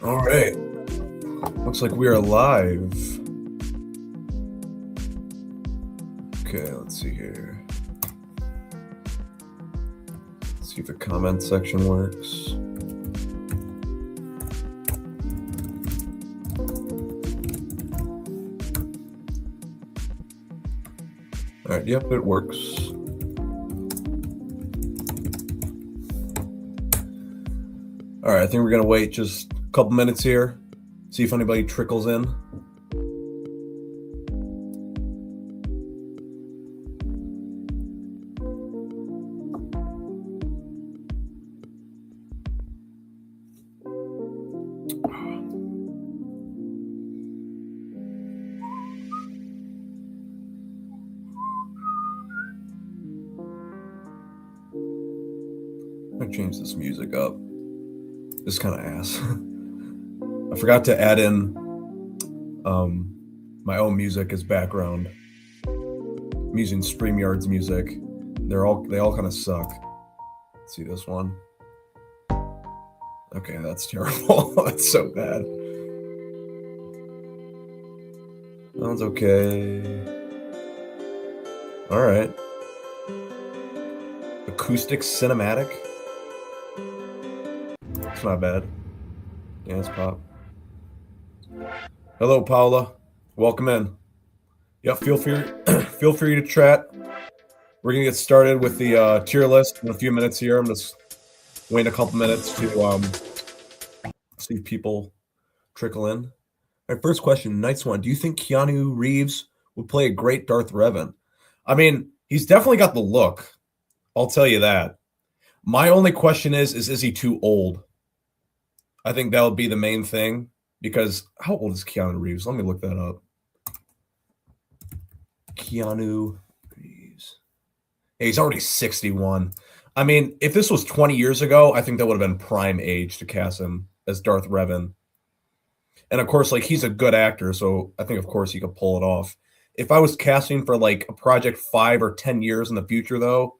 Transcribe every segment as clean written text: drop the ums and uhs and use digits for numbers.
All right. Looks like we are live. Okay, let's see here. Let's see if the comment section works. All right, yep, it works. All right, I think we're going to wait just a couple minutes here, see if anybody trickles in. I'm going to change this music up. This kind of ass. I forgot to add in my own music as background. I'm using StreamYard's music. They all kind of suck. Let's see this one. Okay, that's terrible. That's so bad. That one's okay. All right. Acoustic cinematic. It's not bad. Dance pop. Hello, Paula. Welcome in. Yeah, feel free to chat. We're gonna get started with the tier list in a few minutes here. I'm just waiting a couple minutes to see if people trickle in. All right, first question, nice one. Do you think Keanu Reeves would play a great Darth Revan? I mean, he's definitely got the look. I'll tell you that. My only question is he too old? I think that would be the main thing, because how old is Keanu Reeves? Let me look that up. Keanu Reeves. Hey, he's already 61. I mean, if this was 20 years ago, I think that would have been prime age to cast him as Darth Revan. And of course, like, he's a good actor, so I think, of course, he could pull it off. If I was casting for like a project 5 or 10 years in the future, though,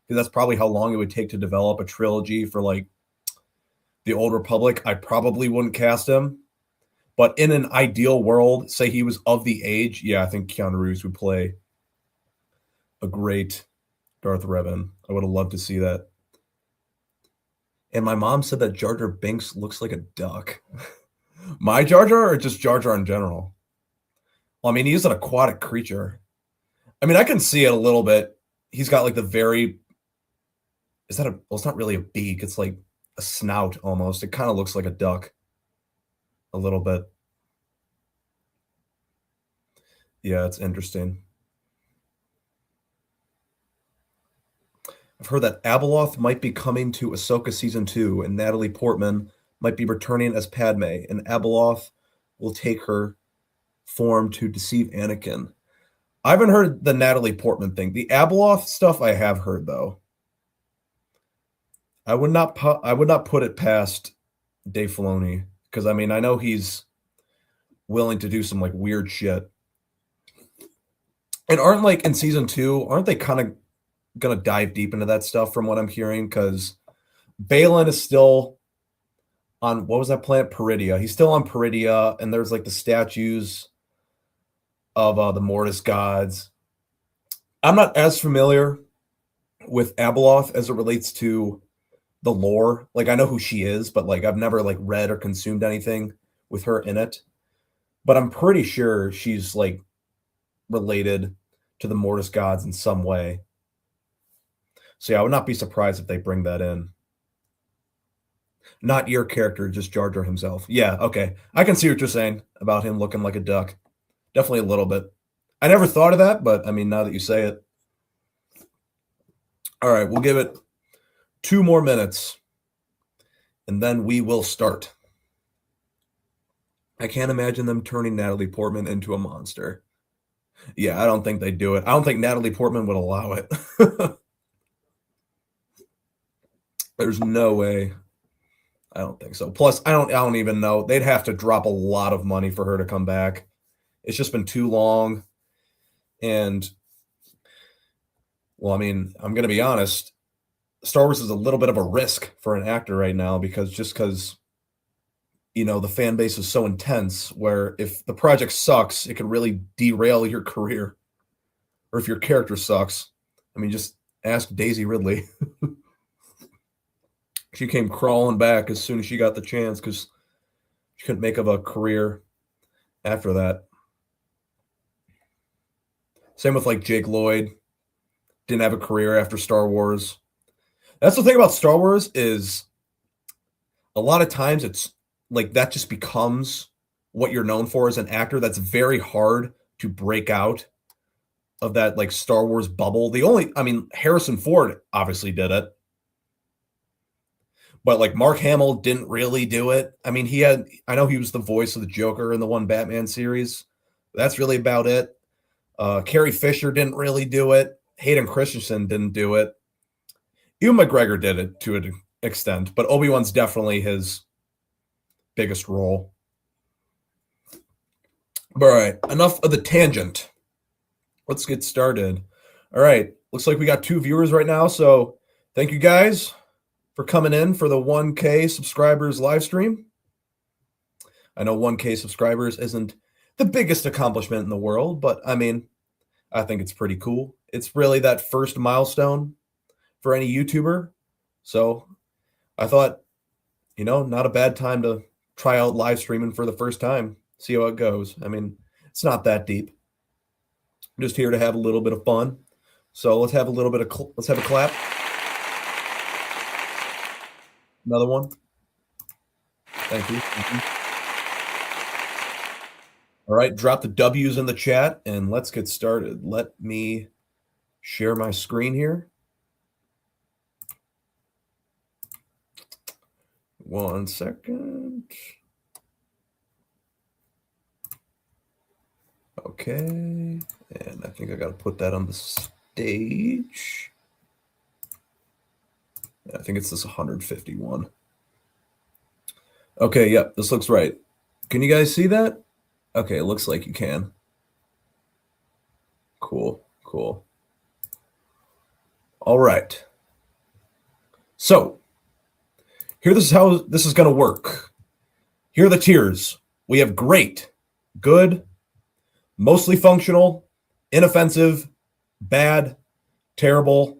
because that's probably how long it would take to develop a trilogy for like the Old Republic, I probably wouldn't cast him. But in an ideal world, say he was of the age, yeah, I think Keanu Reeves would play a great Darth Revan. I would have loved to see that. And my mom said that Jar Jar Binks looks like a duck. My Jar Jar, or just Jar Jar in general? Well, I mean, he's an aquatic creature. I mean, I can see it a little bit. He's got like the very, is that a, well, it's not really a beak. It's like a snout almost. It kind of looks like a duck a little bit. Yeah, it's interesting. I've heard that Abeloth might be coming to Ahsoka season 2, and Natalie Portman might be returning as Padme, and Abeloth will take her form to deceive Anakin. I haven't heard the Natalie Portman thing. The Abeloth stuff I have heard, though. I would not put it past Dave Filoni, because I mean, I know he's willing to do some like weird shit. And aren't, like, in season 2, aren't they kind of gonna dive deep into that stuff from what I'm hearing? Because Balin is still on, what was that planet? Peridia. He's still on Peridia, and there's like the statues of the Mortis gods. I'm not as familiar with Abeloth as it relates to the lore. Like, I know who she is, but like I've never like read or consumed anything with her in it. But I'm pretty sure she's like related to the Mortis gods in some way. So yeah, I would not be surprised if they bring that in. Not your character, just Jar Jar himself. Yeah, okay. I can see what you're saying about him looking like a duck. Definitely a little bit. I never thought of that, but I mean, now that you say it. All right, we'll give it 2 more minutes, and then we will start. I can't imagine them turning Natalie Portman into a monster. Yeah, I don't think they'd do it. I don't think Natalie Portman would allow it. There's no way. I don't think so. Plus, I don't even know. They'd have to drop a lot of money for her to come back. It's just been too long. And, well, I mean, I'm going to be honest. Star Wars is a little bit of a risk for an actor right now, because the fan base is so intense where if the project sucks, it can really derail your career. Or if your character sucks, I mean, just ask Daisy Ridley. She came crawling back as soon as she got the chance because she couldn't make of a career after that. Same with like Jake Lloyd. Didn't have a career after Star Wars. That's the thing about Star Wars is a lot of times it's like that just becomes what you're known for as an actor. That's very hard to break out of that like Star Wars bubble. Harrison Ford obviously did it. But like Mark Hamill didn't really do it. I mean, I know he was the voice of the Joker in the one Batman series. That's really about it. Carrie Fisher didn't really do it. Hayden Christensen didn't do it. Ewan McGregor did it to an extent, but Obi-Wan's definitely his biggest role. All right, enough of the tangent. Let's get started. All right, looks like we got 2 viewers right now, so thank you guys for coming in for the 1K subscribers live stream. I know 1K subscribers isn't the biggest accomplishment in the world, but I mean, I think it's pretty cool. It's really that first milestone for any YouTuber. So I thought, not a bad time to try out live streaming for the first time, see how it goes. I mean, it's not that deep. I'm just here to have a little bit of fun. So let's have a clap. Another one. Thank you. All right, drop the W's in the chat and let's get started. Let me share my screen here. 1 second. Okay, and I think I got to put that on the stage. I think it's this 151. Okay, yep, this looks right. Can you guys see that? Okay, it looks like you can. Cool. All right. So, this is how this is going to work. Here are the tiers. We have great, good, mostly functional, inoffensive, bad, terrible,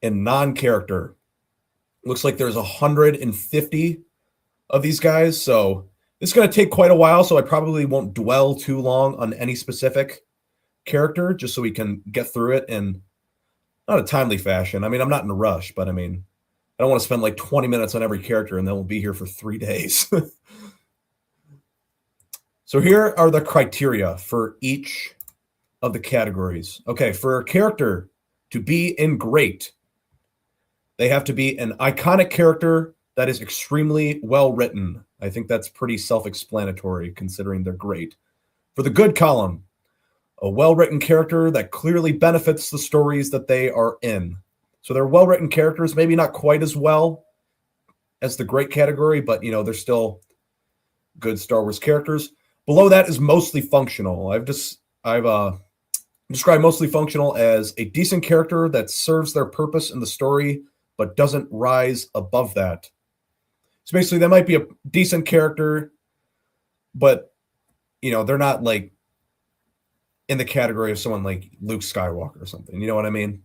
and non-character. Looks like there's 150 of these guys, so it's going to take quite a while, so I probably won't dwell too long on any specific character, just so we can get through it in not a timely fashion. I mean, I'm not in a rush, but I mean, I don't want to spend like 20 minutes on every character, and then we'll be here for 3 days. So here are the criteria for each of the categories. Okay, for a character to be in great, they have to be an iconic character that is extremely well written. I think that's pretty self-explanatory considering they're great. For the good column, a well-written character that clearly benefits the stories that they are in. So they're well-written characters, maybe not quite as well as the great category, but they're still good Star Wars characters. Below that is mostly functional. I've described mostly functional as a decent character that serves their purpose in the story, but doesn't rise above that. So basically, they might be a decent character, but they're not like in the category of someone like Luke Skywalker or something. You know what I mean?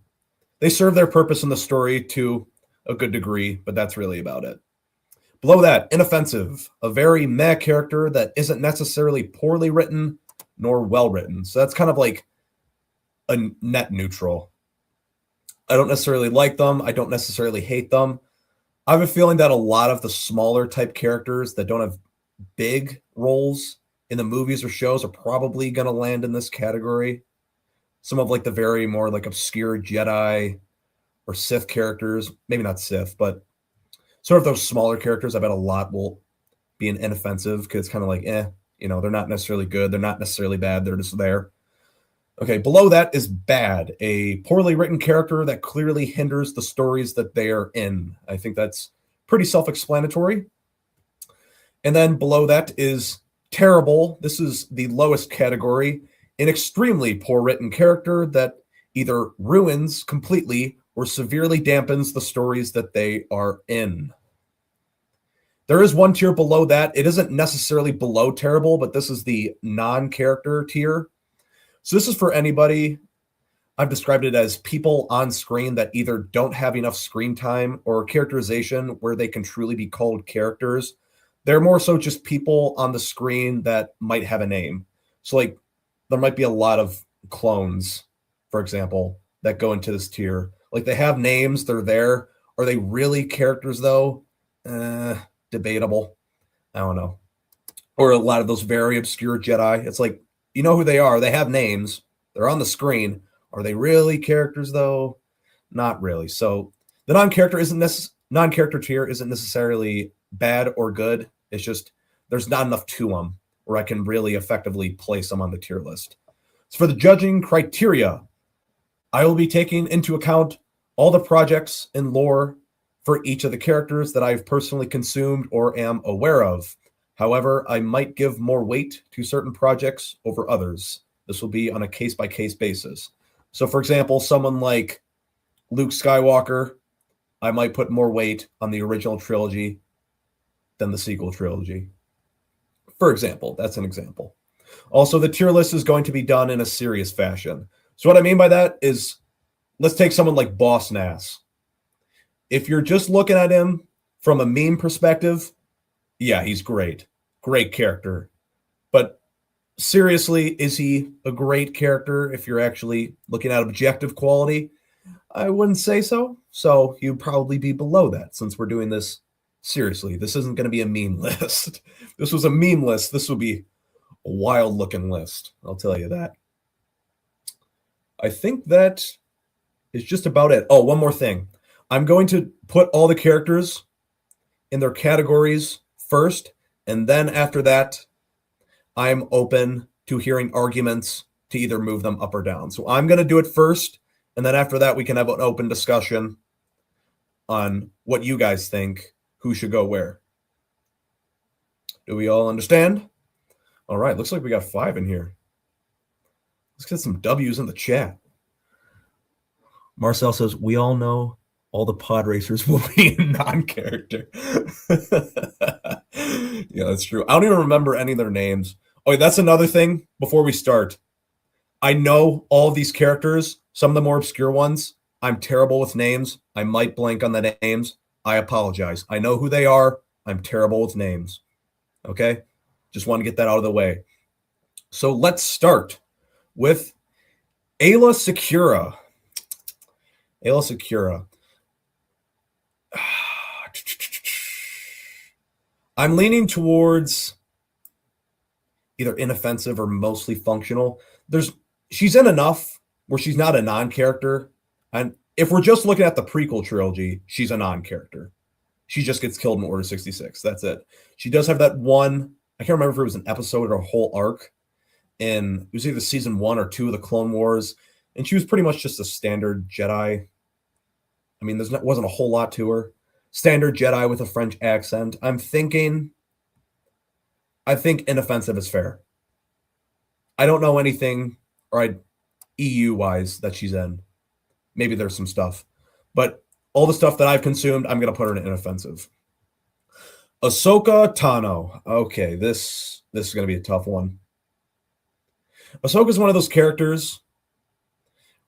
They serve their purpose in the story to a good degree, but that's really about it. Below that, inoffensive, a very meh character that isn't necessarily poorly written nor well written. So that's kind of like a net neutral. I don't necessarily like them. I don't necessarily hate them. I have a feeling that a lot of the smaller type characters that don't have big roles in the movies or shows are probably going to land in this category. Some of like the very more like obscure Jedi or Sith characters, maybe not Sith, but sort of those smaller characters, I bet a lot will be an inoffensive because it's kind of like, they're not necessarily good. They're not necessarily bad. They're just there. Okay, below that is bad, a poorly written character that clearly hinders the stories that they are in. I think that's pretty self-explanatory. And then below that is terrible. This is the lowest category, an extremely poor written character that either ruins completely or severely dampens the stories that they are in. There is one tier below that. It isn't necessarily below terrible, but this is the non-character tier. So this is for anybody. I've described it as people on screen that either don't have enough screen time or characterization where they can truly be called characters. They're more so just people on the screen that might have a name. So like there might be a lot of clones, for example, that go into this tier. Like they have names, they're there. Are they really characters though? Debatable. I don't know. Or a lot of those very obscure Jedi. It's like, you know who they are. They have names. They're on the screen. Are they really characters though? Not really. So the non-character tier isn't necessarily bad or good. It's just there's not enough to them where I can really effectively place them on the tier list. So for the judging criteria, I will be taking into account all the projects and lore for each of the characters that I've personally consumed or am aware of. However, I might give more weight to certain projects over others. This will be on a case-by-case basis. So, for example, someone like Luke Skywalker, I might put more weight on the original trilogy than the sequel trilogy. For example, that's an example. Also, the tier list is going to be done in a serious fashion. So what I mean by that is, let's take someone like Boss Nass. If you're just looking at him from a meme perspective, yeah, he's great. Great character. But seriously, is he a great character if you're actually looking at objective quality? I wouldn't say so. So you'd probably be below that since we're doing this seriously. This isn't going to be a meme list. If this was a meme list, this would be a wild looking list. I'll tell you that. I think that is just about it. Oh, one more thing. I'm going to put all the characters in their categories first, and then after that, I'm open to hearing arguments to either move them up or down. So I'm going to do it first, and then after that, we can have an open discussion on what you guys think, who should go where. Do we all understand? All right, looks like we got 5 in here. Let's get some W's in the chat. Marcel says, we all know all the pod racers will be in non-character. Yeah, that's true. I don't even remember any of their names. Oh, that's another thing before we start. I know all of these characters, some of the more obscure ones. I'm terrible with names. I might blank on the names. I apologize. I know who they are. I'm terrible with names. Okay? Just want to get that out of the way. So let's start with Ayla Secura. Ayla Secura. I'm leaning towards either inoffensive or mostly functional. She's in enough where she's not a non-character. And if we're just looking at the prequel trilogy, she's a non-character. She just gets killed in Order 66. That's it. She does have that one, I can't remember if it was an episode or a whole arc. And it was either season 1 or 2 of the Clone Wars. And she was pretty much just a standard Jedi. I mean, wasn't a whole lot to her. Standard Jedi with a French accent. I think inoffensive is fair. I don't know anything, EU-wise, that she's in. Maybe there's some stuff. But all the stuff that I've consumed, I'm going to put her in inoffensive. Ahsoka Tano. Okay, this is going to be a tough one. Ahsoka's one of those characters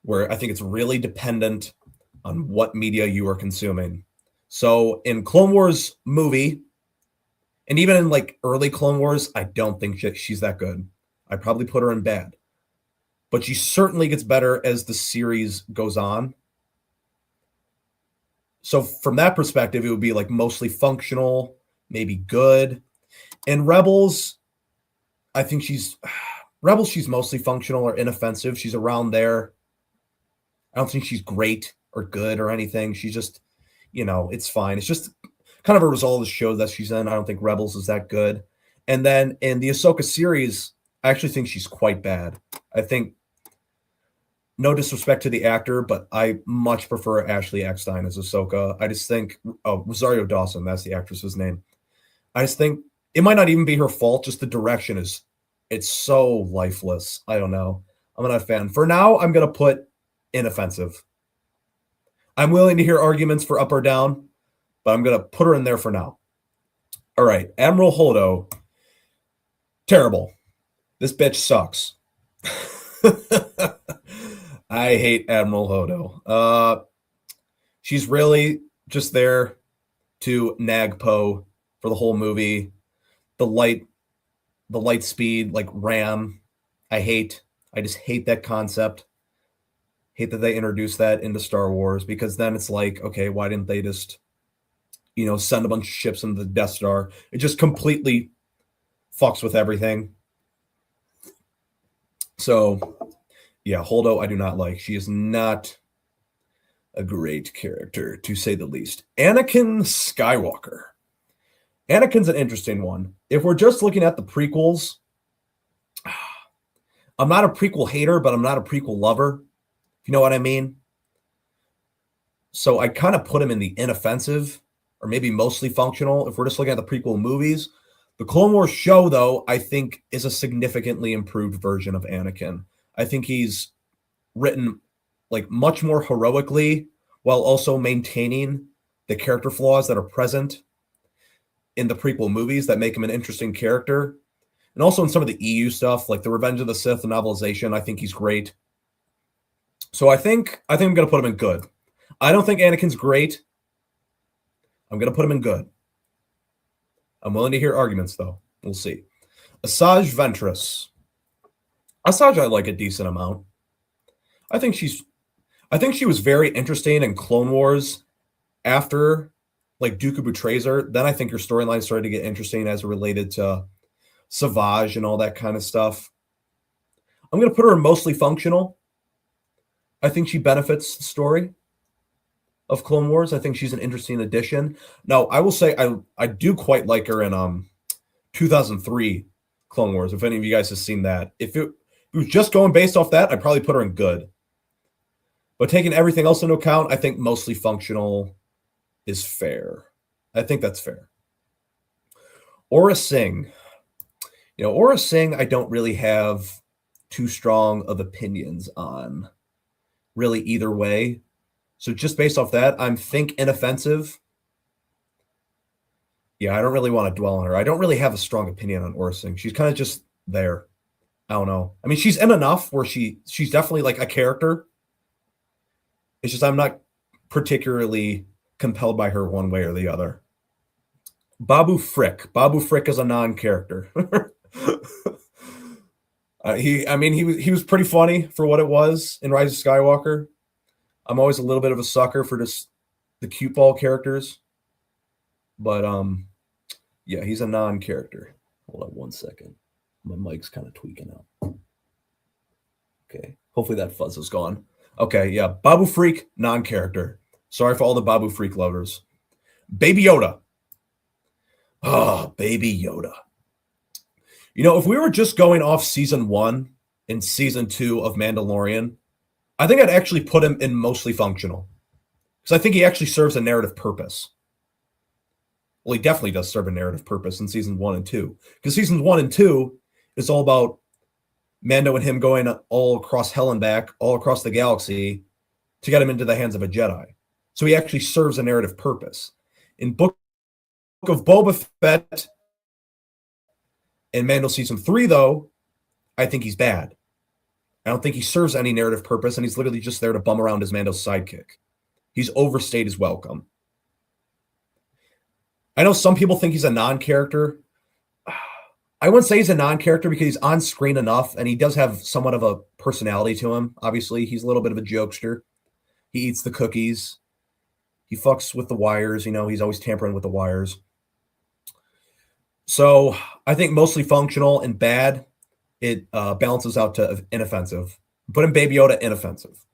where I think it's really dependent on what media you are consuming. So in Clone Wars movie, and even in like early Clone Wars, I don't think she's that good. I'd probably put her in bad. But she certainly gets better as the series goes on. So from that perspective, it would be like mostly functional, maybe good. In Rebels, I think she's mostly functional or inoffensive. She's around there. I don't think she's great or good or anything. She's just, it's fine. It's just kind of a result of the show that she's in. I don't think Rebels is that good. And then in the Ahsoka series, I actually think she's quite bad. I think, no disrespect to the actor, but I much prefer Ashley Eckstein as Ahsoka. I just think, Rosario Dawson, that's the actress's name. I just think it might not even be her fault. Just the direction it's so lifeless. I don't know. I'm not a fan. For now, I'm going to put inoffensive. I'm willing to hear arguments for up or down, but I'm going to put her in there for now. All right, Admiral Holdo. Terrible. This bitch sucks. I hate Admiral Holdo. She's really just there to nag Poe for the whole movie. The light speed, like Ram, I hate. I just hate that concept. Hate that they introduced that into Star Wars, because then it's like, okay, why didn't they just, send a bunch of ships into the Death Star? It just completely fucks with everything. So, yeah, Holdo I do not like. She is not a great character, to say the least. Anakin Skywalker. Anakin's an interesting one. If we're just looking at the prequels, I'm not a prequel hater, but I'm not a prequel lover. If you know what I mean? So I kind of put him in the inoffensive, or maybe mostly functional, if we're just looking at the prequel movies. The Clone Wars show, though, I think is a significantly improved version of Anakin. I think he's written like much more heroically, while also maintaining the character flaws that are present in the prequel movies that make him an interesting character. And also in some of the EU stuff, like the Revenge of the Sith novelization, I think he's great. So I think I'm going to put him in good. I don't think Anakin's great. I'm going to put him in good. I'm willing to hear arguments, though. We'll see. Asajj Ventress. Asajj I like a decent amount. I think she was very interesting in Clone Wars after, like, Dooku betrays her. Then I think her storyline started to get interesting as it related to Savage and all that kind of stuff. I'm going to put her in mostly functional. I think she benefits the story of Clone Wars. I think she's an interesting addition. Now, I will say I do quite like her in 2003 Clone Wars, if any of you guys have seen that. If it was just going based off that, I'd probably put her in good. But taking everything else into account, I think mostly functional is fair. I think that's fair. Aura Singh. Aura Singh, I don't really have too strong of opinions on, really, either way. So just based off that, I'm inoffensive. Yeah, I don't really want to dwell on her. I don't really have a strong opinion on Aura Singh. She's kind of just there. I don't know. I mean, she's in enough where she's definitely like a character. It's just I'm not particularly compelled by her one way or the other. Babu Frick. Babu Frick is a non-character. He was pretty funny for what it was in Rise of Skywalker. I'm always a little bit of a sucker for just the cute ball characters. But yeah, he's a non-character. Hold on one second. My mic's kind of tweaking out. Okay. Hopefully that fuzz is gone. Okay, yeah. Babu Freak, non-character. Sorry for all the Babu Freak lovers. Baby Yoda. Oh, Baby Yoda. If we were just going off season 1 and season 2 of Mandalorian, I think I'd actually put him in mostly functional. Because I think he actually serves a narrative purpose. Well, he definitely does serve a narrative purpose in season 1 and 2. Because seasons 1 and 2 is all about Mando and him going all across hell and back, all across the galaxy, to get him into the hands of a Jedi. So he actually serves a narrative purpose. In Book of Boba Fett and Mando season 3, though, I think he's bad. I don't think he serves any narrative purpose, and he's literally just there to bum around as Mando's sidekick. He's overstayed his welcome. I know some people think he's a non-character. I wouldn't say he's a non-character because he's on screen enough, and he does have somewhat of a personality to him. Obviously, he's a little bit of a jokester. He eats the cookies. He fucks with the wires. He's always tampering with the wires. So I think mostly functional and bad. It balances out to inoffensive. Put in Baby Yoda, inoffensive.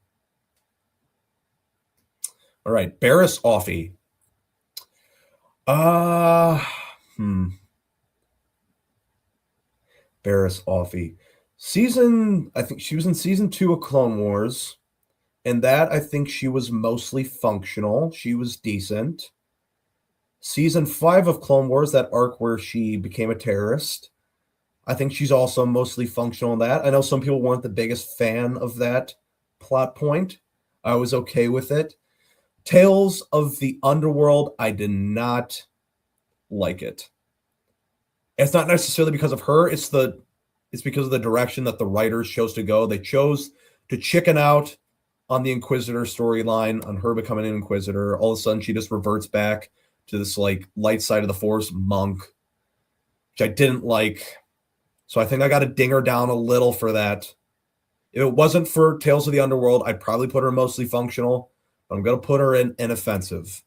All right, Barriss Offee. Barriss Offee. I think she was in season 2 of Clone Wars. And that, I think she was mostly functional. She was decent. Season 5 of Clone Wars, that arc where she became a terrorist, I think she's also mostly functional in that. I know some people weren't the biggest fan of that plot point. I was okay with it. Tales of the Underworld, I did not like it. It's not necessarily because of her. It's because of the direction that the writers chose to go. They chose to chicken out on the Inquisitor storyline, on her becoming an Inquisitor. All of a sudden, she just reverts back to this like light side of the Force monk, which I didn't like. So I think I got to ding her down a little for that. If it wasn't for Tales of the Underworld, I'd probably put her mostly functional. But I'm going to put her in inoffensive.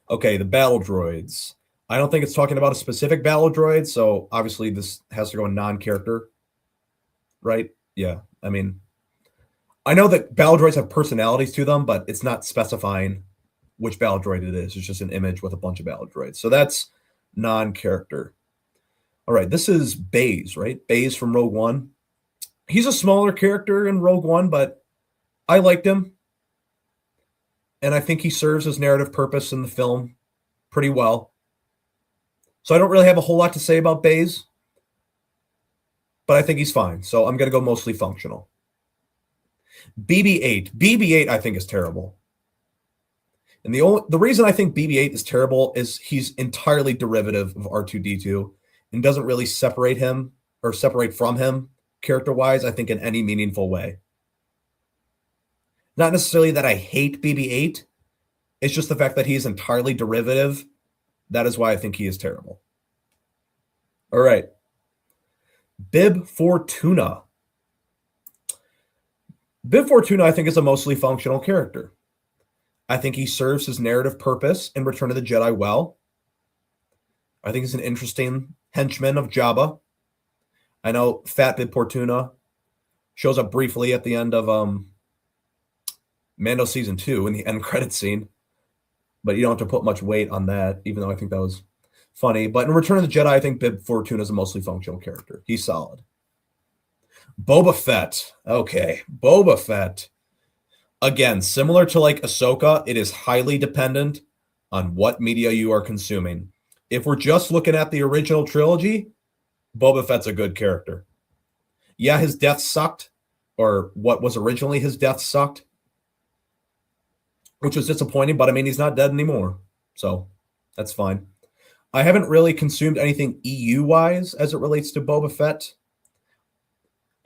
Okay, the battle droids. I don't think it's talking about a specific battle droid, so obviously this has to go in non-character, right? Yeah, I mean, I know that battle droids have personalities to them, but it's not specifying which battle droid it is. It's just an image with a bunch of battle droids. So that's non-character. All right, this is Baze, right? Baze from Rogue One. He's a smaller character in Rogue One, but I liked him. And I think he serves his narrative purpose in the film pretty well. So I don't really have a whole lot to say about Baze, but I think he's fine. So I'm going to go mostly functional. BB-8. BB-8 I think is terrible. And the reason I think BB-8 is terrible is he's entirely derivative of R2-D2 and doesn't really separate him or separate from him character-wise, I think, in any meaningful way. Not necessarily that I hate BB-8. It's just the fact that he is entirely derivative. That is why I think he is terrible. All right. Bib Fortuna. Bib Fortuna, I think, is a mostly functional character. I think he serves his narrative purpose in Return of the Jedi well. I think he's an interesting henchman of Jabba. I know Fat Bib Fortuna shows up briefly at the end of Mando Season 2 in the end credit scene. But you don't have to put much weight on that, even though I think that was funny. But in Return of the Jedi, I think Bib Fortuna is a mostly functional character. He's solid. Boba Fett. Okay, Boba Fett. Again, similar to like Ahsoka, it is highly dependent on what media you are consuming. If we're just looking at the original trilogy, Boba Fett's a good character. Yeah, his death sucked, or what was originally his death sucked, which was disappointing, but I mean, he's not dead anymore, so that's fine. I haven't really consumed anything EU-wise as it relates to Boba Fett.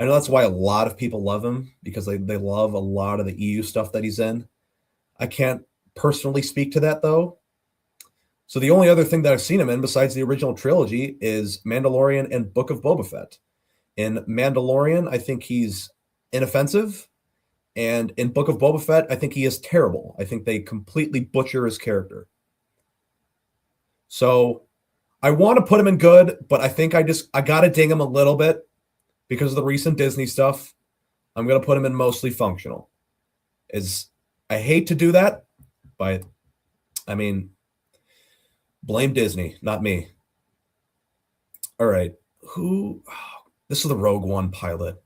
I know that's why a lot of people love him, because they love a lot of the EU stuff that he's in. I can't personally speak to that, though. So the only other thing that I've seen him in besides the original trilogy is Mandalorian and Book of Boba Fett. In Mandalorian, I think he's inoffensive. And in Book of Boba Fett, I think he is terrible. I think they completely butcher his character. So I want to put him in good, but I think I got to ding him a little bit because of the recent Disney stuff. I'm going to put him in mostly functional. I hate to do that, but I mean, blame Disney, not me. All right. This is the Rogue One pilot.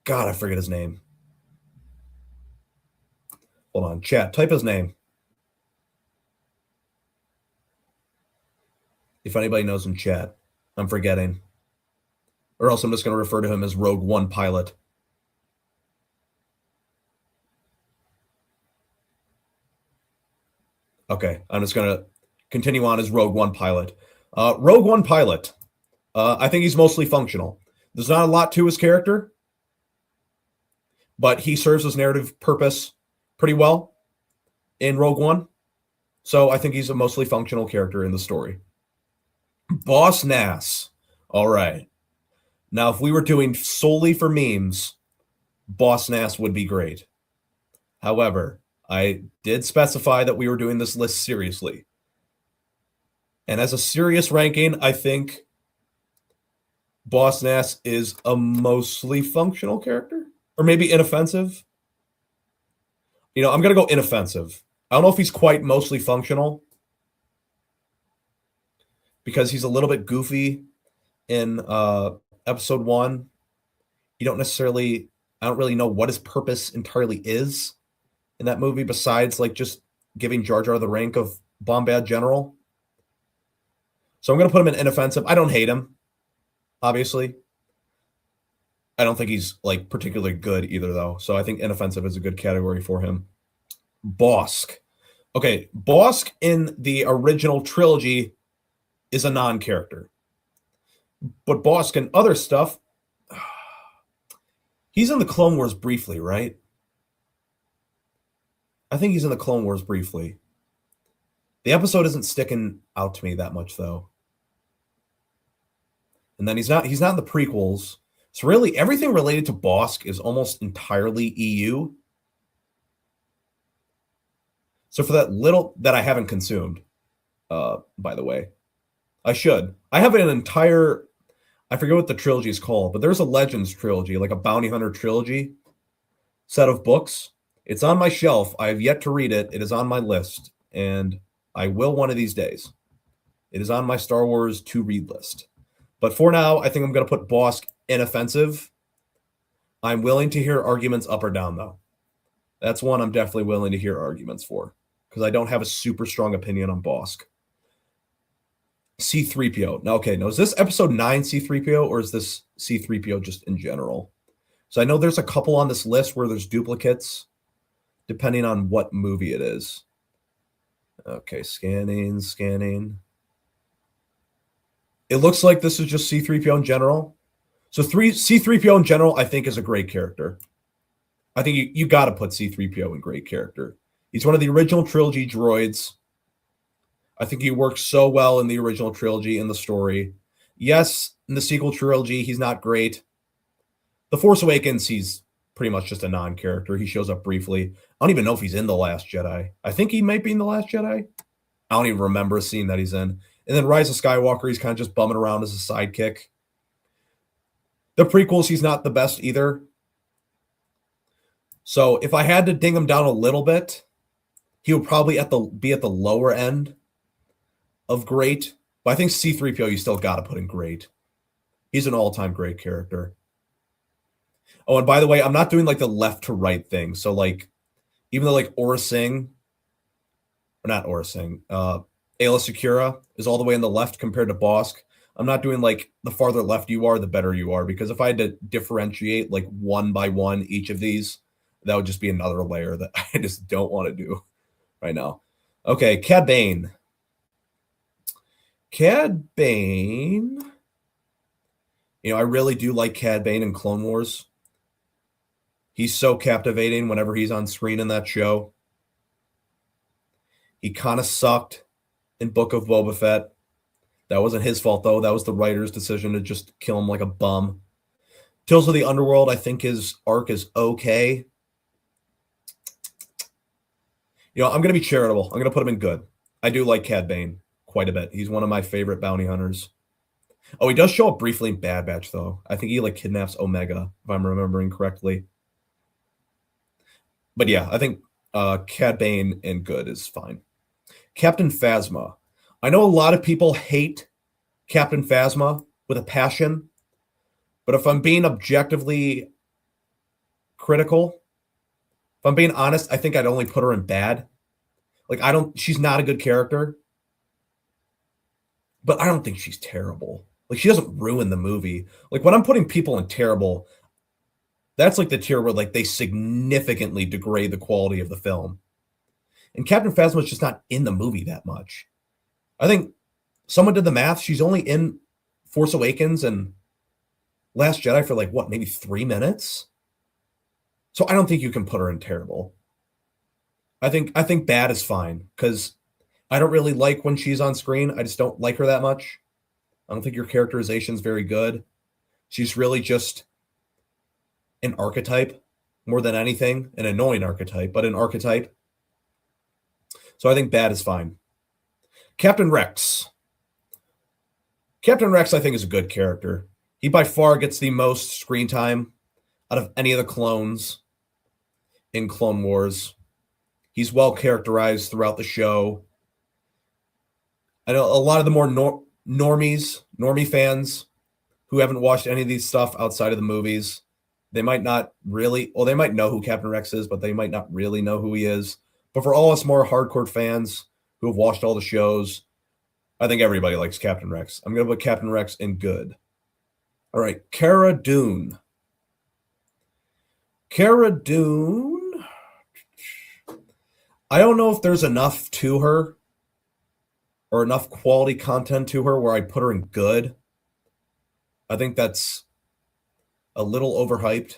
God, I forget his name. Hold on, chat. Type his name. If anybody knows in chat, I'm forgetting. Or else I'm just going to refer to him as Rogue One pilot. Okay, I'm just going to continue on as Rogue One pilot. Rogue One pilot. I think he's mostly functional. There's not a lot to his character, but he serves his narrative purpose pretty well in Rogue One. So I think he's a mostly functional character in the story. Boss Nass. All right. Now, if we were doing solely for memes, Boss Nass would be great. However, I did specify that we were doing this list seriously. And as a serious ranking, I think Boss Nass is a mostly functional character, or maybe inoffensive. I'm going to go inoffensive. I don't know if he's quite mostly functional because he's a little bit goofy in episode 1. I don't really know what his purpose entirely is in that movie besides like just giving Jar Jar the rank of Bombad General. So I'm going to put him in inoffensive. I don't hate him, obviously. I don't think he's like particularly good either, though. So I think inoffensive is a good category for him. Bosk. Okay, Bosk in the original trilogy is a non-character. But Bosk and other stuff, he's in the Clone Wars briefly, right? I think he's in the Clone Wars briefly. The episode isn't sticking out to me that much, though. And then he's not in the prequels. So really, everything related to Bosk is almost entirely EU. So for that little that I haven't consumed, by the way, I should. I have an entire, I forget what the trilogy is called, but there's a Legends trilogy, like a Bounty Hunter trilogy set of books. It's on my shelf. I have yet to read it. It is on my list, and I will one of these days. It is on my Star Wars to read list. But for now, I think I'm going to put Bosk inoffensive. I'm willing to hear arguments up or down, though. That's one I'm definitely willing to hear arguments for, because I don't have a super strong opinion on Bosk. C-3PO. Now, okay, now is this episode 9 C-3PO, or is this C-3PO just in general? So I know there's a couple on this list where there's duplicates, depending on what movie it is. Okay, scanning. It looks like this is just C-3PO in general. So C-3PO in general, I think, is a great character. I think you got to put C-3PO in great character. He's one of the original trilogy droids. I think he works so well in the original trilogy in the story. Yes, in the sequel trilogy, he's not great. The Force Awakens, he's pretty much just a non-character. He shows up briefly. I don't even know if he's in The Last Jedi. I think he might be in The Last Jedi. I don't even remember a scene that he's in. And then Rise of Skywalker, he's kind of just bumming around as a sidekick. The prequels, he's not the best either. So if I had to ding him down a little bit, he would probably be at the lower end of great. But I think C-3PO, you still got to put in great. He's an all-time great character. Oh, and by the way, I'm not doing like the left to right thing. So like, even though like Aura Singh, or not Aura Singh, Ayla Secura is all the way on the left compared to Bosk. I'm not doing like the farther left you are, the better you are, because if I had to differentiate like one by one each of these, that would just be another layer that I just don't want to do right now. Okay, Cad Bane. Cad Bane. I really do like Cad Bane in Clone Wars. He's so captivating whenever he's on screen in that show. He kind of sucked in Book of Boba Fett. That wasn't his fault, though. That was the writer's decision to just kill him like a bum. Tales of the Underworld, I think his arc is okay. I'm going to be charitable. I'm going to put him in good. I do like Cad Bane quite a bit. He's one of my favorite bounty hunters. Oh, he does show up briefly in Bad Batch, though. I think he like kidnaps Omega, if I'm remembering correctly. But yeah, I think Cad Bane in good is fine. Captain Phasma. I know a lot of people hate Captain Phasma with a passion, but if I'm being objectively critical, if I'm being honest, I think I'd only put her in bad. Like, she's not a good character, but I don't think she's terrible. Like, she doesn't ruin the movie. Like, when I'm putting people in terrible, that's like the tier where like they significantly degrade the quality of the film. And Captain Phasma is just not in the movie that much. I think someone did the math. She's only in Force Awakens and Last Jedi for like, what, maybe 3 minutes? So I don't think you can put her in terrible. I think bad is fine, because I don't really like when she's on screen. I just don't like her that much. I don't think your characterization is very good. She's really just an archetype more than anything, an annoying archetype, but an archetype. So I think bad is fine. Captain Rex. Captain Rex, I think, is a good character. He by far gets the most screen time out of any of the clones in Clone Wars. He's well characterized throughout the show. I know a lot of the more normie fans who haven't watched any of these stuff outside of the movies, they might not really, well, they might know who Captain Rex is, but they might not really know who he is. But for all us more hardcore fans who have watched all the shows, I think everybody likes Captain Rex. I'm going to put Captain Rex in good. All right, Cara Dune. Cara Dune. I don't know if there's enough to her. or enough quality content to her where I put her in good. I think that's a little overhyped.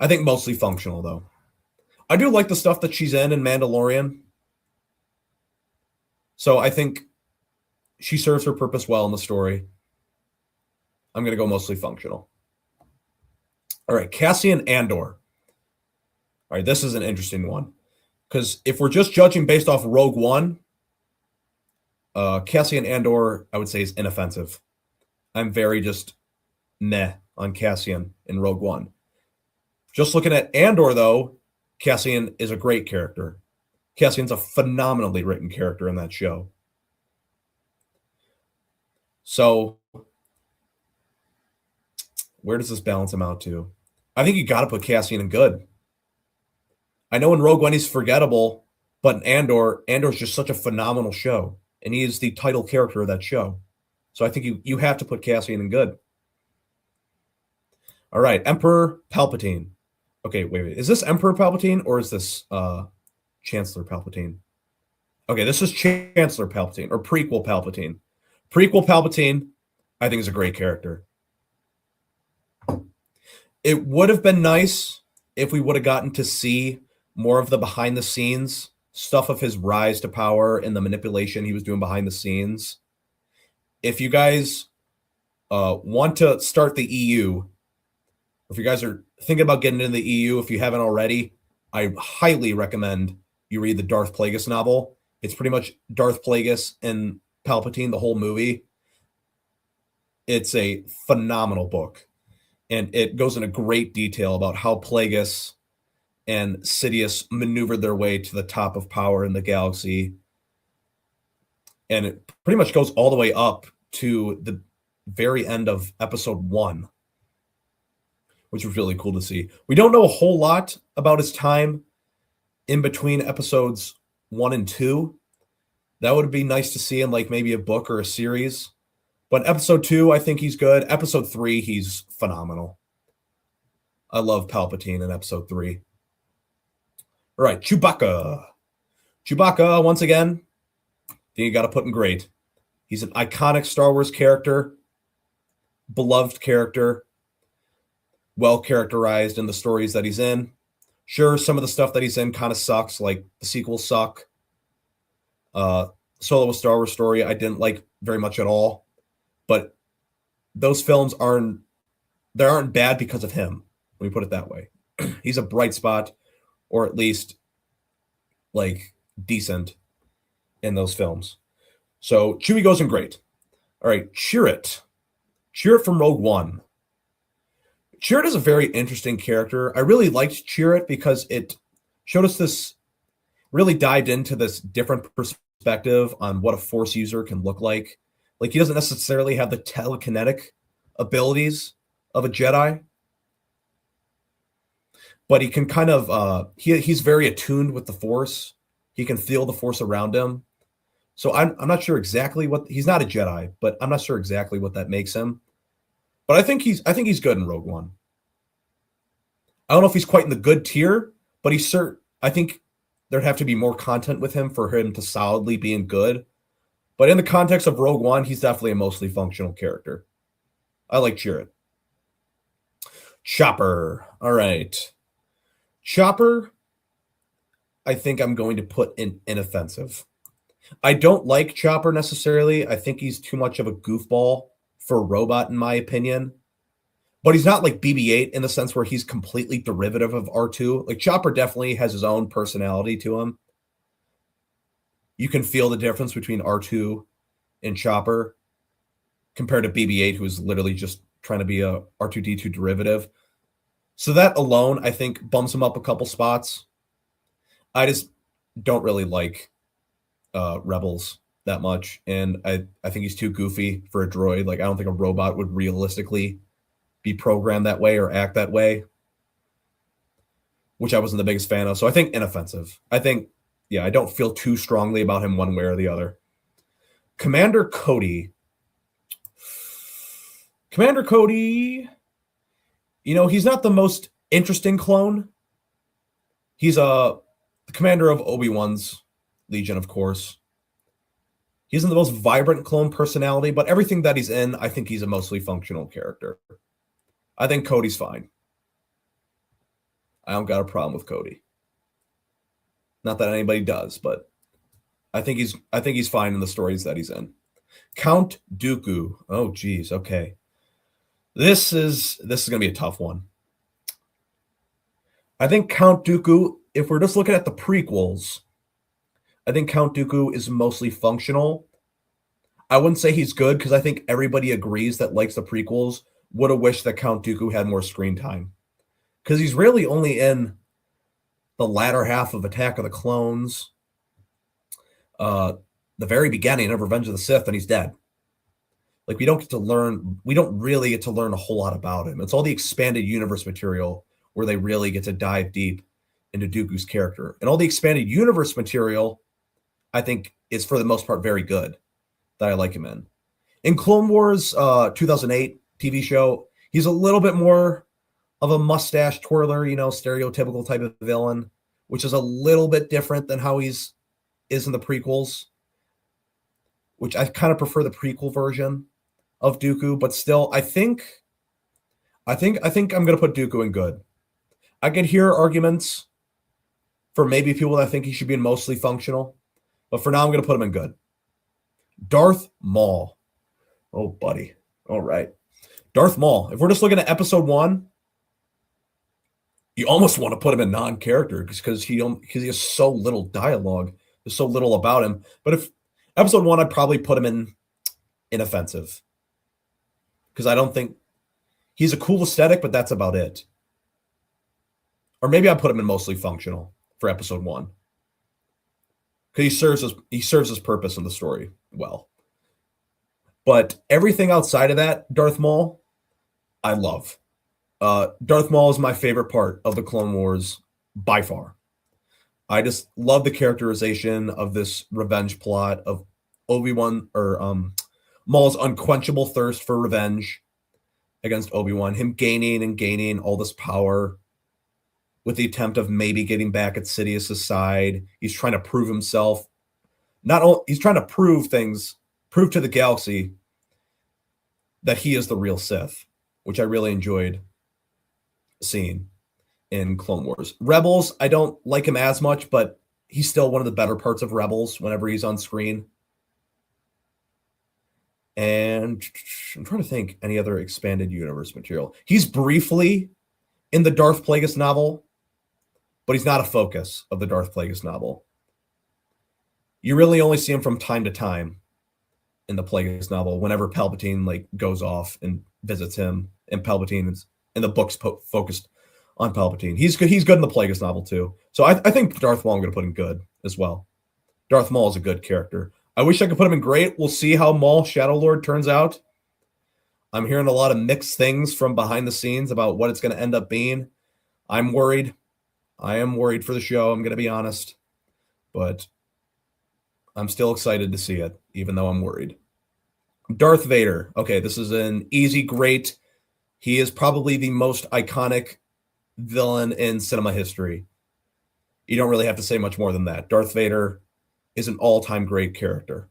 I think mostly functional, though. I do like the stuff that she's in Mandalorian. So I think she serves her purpose well in the story. I'm going to go mostly functional. All right, Cassian Andor. All right, this is an interesting one. Because if we're just judging based off Rogue One, Cassian Andor, I would say, is inoffensive. I'm very just meh on Cassian in Rogue One. Just looking at Andor, though, Cassian is a great character. Cassian's a phenomenally written character in that show. So, where does this balance him out to? I think you got to put Cassian in good. I know in Rogue One he's forgettable, but in Andor's just such a phenomenal show, and he is the title character of that show. So I think you have to put Cassian in good. All right, Emperor Palpatine. Okay, wait. Is this Emperor Palpatine or is this Chancellor Palpatine? Okay, this is Chancellor Palpatine or Prequel Palpatine. Prequel Palpatine, I think, is a great character. It would have been nice if we would have gotten to see more of the behind-the-scenes stuff of his rise to power and the manipulation he was doing behind the scenes. If you guys want to start the EU, if you guys are thinking about getting into the EU, if you haven't already, I highly recommend you read the Darth Plagueis novel. It's pretty much Darth Plagueis and Palpatine, the whole movie. It's a phenomenal book, and it goes into great detail about how Plagueis and Sidious maneuvered their way to the top of power in the galaxy. And it pretty much goes all the way up to the very end of episode 1, which was really cool to see. We don't know a whole lot about his time in between episodes 1 and 2. That would be nice to see in like maybe a book or a series. But episode 2, I think he's good. Episode 3, he's phenomenal. I love Palpatine in episode 3. All right, Chewbacca. Chewbacca, once again, I think you got to put in great. He's an iconic Star Wars character, beloved character, well characterized in the stories that he's in. Sure, some of the stuff that he's in kind of sucks, like the sequels suck. Solo: A Star Wars Story I didn't like very much at all, but those films aren't bad because of him. Let me put it that way. He's a bright spot, or at least like decent in those films. So Chewie goes in great. All right, Chirrut. Chirrut from Rogue One. Chirrut is a very interesting character. I really liked Chirrut because it showed us this, really dived into this different perspective on what a Force user can look like. Like, he doesn't necessarily have the telekinetic abilities of a Jedi, but he can kind of, he's very attuned with the Force. He can feel the Force around him. So I'm not sure exactly what, he's not a Jedi, but I'm not sure exactly what that makes him. But I think he's good in Rogue One. I don't know if he's quite in the good tier, but I think there'd have to be more content with him for him to solidly be in good. But in the context of Rogue One, he's definitely a mostly functional character. I like Chirrut. Chopper. All right. Chopper, I think I'm going to put in inoffensive. I don't like Chopper necessarily. I think he's too much of a goofball for a robot, in my opinion. But he's not like BB-8 in the sense where he's completely derivative of R2. Like, Chopper definitely has his own personality to him. You can feel the difference between R2 and Chopper compared to BB-8, who's literally just trying to be a R2-D2 derivative. So that alone, I think, bumps him up a couple spots. I just don't really like Rebels that much, and I think he's too goofy for a droid. Like, I don't think a robot would realistically be programmed that way or act that way, which I wasn't the biggest fan of. So I think inoffensive. I think, I don't feel too strongly about him one way or the other. Commander Cody. Commander Cody, he's not the most interesting clone. He's the commander of the Legion, of course. He isn't the most vibrant clone personality, but everything that he's in, I think he's a mostly functional character. I think Cody's fine. I don't got a problem with Cody. Not that anybody does, but I think he's fine in the stories that he's in. Count Dooku. Oh, geez. Okay. This is going to be a tough one. I think Count Dooku, if we're just looking at the prequels, I think Count Dooku is mostly functional. I wouldn't say he's good because I think everybody agrees that likes the prequels would have wished that Count Dooku had more screen time. Because he's really only in the latter half of Attack of the Clones, the very beginning of Revenge of the Sith, and he's dead. Like, we don't really get to learn a whole lot about him. It's all the expanded universe material where they really get to dive deep into Dooku's character. And all the expanded universe material, I think, is for the most part very good that I like him in. In Clone Wars 2008 TV show, he's a little bit more of a mustache twirler, stereotypical type of villain, which is a little bit different than how is in the prequels, which I kind of prefer the prequel version of Dooku, but still, I think I'm going to put Dooku in good. I could hear arguments for maybe people that think he should be mostly functional, but for now, I'm going to put him in good. Darth Maul. Oh, buddy. All right. Darth Maul. If we're just looking at episode 1, you almost want to put him in non-character because he has so little dialogue. There's so little about him. But if episode 1, I'd probably put him in inoffensive because I don't think he's a cool aesthetic, but that's about it. Or maybe I put him in mostly functional for episode 1 because he serves his purpose in the story well. But everything outside of that, Darth Maul, I love. Darth Maul is my favorite part of the Clone Wars by far. I just love the characterization of this revenge plot of Obi-Wan or Maul's unquenchable thirst for revenge against Obi-Wan, him gaining all this power with the attempt of maybe getting back at Sidious's side. He's trying to prove himself. He's trying to prove to the galaxy that he is the real Sith, which I really enjoyed seeing in Clone Wars. Rebels, I don't like him as much, but he's still one of the better parts of Rebels whenever he's on screen. And I'm trying to think any other expanded universe material. He's briefly in the Darth Plagueis novel, but he's not a focus of the Darth Plagueis novel. You really only see him from time to time in the Plagueis novel whenever Palpatine goes off and visits him, and Palpatine is in the books focused on Palpatine. He's good in the Plagueis novel too. So I think Darth Maul I'm going to put in good as well. Darth Maul is a good character. I wish I could put him in great. We'll see how Maul Shadow Lord turns out. I'm hearing a lot of mixed things from behind the scenes about what it's going to end up being. I'm worried. I am worried for the show, I'm going to be honest. But I'm still excited to see it, even though I'm worried. Darth Vader. Okay, this is an easy great. He is probably the most iconic villain in cinema history. You don't really have to say much more than that. Darth Vader is an all-time great character.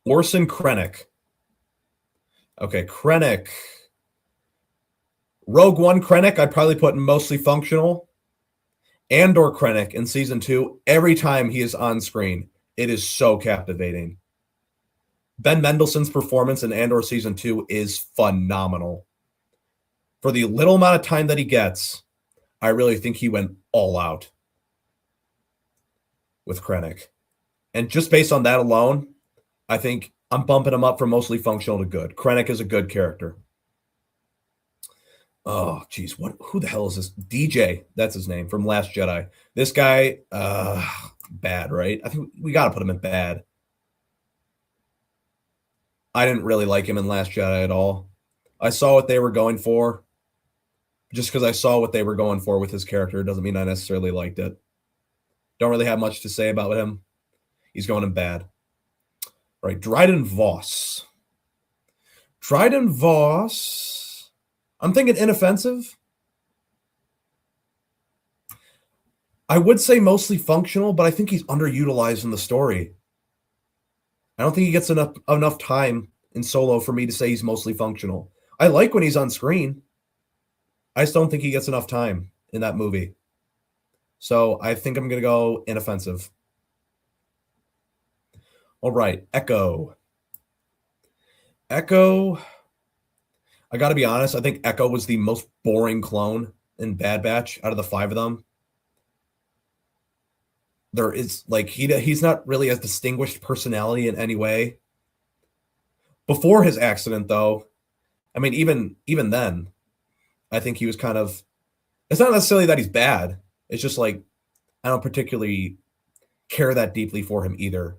Orson Krennic. Okay, Krennic. Rogue One Krennic, I'd probably put mostly functional. Andor Krennic in season 2, every time he is on screen, it is so captivating. Ben Mendelsohn's performance in Andor season 2 is phenomenal. For the little amount of time that he gets, I really think he went all out with Krennic. And just based on that alone, I think I'm bumping him up from mostly functional to good. Krennic is a good character. Oh, geez. Who the hell is this? DJ, that's his name, from Last Jedi. This guy, bad, right? I think we got to put him in bad. I didn't really like him in Last Jedi at all. I saw what they were going for. Just because I saw what they were going for with his character doesn't mean I necessarily liked it. Don't really have much to say about him. He's going in bad. All right, Dryden Voss. Dryden Voss, I'm thinking inoffensive. I would say mostly functional, but I think he's underutilized in the story. I don't think he gets enough time in Solo for me to say he's mostly functional. I like when he's on screen. I just don't think he gets enough time in that movie. So I think I'm going to go inoffensive. All right, Echo. Echo, I got to be honest, I think Echo was the most boring clone in Bad Batch out of the 5 of them. There is like he's not really a distinguished personality in any way. Before his accident, though, I mean, even then, I think he was kind of. It's not necessarily that he's bad. It's just like I don't particularly care that deeply for him either.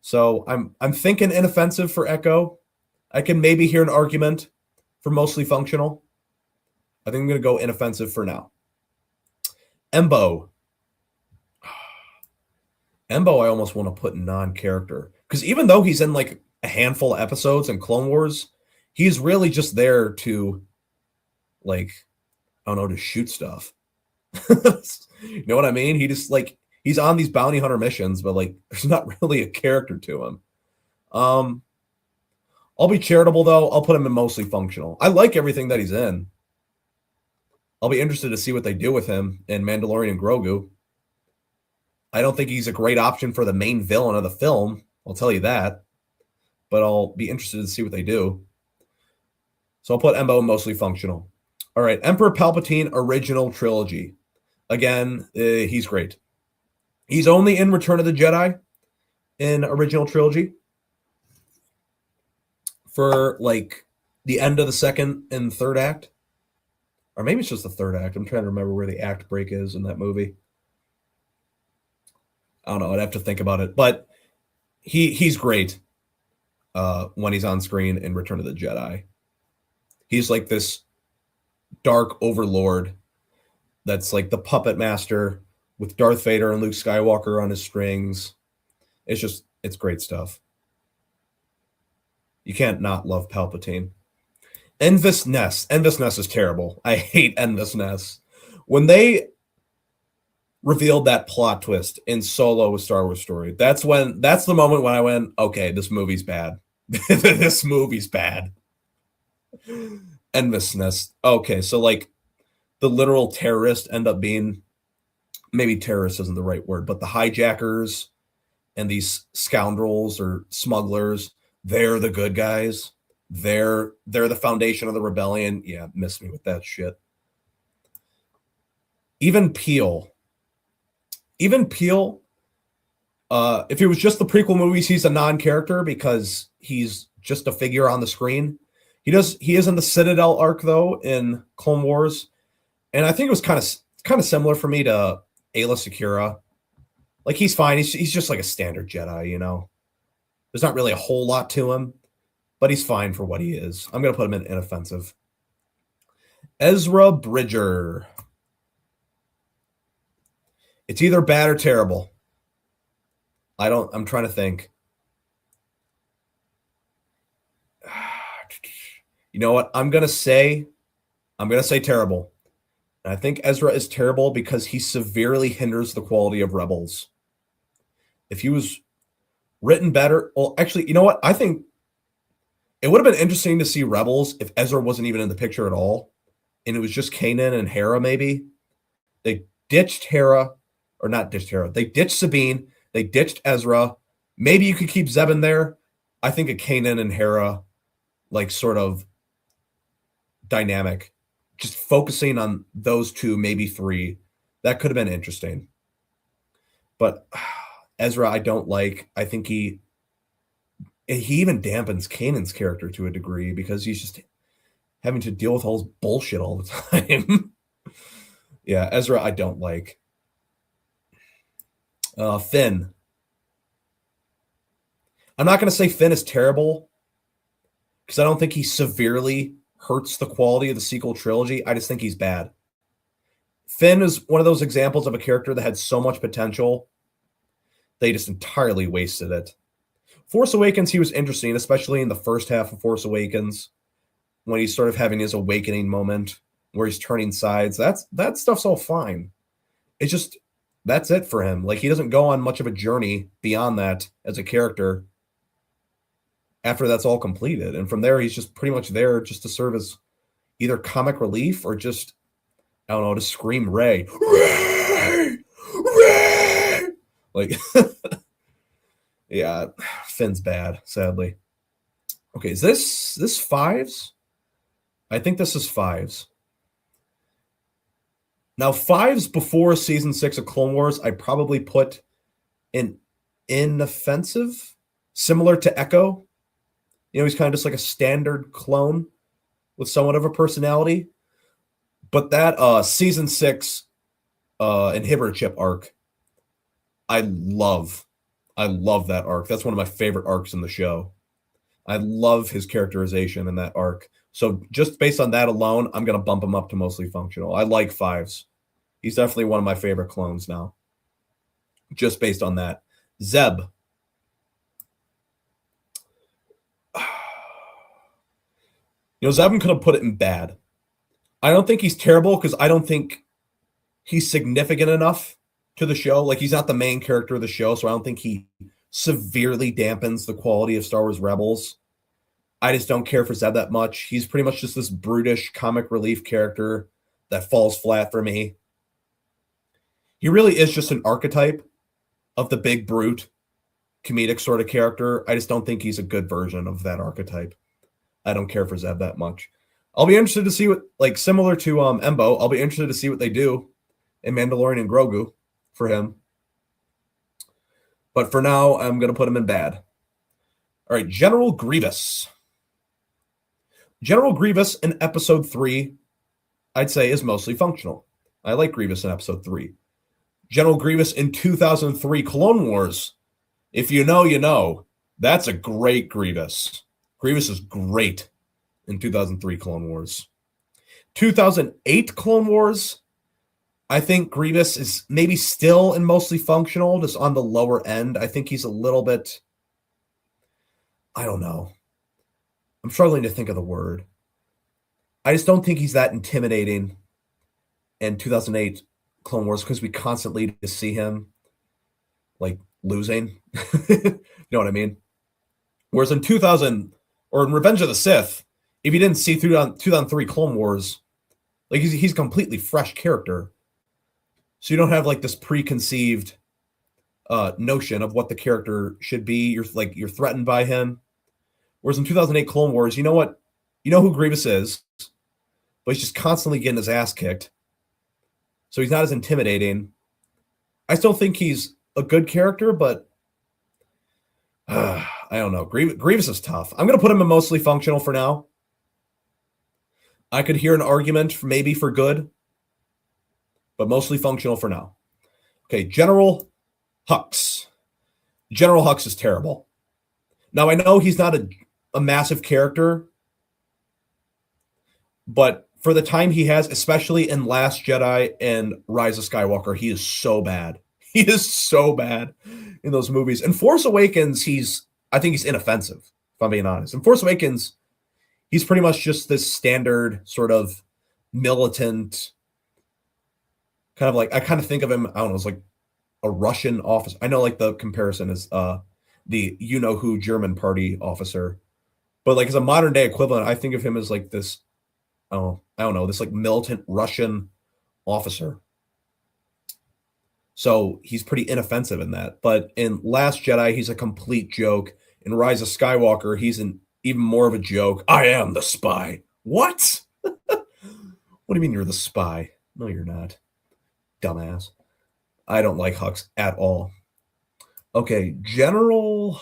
So I'm thinking inoffensive for Echo. I can maybe hear an argument for mostly functional. I think I'm going to go inoffensive for now. Embo. Embo, I almost want to put non-character. Because even though he's in like a handful of episodes in Clone Wars, he's really just there to, like, I don't know, to shoot stuff. You know what I mean? He just, like, he's on these bounty hunter missions, but, like, there's not really a character to him. I'll be charitable, though. I'll put him in mostly functional. I like everything that he's in. I'll be interested to see what they do with him in Mandalorian and Grogu. I don't think he's a great option for the main villain of the film. I'll tell you that. But I'll be interested to see what they do. So I'll put Embo mostly functional. All right, Emperor Palpatine original trilogy. Again, he's great. He's only in Return of the Jedi in original trilogy for like the end of the second and third act. Or maybe it's just the third act. I'm trying to remember where the act break is in that movie. I don't know. I'd have to think about it. But he's great when he's on screen in Return of the Jedi. He's like this dark overlord that's like the puppet master with Darth Vader and Luke Skywalker on his strings. It's great stuff. You can't not love Palpatine. Envis Ness. Envis Ness is terrible. I hate Envis Ness. When they revealed that plot twist in Solo with Star Wars Story, that's the moment when I went, okay, this movie's bad. This movie's bad. Envis Ness. Okay, so like the literal terrorists end up being, maybe terrorist isn't the right word, but the hijackers and these scoundrels or smugglers, they're the good guys. They're the foundation of the rebellion. Yeah, miss me with that shit. Even Peel, if it was just the prequel movies, he's a non-character because he's just a figure on the screen. He is in the Citadel arc though in Clone Wars, and I think it was kind of similar for me to Ayla Secura. Like he's fine. He's just like a standard Jedi, you know. There's not really a whole lot to him, but he's fine for what he is. I'm gonna put him in inoffensive. Ezra Bridger. It's either bad or terrible. I'm trying to think. You know what? I'm gonna say terrible. And I think Ezra is terrible because he severely hinders the quality of Rebels. If he was written better, well, actually, you know what? I think it would have been interesting to see Rebels if Ezra wasn't even in the picture at all, and it was just Kanan and Hera. Maybe they ditched Hera, or not ditched Hera. They ditched Sabine. They ditched Ezra. Maybe you could keep Zeb in there. I think a Kanan and Hera, like sort of dynamic, just focusing on those two, maybe three, that could have been interesting. But Ezra, I don't like. I think he even dampens Kanan's character to a degree because he's just having to deal with all this bullshit all the time. Yeah, Ezra, I don't like. Finn. I'm not going to say Finn is terrible because I don't think he severely hurts the quality of the sequel trilogy. I just think he's bad. Finn is one of those examples of a character that had so much potential. They just entirely wasted it. Force Awakens, he was interesting, especially in the first half of Force Awakens, when he's sort of having his awakening moment where he's turning sides. That stuff's all fine. It's just that's it for him. Like, he doesn't go on much of a journey beyond that as a character after that's all completed. And from there, he's just pretty much there just to serve as either comic relief or just, I don't know, to scream Ray. Ray! Ray! Like, yeah, Finn's bad, sadly. Okay, is this fives? I think this is fives. Now, fives before season 6 of Clone Wars, I probably put in inoffensive, similar to Echo. You know, he's kind of just like a standard clone with somewhat of a personality. But that season 6 inhibitor chip arc, I love. I love that arc. That's one of my favorite arcs in the show. I love his characterization in that arc. So just based on that alone, I'm going to bump him up to mostly functional. I like fives. He's definitely one of my favorite clones now. Just based on that. Zeb. You know, Zeb could have put it in bad. I don't think he's terrible because I don't think he's significant enough to the show. Like, he's not the main character of the show, so I don't think he severely dampens the quality of Star Wars Rebels. I just don't care for Zeb that much. He's pretty much just this brutish comic relief character that falls flat for me. He really is just an archetype of the big brute comedic sort of character. I just don't think he's a good version of that archetype. I don't care for Zeb that much. I'll be interested to see what, like, similar to Embo, I'll be interested to see what they do in Mandalorian and Grogu for him. But for now, I'm going to put him in bad. All right, General Grievous. General Grievous in episode 3, I'd say, is mostly functional. I like Grievous in episode 3. General Grievous in 2003 Clone Wars. If you know, you know. That's a great Grievous. Grievous is great in 2003 Clone Wars. 2008 Clone Wars, I think Grievous is maybe still in mostly functional, just on the lower end. I think he's a little bit, I don't know. I'm struggling to think of the word. I just don't think he's that intimidating in 2008 Clone Wars because we constantly just see him like losing. You know what I mean? Whereas in 2000 or in Revenge of the Sith, if you didn't see through on 2003 Clone Wars, like he's a completely fresh character. So you don't have like this preconceived notion of what the character should be. You're threatened by him. Whereas in 2008 Clone Wars, you know what? You know who Grievous is, but he's just constantly getting his ass kicked. So he's not as intimidating. I still think he's a good character, but I don't know. Grievous is tough. I'm going to put him in mostly functional for now. I could hear an argument maybe for good, but mostly functional for now. Okay, General Hux. General Hux is terrible. Now, I know he's not a massive character, but for the time he has, especially in Last Jedi and Rise of Skywalker, he is so bad. He is so bad in those movies. In Force Awakens, I think he's inoffensive, if I'm being honest. In Force Awakens, he's pretty much just this standard sort of militant, kind of like, I kind of think of him, I don't know, as like a Russian officer. I know like the comparison is the you-know-who German party officer. But like as a modern day equivalent, I think of him as like this, I don't know, this like militant Russian officer. So he's pretty inoffensive in that. But in Last Jedi, he's a complete joke. In Rise of Skywalker, he's an even more of a joke. I am the spy. What? What do you mean you're the spy? No, you're not. Dumbass. I don't like Hux at all. Okay, General...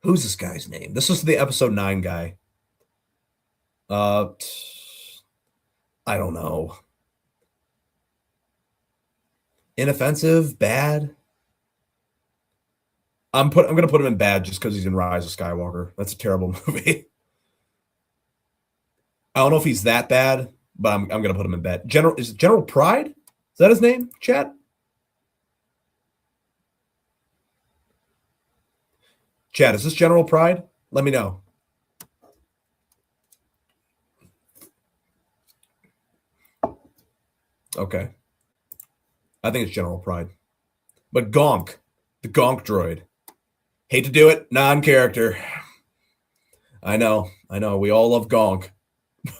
Who's this guy's name? This is the episode 9 guy. I don't know. Inoffensive, bad. I'm gonna put him in bad just because he's in Rise of Skywalker. That's a terrible movie. I don't know if he's that bad, but I'm gonna put him in bad. Is it General Pride? Is that his name? Chat. Chat, is this General Pride? Let me know. Okay. I think it's General Pride. But Gonk, the Gonk droid. Hate to do it, non-character. I know. We all love Gonk,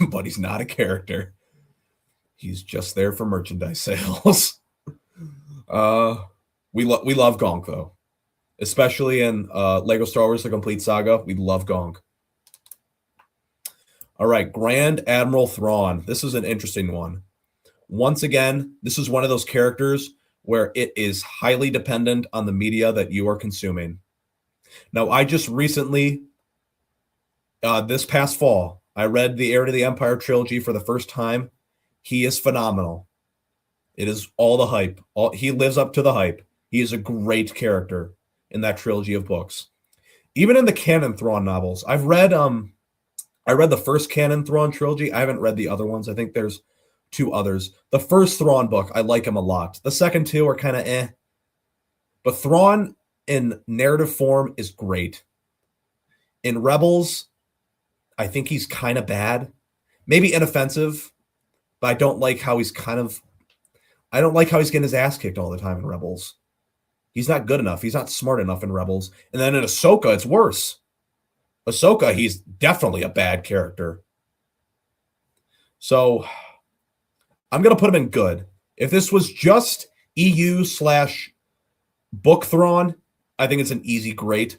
but he's not a character. He's just there for merchandise sales. We love Gonk though, especially in Lego Star Wars: The Complete Saga. We love Gonk. All right, Grand Admiral Thrawn. This is an interesting one. Once again, this is one of those characters where it is highly dependent on the media that you are consuming. Now, I just recently, this past fall, I read the Heir to the Empire trilogy for the first time. He is phenomenal. It is all the hype. He lives up to the hype. He is a great character in that trilogy of books. Even in the canon Thrawn novels, I read the first canon Thrawn trilogy. I haven't read the other ones. I think there's 2 others. The first Thrawn book, I like him a lot. The second 2 are kind of eh. But Thrawn in narrative form is great. In Rebels, I think he's kind of bad. Maybe inoffensive, but I don't like how he's getting his ass kicked all the time in Rebels. He's not good enough. He's not smart enough in Rebels. And then in Ahsoka, it's worse. Ahsoka, he's definitely a bad character. So I'm going to put him in good. If this was just EU/book Thrawn, I think it's an easy great.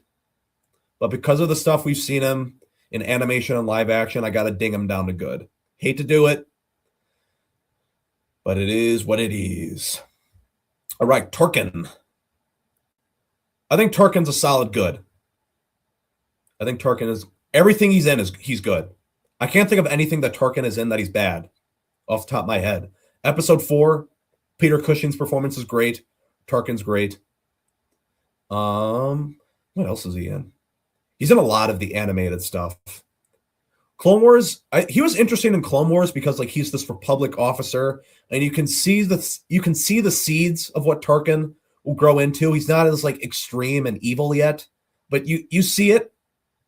But because of the stuff we've seen him in animation and live action, I got to ding him down to good. Hate to do it, but it is what it is. All right, Tarkin. I think Tarkin's a solid good. I think Tarkin is everything he's in he's good. I can't think of anything that Tarkin is in that he's bad off the top of my head. Episode 4, Peter Cushing's performance is great. Tarkin's great. What else is he in? He's in a lot of the animated stuff. Clone Wars, he was interesting in Clone Wars because like he's this Republic officer, and you can see the seeds of what Tarkin will grow into. He's not as like extreme and evil yet, but you see it.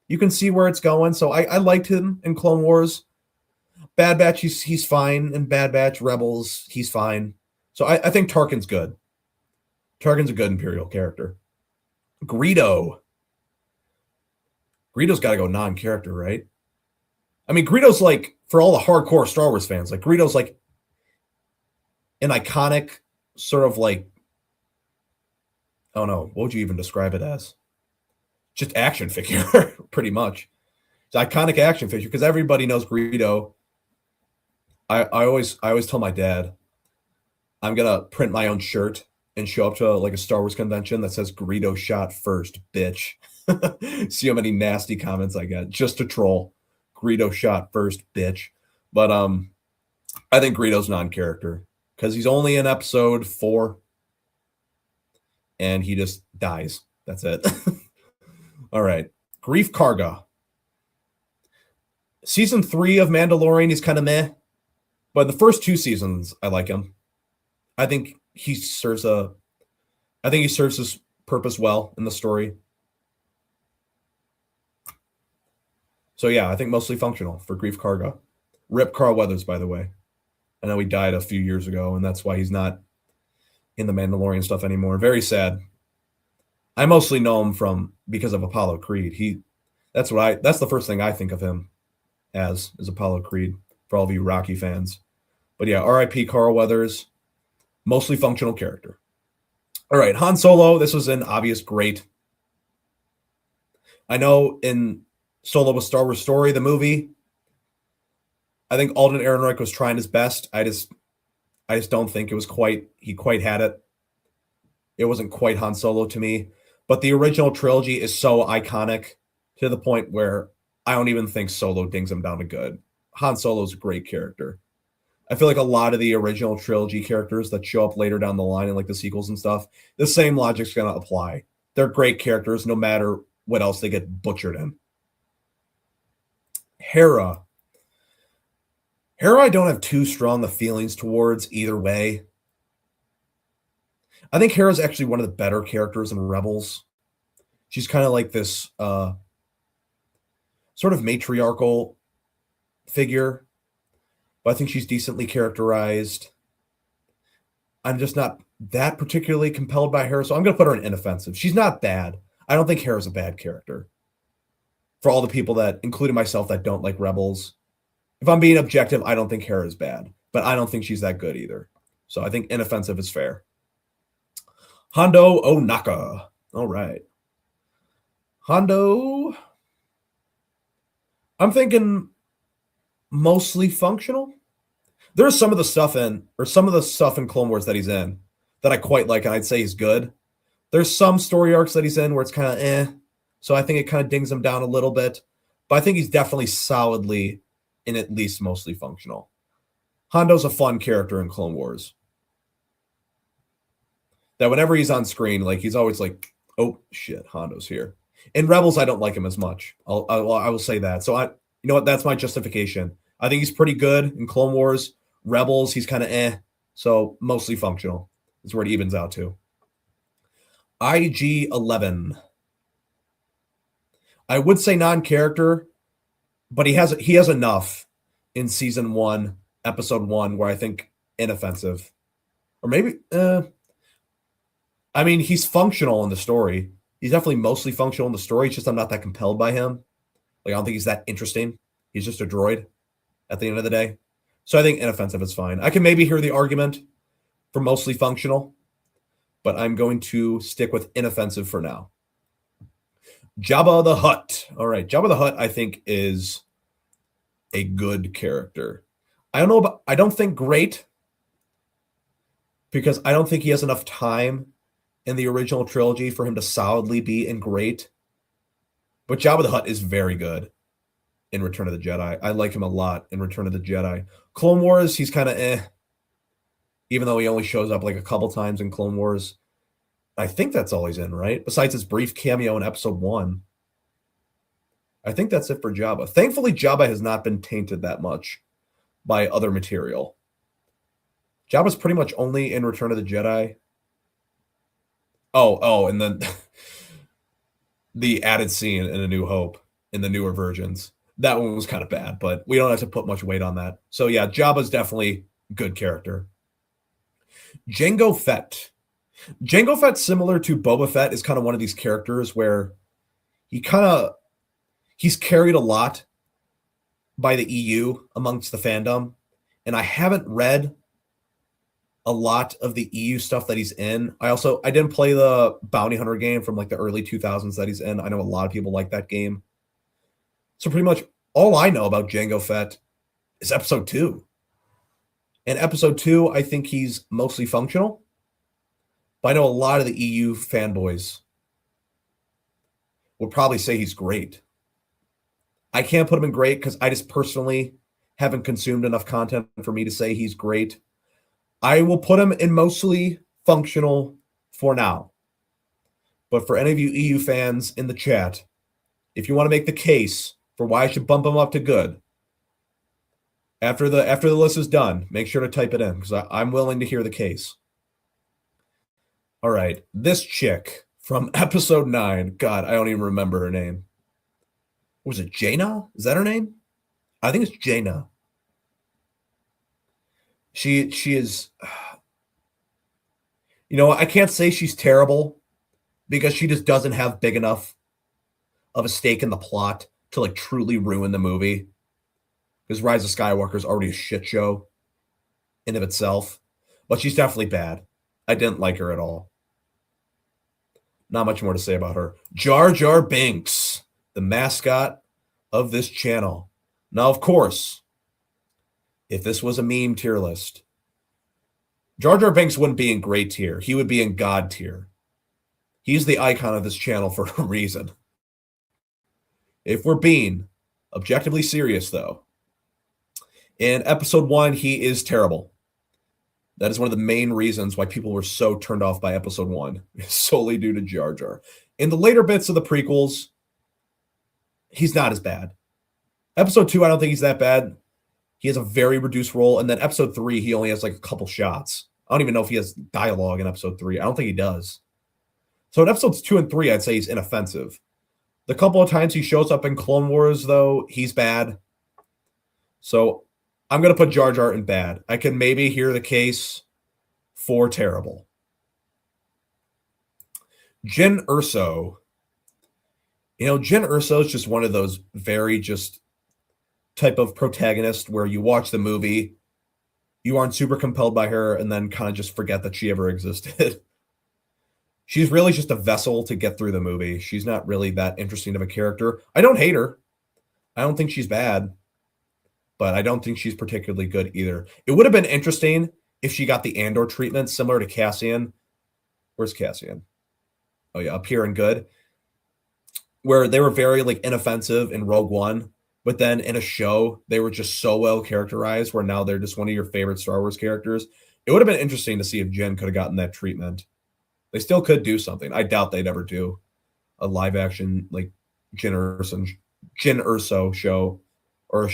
You can see where it's going. So I liked him in Clone Wars. Bad Batch, he's fine. In Bad Batch, Rebels, he's fine. So I think Tarkin's good. Tarkin's a good Imperial character. Greedo's got to go non-character, right? I mean, Greedo's like, for all the hardcore Star Wars fans, like Greedo's like an iconic sort of like, I don't know, what would you even describe it as? Just action figure, pretty much. It's an iconic action figure because everybody knows Greedo. I always tell my dad, I'm gonna print my own shirt and show up to like a Star Wars convention that says Greedo shot first, bitch. See how many nasty comments I get just to troll. Greedo shot first, bitch. But I think Greedo's non-character because he's only in episode 4 and he just dies. That's it. All right. Grief Karga. Season 3 of Mandalorian, he's kind of meh. But the first 2 seasons, I like him. I think he serves his purpose well in the story. So yeah, I think mostly functional for Grief Karga. Rip Carl Weathers, by the way. I know he died a few years ago, and that's why he's not in the Mandalorian stuff anymore. Very sad. I mostly know him because of Apollo Creed. That's the first thing I think of him as is Apollo Creed for all of you Rocky fans. But yeah, R.I.P. Carl Weathers, mostly functional character. All right, Han Solo, this was an obvious great. I know in Solo: A Star Wars Story, the movie, I think Alden Ehrenreich was trying his best. I just don't think he quite had it. It wasn't quite Han Solo to me. But the original trilogy is so iconic to the point where I don't even think Solo dings him down to good. Han Solo's a great character. I feel like a lot of the original trilogy characters that show up later down the line in like the sequels and stuff, the same logic's going to apply. They're great characters no matter what else they get butchered in. Hera, I don't have too strong of feelings towards either way. I think Hera's actually one of the better characters in Rebels. She's kind of like this sort of matriarchal figure, but I think she's decently characterized. I'm just not that particularly compelled by her, so I'm going to put her in inoffensive. She's not bad. I don't think Hera's a bad character. For all the people that, including myself, that don't like Rebels, if I'm being objective, I don't think Hera is bad, but I don't think she's that good either. So I think inoffensive is fair. Hondo Onaka. All right. Hondo, I'm thinking mostly functional. There's some of the stuff in Clone Wars that he's in that I quite like, and I'd say he's good. There's some story arcs that he's in where it's kind of so I think it kind of dings him down a little bit, but I think he's definitely solidly in at least mostly functional. Hondo's a fun character in Clone Wars. That whenever he's on screen, like he's always like, oh shit, Hondo's here. In Rebels, I don't like him as much. I will say that. So you know what? That's my justification. I think he's pretty good in Clone Wars. Rebels, he's kind of so mostly functional. Is where it evens out to. IG-11. I would say non-character, but he has enough in season 1, episode 1, where I think inoffensive. Or maybe I mean, he's functional in the story. He's definitely mostly functional in the story. It's just I'm not that compelled by him. Like I don't think he's that interesting. He's just a droid at the end of the day. So I think inoffensive is fine. I can maybe hear the argument for mostly functional, but I'm going to stick with inoffensive for now. Jabba the Hutt. All right, Jabba the Hutt I think is a good character. I don't think great, because I don't think he has enough time in the original trilogy for him to solidly be in great. But Jabba the Hutt is very good in Return of the Jedi. I like him a lot in Return of the Jedi. Clone Wars, he's kind of even though he only shows up like a couple times in Clone Wars. I think that's all he's in, right? Besides his brief cameo in episode 1. I think that's it for Jabba. Thankfully, Jabba has not been tainted that much by other material. Jabba's pretty much only in Return of the Jedi. Oh, and then the added scene in A New Hope in the newer versions. That one was kind of bad, but we don't have to put much weight on that. So yeah, Jabba's definitely a good character. Jango Fett. Jango Fett, similar to Boba Fett, is kind of one of these characters where he's carried a lot by the EU amongst the fandom. And I haven't read a lot of the EU stuff that he's in. I didn't play the Bounty Hunter game from like the early 2000s that he's in. I know a lot of people like that game. So pretty much all I know about Jango Fett is episode 2. In episode 2, I think he's mostly functional. But I know a lot of the EU fanboys would probably say he's great. I can't put him in great because I just personally haven't consumed enough content for me to say he's great. I will put him in mostly functional for now. But for any of you EU fans in the chat, if you want to make the case for why I should bump him up to good, after the list is done, make sure to type it in because I'm willing to hear the case. All right, this chick from episode 9. God, I don't even remember her name. Was it Jaina? Is that her name? I think it's Jaina. She is, I can't say she's terrible because she just doesn't have big enough of a stake in the plot to like truly ruin the movie. Because Rise of Skywalker is already a shit show in of itself. But she's definitely bad. I didn't like her at all. Not much more to say about her. Jar Jar Binks, the mascot of this channel. Now, of course, if this was a meme tier list, Jar Jar Binks wouldn't be in great tier. He would be in God tier. He's the icon of this channel for a reason. If we're being objectively serious, though, in episode 1, he is terrible. That is one of the main reasons why people were so turned off by episode 1, solely due to Jar Jar. In the later bits of the prequels, he's not as bad. Episode 2, I don't think he's that bad. He has a very reduced role. And then episode 3, he only has like a couple shots. I don't even know if he has dialogue in episode 3. I don't think he does. So in episodes 2 and 3, I'd say he's inoffensive. The couple of times he shows up in Clone Wars, though, he's bad. So I'm going to put Jar Jar in bad. I can maybe hear the case for terrible. Jyn Erso. Jyn Erso is just one of those very just type of protagonist where you watch the movie, you aren't super compelled by her, and then kind of just forget that she ever existed. She's really just a vessel to get through the movie. She's not really that interesting of a character. I don't hate her. I don't think she's bad, but I don't think she's particularly good either. It would have been interesting if she got the Andor treatment similar to Cassian. Where's Cassian? Oh yeah, up here in Good, where they were very like inoffensive in Rogue One, but then in a show they were just so well characterized where now they're just one of your favorite Star Wars characters. It would have been interesting to see if Jyn could have gotten that treatment. They still could do something. I doubt they'd ever do a live action like Jyn Erso show, or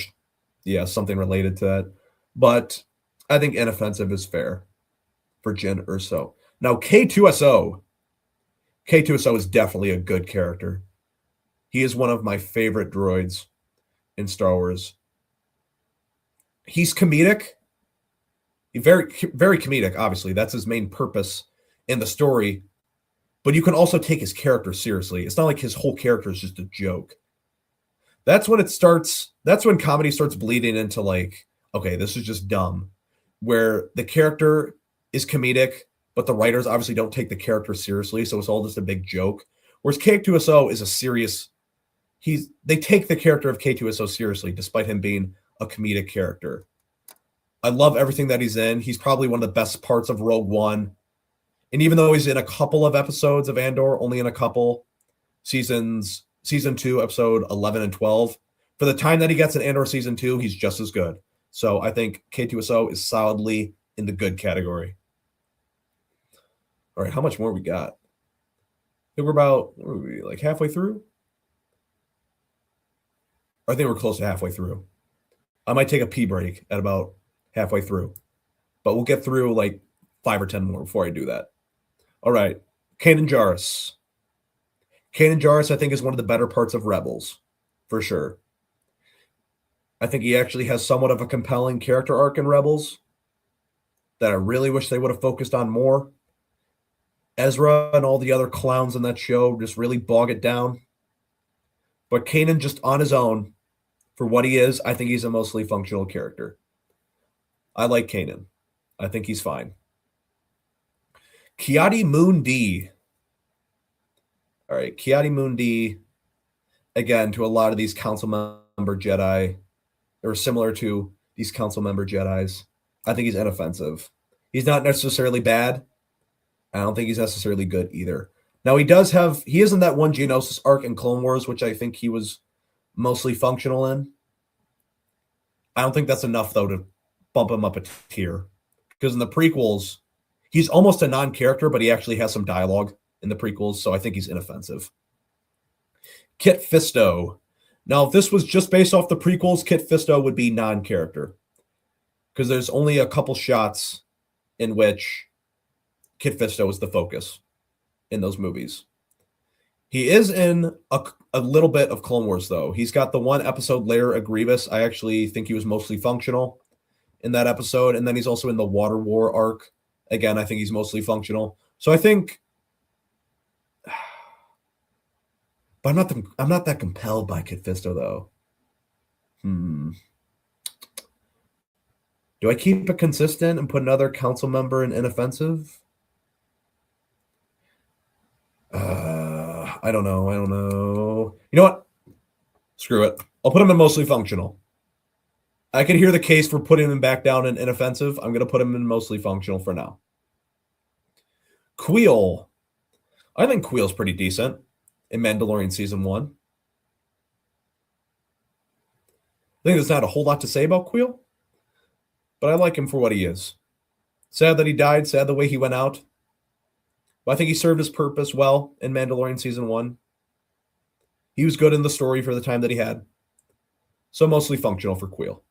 yeah, something related to that. But I think inoffensive is fair for Jyn Erso. Now K2SO is definitely a good character. He is one of my favorite droids in Star Wars. He's comedic. He's very, very comedic, obviously. That's his main purpose in the story. But you can also take his character seriously. It's not like his whole character is just a joke. That's when comedy starts bleeding into like, okay, this is just dumb. Where the character is comedic, but the writers obviously don't take the character seriously, so it's all just a big joke. Whereas K2SO is a serious. They take the character of K2SO seriously, despite him being a comedic character. I love everything that he's in. He's probably one of the best parts of Rogue One. And even though he's in a couple of episodes of Andor, only in a couple seasons, season 2, episode 11 and 12, for the time that he gets in Andor season 2, he's just as good. So I think K2SO is solidly in the good category. All right, how much more we got? I think we're about, like halfway through? I think we're close to halfway through. I might take a pee break at about halfway through, but we'll get through like 5 or 10 more before I do that. All right, Kanan Jarrus. Kanan Jarrus, I think, is one of the better parts of Rebels, for sure. I think he actually has somewhat of a compelling character arc in Rebels that I really wish they would have focused on more. Ezra and all the other clowns in that show just really bog it down. But Kanan, just on his own, for what he is, I think he's a mostly functional character. I like Kanan. I think he's fine. Ki-Adi-Mundi. All right, Ki-Adi-Mundi, again, to a lot of these council member Jedi, or similar to these council member Jedis, I think he's inoffensive. He's not necessarily bad. I don't think he's necessarily good either. Now, he is in that one Geonosis arc in Clone Wars, which I think he was mostly functional in. I don't think that's enough, though, to bump him up a tier. Because in the prequels, he's almost a non-character, but he actually has some dialogue in the prequels, so I think he's inoffensive. Kit Fisto. Now, if this was just based off the prequels, Kit Fisto would be non-character. Because there's only a couple shots in which Kit Fisto is the focus in those movies. He is in a little bit of Clone Wars, though. He's got the one episode, Lair of Grievous. I actually think he was mostly functional in that episode. And then he's also in the Water War arc. Again, I think he's mostly functional. So I think... But I'm not that compelled by Kit Fisto, though. Do I keep it consistent and put another council member in inoffensive? I don't know. You know what? Screw it. I'll put him in mostly functional. I can hear the case for putting him back down in inoffensive. I'm going to put him in mostly functional for now. Queel. I think Queel's pretty decent in Mandalorian Season 1. I think there's not a whole lot to say about Queel, but I like him for what he is. Sad that he died, sad the way he went out. But I think he served his purpose well in Mandalorian Season 1. He was good in the story for the time that he had. So mostly functional for Queel.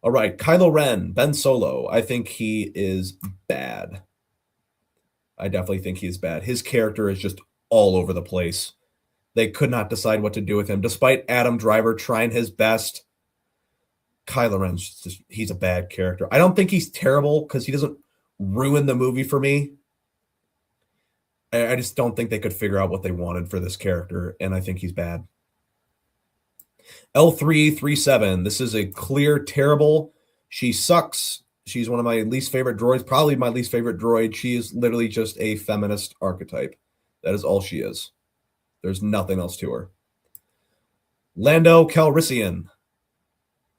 All right, Kylo Ren, Ben Solo. I think he is bad. I definitely think he is bad. His character is just all over the place. They could not decide what to do with him. Despite Adam Driver trying his best, Kylo Ren's he's a bad character. I don't think he's terrible because he doesn't ruin the movie for me. I just don't think they could figure out what they wanted for this character, and I think he's bad. L337. This is a clear terrible. She sucks. She's one of my least favorite droids, probably my least favorite droid. She is literally just a feminist archetype. That is all she is. There's nothing else to her. Lando Calrissian.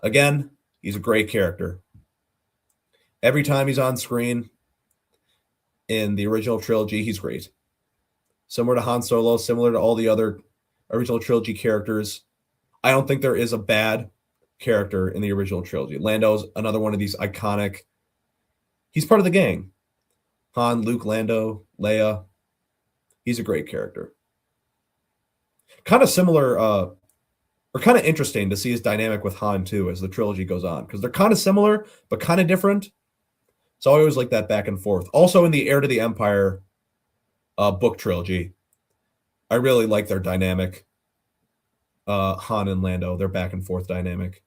Again, he's a great character. Every time he's on screen in the original trilogy, he's great. Similar to Han Solo, similar to all the other original trilogy characters. I don't think there is a bad character in the original trilogy. Lando's another one of these iconic. He's part of the gang. Han, Luke, Lando, Leia. He's a great character. Kind of similar, or kind of interesting to see his dynamic with Han too as the trilogy goes on, because they're kind of similar but kind of different. So I always like that back and forth. Also in the Heir to the Empire book trilogy, I really like their dynamic. Han and Lando, their back and forth dynamic.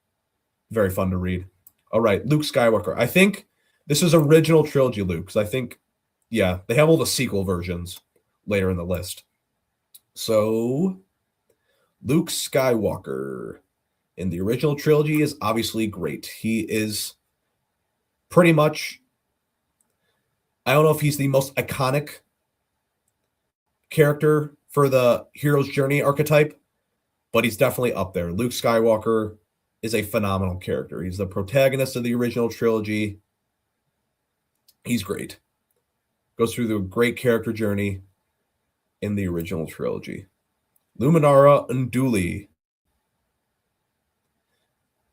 Very fun to read. All right, Luke Skywalker. I think this is original trilogy Luke, because I think, yeah, they have all the sequel versions later in the list. So Luke Skywalker in the original trilogy is obviously great. He is pretty much, I don't know if he's the most iconic character for the hero's journey archetype, but he's definitely up there. Luke Skywalker is a phenomenal character. He's the protagonist of the original trilogy. He's great. Goes through the great character journey in the original trilogy. Luminara Unduli.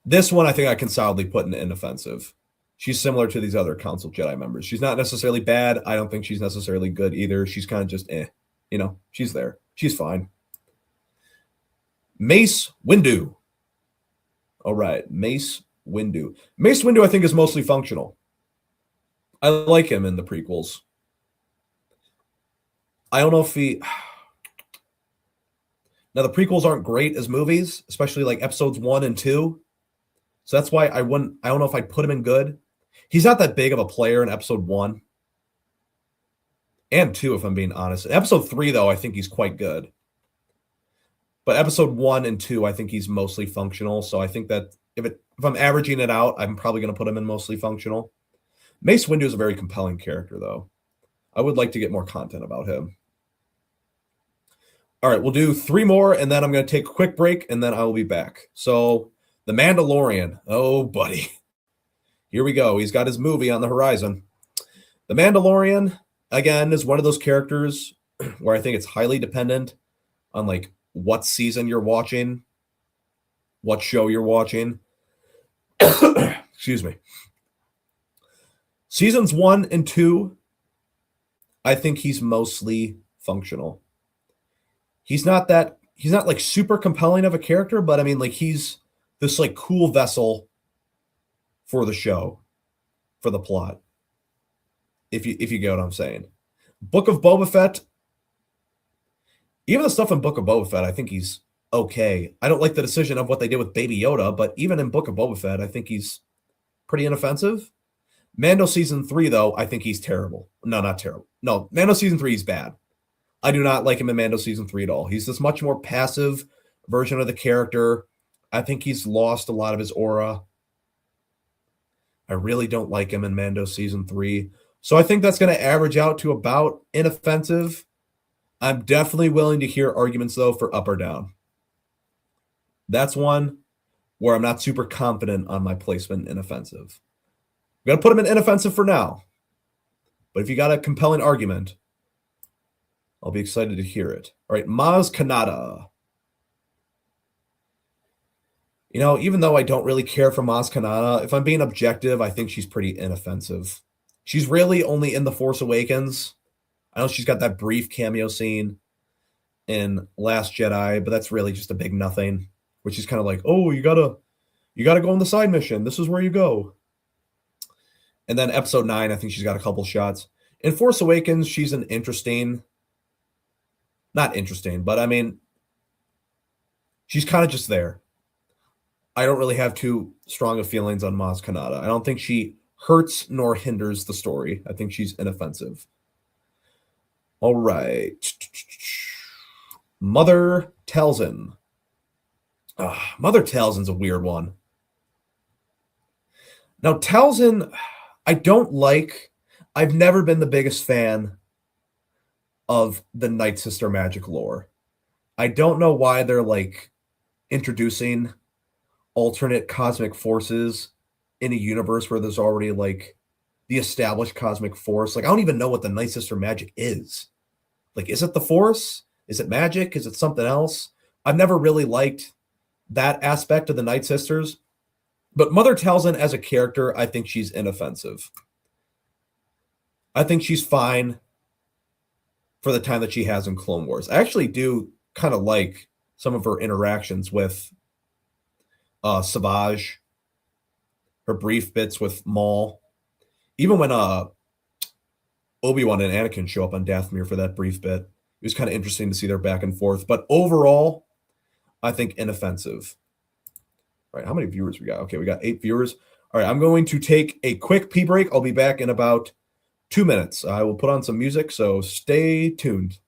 This one I think I can solidly put in inoffensive. She's similar to these other Council Jedi members. She's not necessarily bad. I don't think she's necessarily good either. She's kind of just You know, she's there. She's fine. Mace Windu. All right, Mace Windu. Mace Windu I think is mostly functional. I like him in the prequels. I don't know if he... Now, the prequels aren't great as movies, especially like episodes 1 and 2. So that's why I don't know if I'd put him in good. He's not that big of a player in episode 1 and 2, if I'm being honest. In episode 3, though, I think he's quite good. But episode 1 and 2, I think he's mostly functional. So I think that if I'm averaging it out, I'm probably going to put him in mostly functional. Mace Windu is a very compelling character, though. I would like to get more content about him. All right, we'll do 3 more, and then I'm going to take a quick break, and then I will be back. So, The Mandalorian. Oh, buddy. Here we go. He's got his movie on the horizon. The Mandalorian, again, is one of those characters where I think it's highly dependent on, like, what season you're watching, what show you're watching. Excuse me. Seasons 1 and 2, I think he's mostly functional. He's not like super compelling of a character, but I mean, like, he's this like cool vessel for the show, for the plot. If you get what I'm saying. Book of Boba Fett, even the stuff in Book of Boba Fett, I think he's okay. I don't like the decision of what they did with Baby Yoda, but even in Book of Boba Fett, I think he's pretty inoffensive. Mando Season 3, though, I think he's terrible. No, not terrible. No, Mando Season 3 is bad. I do not like him in Mando Season 3 at all. He's this much more passive version of the character. I think he's lost a lot of his aura. I really don't like him in Mando Season 3. So I think that's going to average out to about inoffensive. I'm definitely willing to hear arguments, though, for up or down. That's one where I'm not super confident on my placement in inoffensive. I'm going to put him in inoffensive for now. But if you got a compelling argument, I'll be excited to hear it. All right, Maz Kanata. You know, even though I don't really care for Maz Kanata, if I'm being objective, I think she's pretty inoffensive. She's really only in The Force Awakens. I know she's got that brief cameo scene in Last Jedi, but that's really just a big nothing, which is kind of like, oh, you gotta go on the side mission. This is where you go. And then Episode 9, I think she's got a couple shots. In Force Awakens, she's an not interesting, but I mean, she's kind of just there. I don't really have too strong of feelings on Maz Kanata. I don't think she hurts nor hinders the story. I think she's inoffensive. All right. Mother Talzin. Mother Talzin's a weird one. Now, Talzin, I don't like. I've never been the biggest fan of the Night Sister magic lore. I don't know why they're like introducing alternate cosmic forces in a universe where there's already like the established cosmic force. Like, I don't even know what the Night Sister magic is. Like, is it the Force? Is it magic? Is it something else? I've never really liked that aspect of the Night Sisters. But Mother Talzin as a character, I think she's inoffensive. I think she's fine for the time that she has in Clone Wars. I actually do kind of like some of her interactions with Savage, her brief bits with Maul. Even when Obi-Wan and Anakin show up on Dathomir for that brief bit, it was kind of interesting to see their back and forth. But overall, I think inoffensive. All right, how many viewers we got? Okay, we got 8 viewers. All right, I'm going to take a quick pee break. I'll be back in about 2 minutes. I will put on some music, so stay tuned.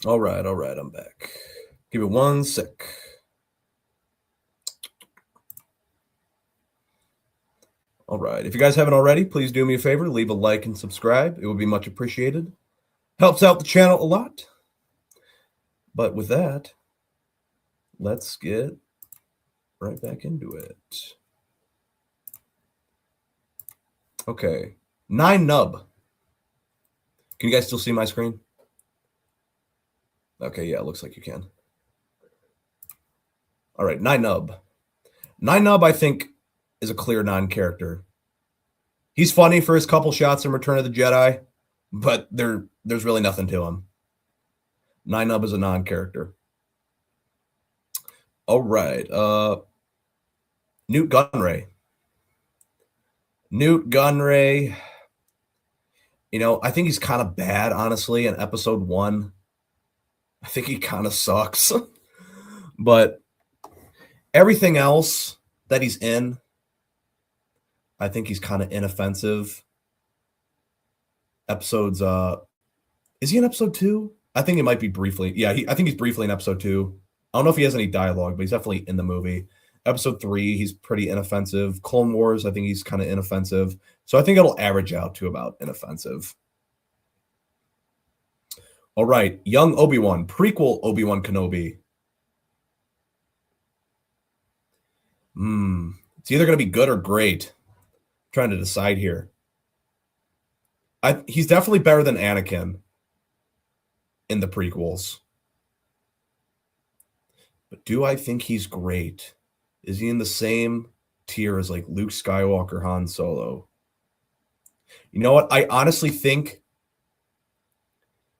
All right, I'm back. Give it 1 sec. All right, if you guys haven't already, please do me a favor, leave a like and subscribe. It would be much appreciated. Helps out the channel a lot. But with that, let's get right back into it. Okay, 9 Nub. Can you guys still see my screen? Okay, yeah, it looks like you can. All right, 9 Nub. 9 Nub, I think, is a clear non-character. He's funny for his couple shots in Return of the Jedi, but there's really nothing to him. 9 Nub is a non-character. All right, Newt Gunray. Newt Gunray, you know, I think he's kind of bad, honestly, in episode 1. I think he kind of sucks. But everything else that he's in, I think he's kind of inoffensive. Episodes, is he in episode 2? I think he might be briefly. Yeah, I think he's briefly in episode 2. I don't know if he has any dialogue, but he's definitely in the movie. Episode 3, he's pretty inoffensive. Clone Wars, I think he's kind of inoffensive. So I think it'll average out to about inoffensive. All right, young Obi-Wan, prequel Obi-Wan Kenobi. It's either going to be good or great. I'm trying to decide here. He's definitely better than Anakin in the prequels. But do I think he's great? Is he in the same tier as like Luke Skywalker, Han Solo? You know what? I honestly think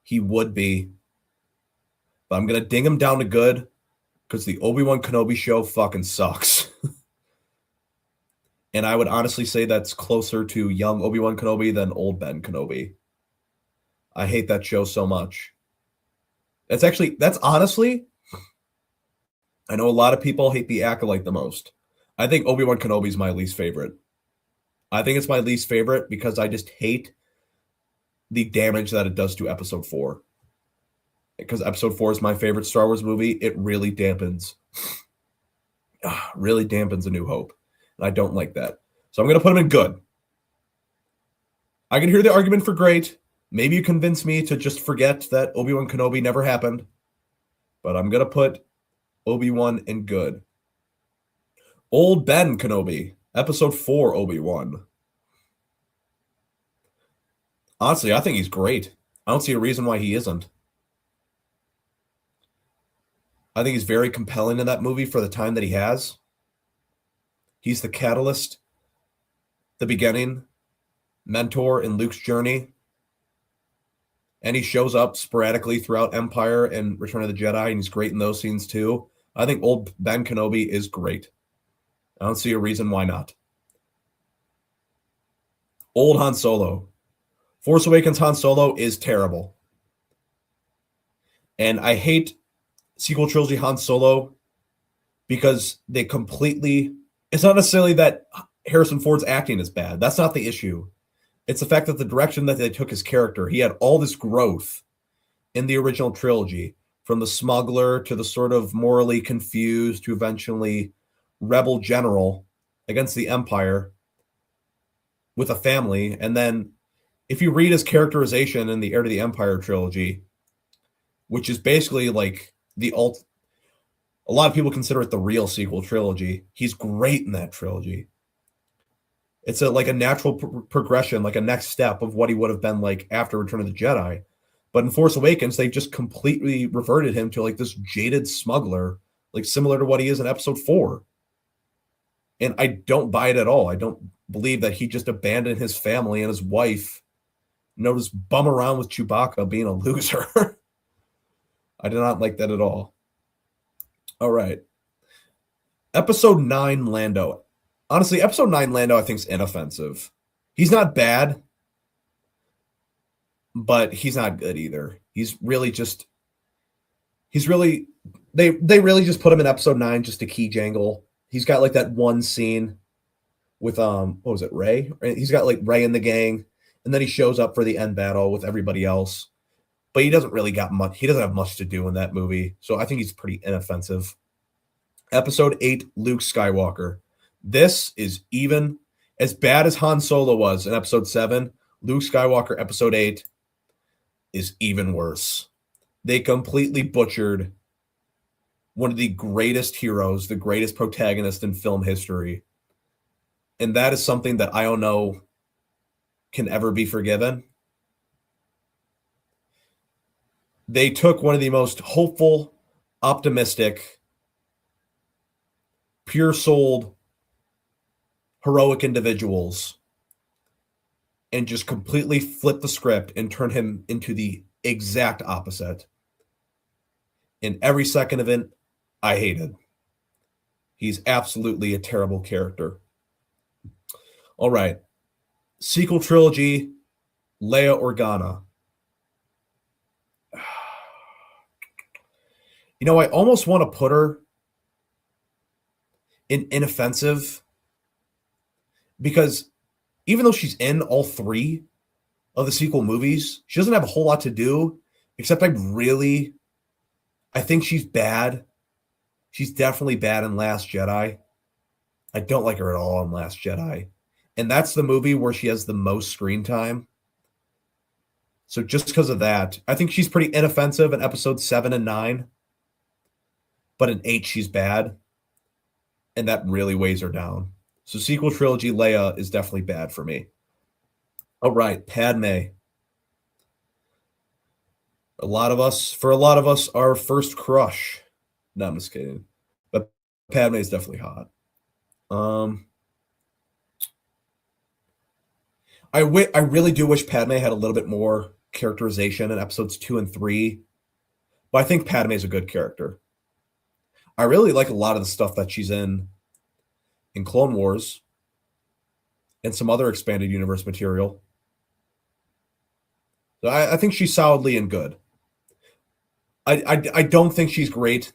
he would be. But I'm going to ding him down to good because the Obi-Wan Kenobi show fucking sucks. And I would honestly say that's closer to young Obi-Wan Kenobi than old Ben Kenobi. I hate that show so much. That's honestly I know a lot of people hate the Acolyte the most. I think Obi-Wan Kenobi is my least favorite. I think it's my least favorite because I just hate the damage that it does to Episode 4. Because Episode 4 is my favorite Star Wars movie, it really dampens A New Hope. And I don't like that. So I'm going to put him in good. I can hear the argument for great. Maybe you convince me to just forget that Obi-Wan Kenobi never happened. But I'm going to put Obi-Wan in good. Old Ben Kenobi, Episode 4 Obi-Wan. Honestly, I think he's great. I don't see a reason why he isn't. I think he's very compelling in that movie for the time that he has. He's the catalyst, the beginning, mentor in Luke's journey. And he shows up sporadically throughout Empire and Return of the Jedi, and he's great in those scenes too. I think old Ben Kenobi is great. I don't see a reason why not. Old Han Solo. Force Awakens Han Solo is terrible. And I hate sequel trilogy Han Solo because they completely... It's not necessarily that Harrison Ford's acting is bad. That's not the issue. It's the fact that the direction that they took his character, he had all this growth in the original trilogy, from the smuggler to the sort of morally confused to eventually rebel general against the Empire with a family. And then if you read his characterization in the Heir to the Empire trilogy, which is basically like a lot of people consider it the real sequel trilogy. He's great in that trilogy. It's like a natural progression, like a next step of what he would have been like after Return of the Jedi. But in Force Awakens, they just completely reverted him to like this jaded smuggler, like similar to what he is in Episode 4. And I don't buy it at all. I don't believe that he just abandoned his family and his wife, just bum around with Chewbacca being a loser. I do not like that at all. All right. Episode 9 Lando. Honestly, Episode 9 Lando I think is inoffensive. He's not bad, but he's not good either. They really just put him in Episode 9 just to key jangle. He's got like that one scene with what was it, Rey? He's got like Rey in the gang, and then he shows up for the end battle with everybody else. But he doesn't have much to do in that movie. So I think he's pretty inoffensive. Episode 8, Luke Skywalker. This is even as bad as Han Solo was in Episode 7. Luke Skywalker, Episode 8, is even worse. They completely butchered one of the greatest heroes, the greatest protagonist in film history. And that is something that I don't know can ever be forgiven. They took one of the most hopeful, optimistic, pure-souled, heroic individuals and just completely flipped the script and turned him into the exact opposite. And every second of it, I hated. He's absolutely a terrible character. All right. Sequel trilogy, Leia Organa. I almost want to put her in inoffensive because even though she's in all 3 of the sequel movies, she doesn't have a whole lot to do, except I think she's bad. She's definitely bad in Last Jedi. I don't like her at all in Last Jedi. And that's the movie where she has the most screen time. So just because of that, I think she's pretty inoffensive in Episode 7 and 9. But in 8, she's bad. And that really weighs her down. So sequel trilogy Leia is definitely bad for me. All right, Padme. For a lot of us, our first crush. No, I'm just kidding. But Padme is definitely hot. I really do wish Padme had a little bit more characterization in Episodes 2 and 3. But I think Padme is a good character. I really like a lot of the stuff that she's in Clone Wars and some other expanded universe material. So I think she's solidly and good. I don't think she's great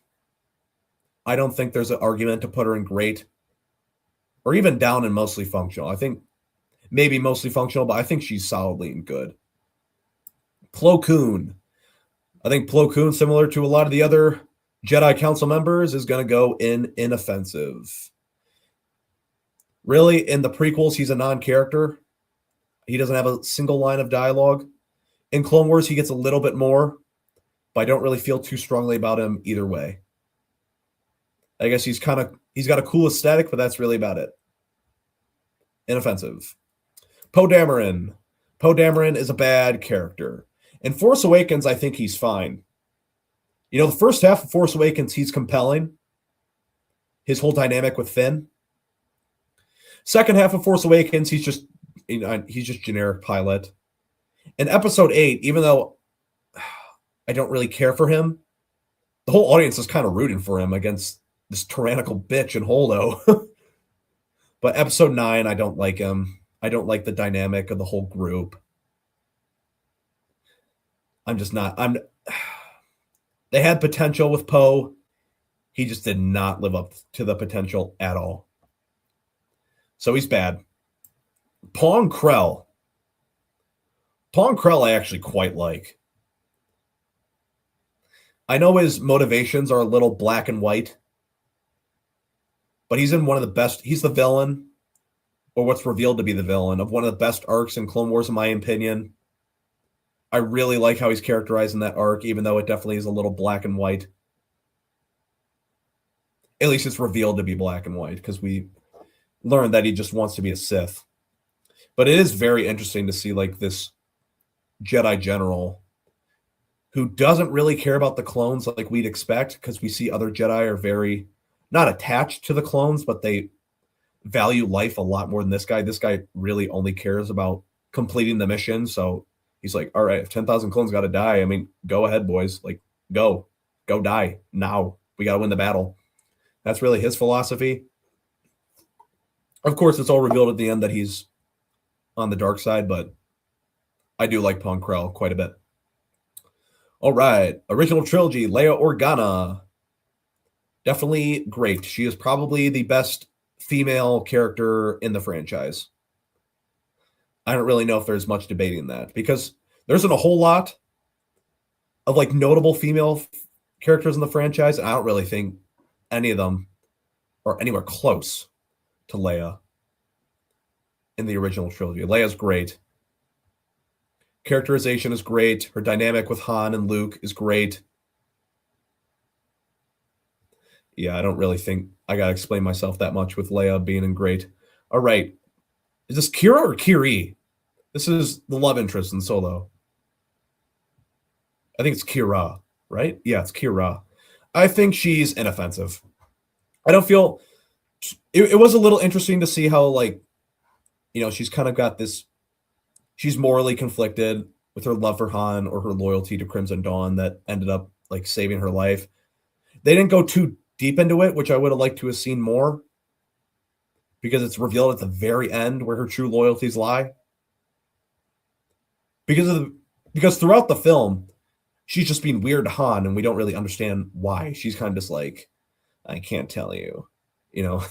I don't think there's an argument to put her in great or even down and mostly functional. I think maybe mostly functional, but I think she's solidly in good. Plo Koon. I think Plo Koon, similar to a lot of the other Jedi Council members, is going to go in inoffensive. Really, in the prequels, he's a non-character. He doesn't have a single line of dialogue. In Clone Wars, he gets a little bit more, but I don't really feel too strongly about him either way. I guess he's got a cool aesthetic, but that's really about it. Inoffensive. Poe Dameron. Poe Dameron is a bad character. In Force Awakens, I think he's fine. You know, the first half of Force Awakens, he's compelling. His whole dynamic with Finn. Second half of Force Awakens, he's just generic pilot. In Episode 8, even though I don't really care for him, the whole audience is kind of rooting for him against this tyrannical bitch in Holdo. But Episode 9, I don't like him. I don't like the dynamic of the whole group. They had potential with Poe. He just did not live up to the potential at all. So he's bad. Pong Krell. Pong Krell I actually quite like. I know his motivations are a little black and white, but he's in one of the best. He's the villain, or what's revealed to be the villain, of one of the best arcs in Clone Wars, in my opinion. I really like how he's characterized in that arc, even though it definitely is a little black and white. At least it's revealed to be black and white, because we learned that he just wants to be a Sith. But it is very interesting to see like this Jedi general who doesn't really care about the clones like we'd expect, because we see other Jedi are very not attached to the clones, but they value life a lot more than this guy. This guy really only cares about completing the mission. So he's like, all right, if 10,000 clones got to die, I mean, go ahead, boys. Like, go die now. We got to win the battle. That's really his philosophy. Of course, it's all revealed at the end that he's on the dark side, but I do like Pong Krell quite a bit. All right. Original trilogy, Leia Organa. Definitely great. She is probably the best female character in the franchise. I don't really know if there's much debating that, because there isn't a whole lot of like notable female characters in the franchise, and I don't really think any of them are anywhere close to Leia in the original trilogy. Leia's great. Characterization is great. Her dynamic with Han and Luke is great. Yeah, I don't really think I got to explain myself that much with Leia being in great. All right. Is this Kira or Kiri? This is the love interest in Solo. I think it's Kira, right? Yeah, it's Kira. I think she's inoffensive. I don't feel... It was a little interesting to see how, like, you know, she's kind of got this... She's morally conflicted with her love for Han or her loyalty to Crimson Dawn that ended up, like, saving her life. They didn't go too deep into it, which I would have liked to have seen more, because it's revealed at the very end where her true loyalties lie. Because throughout the film, she's just being weird to Han, and we don't really understand why. She's kind of just like, I can't tell you, you know.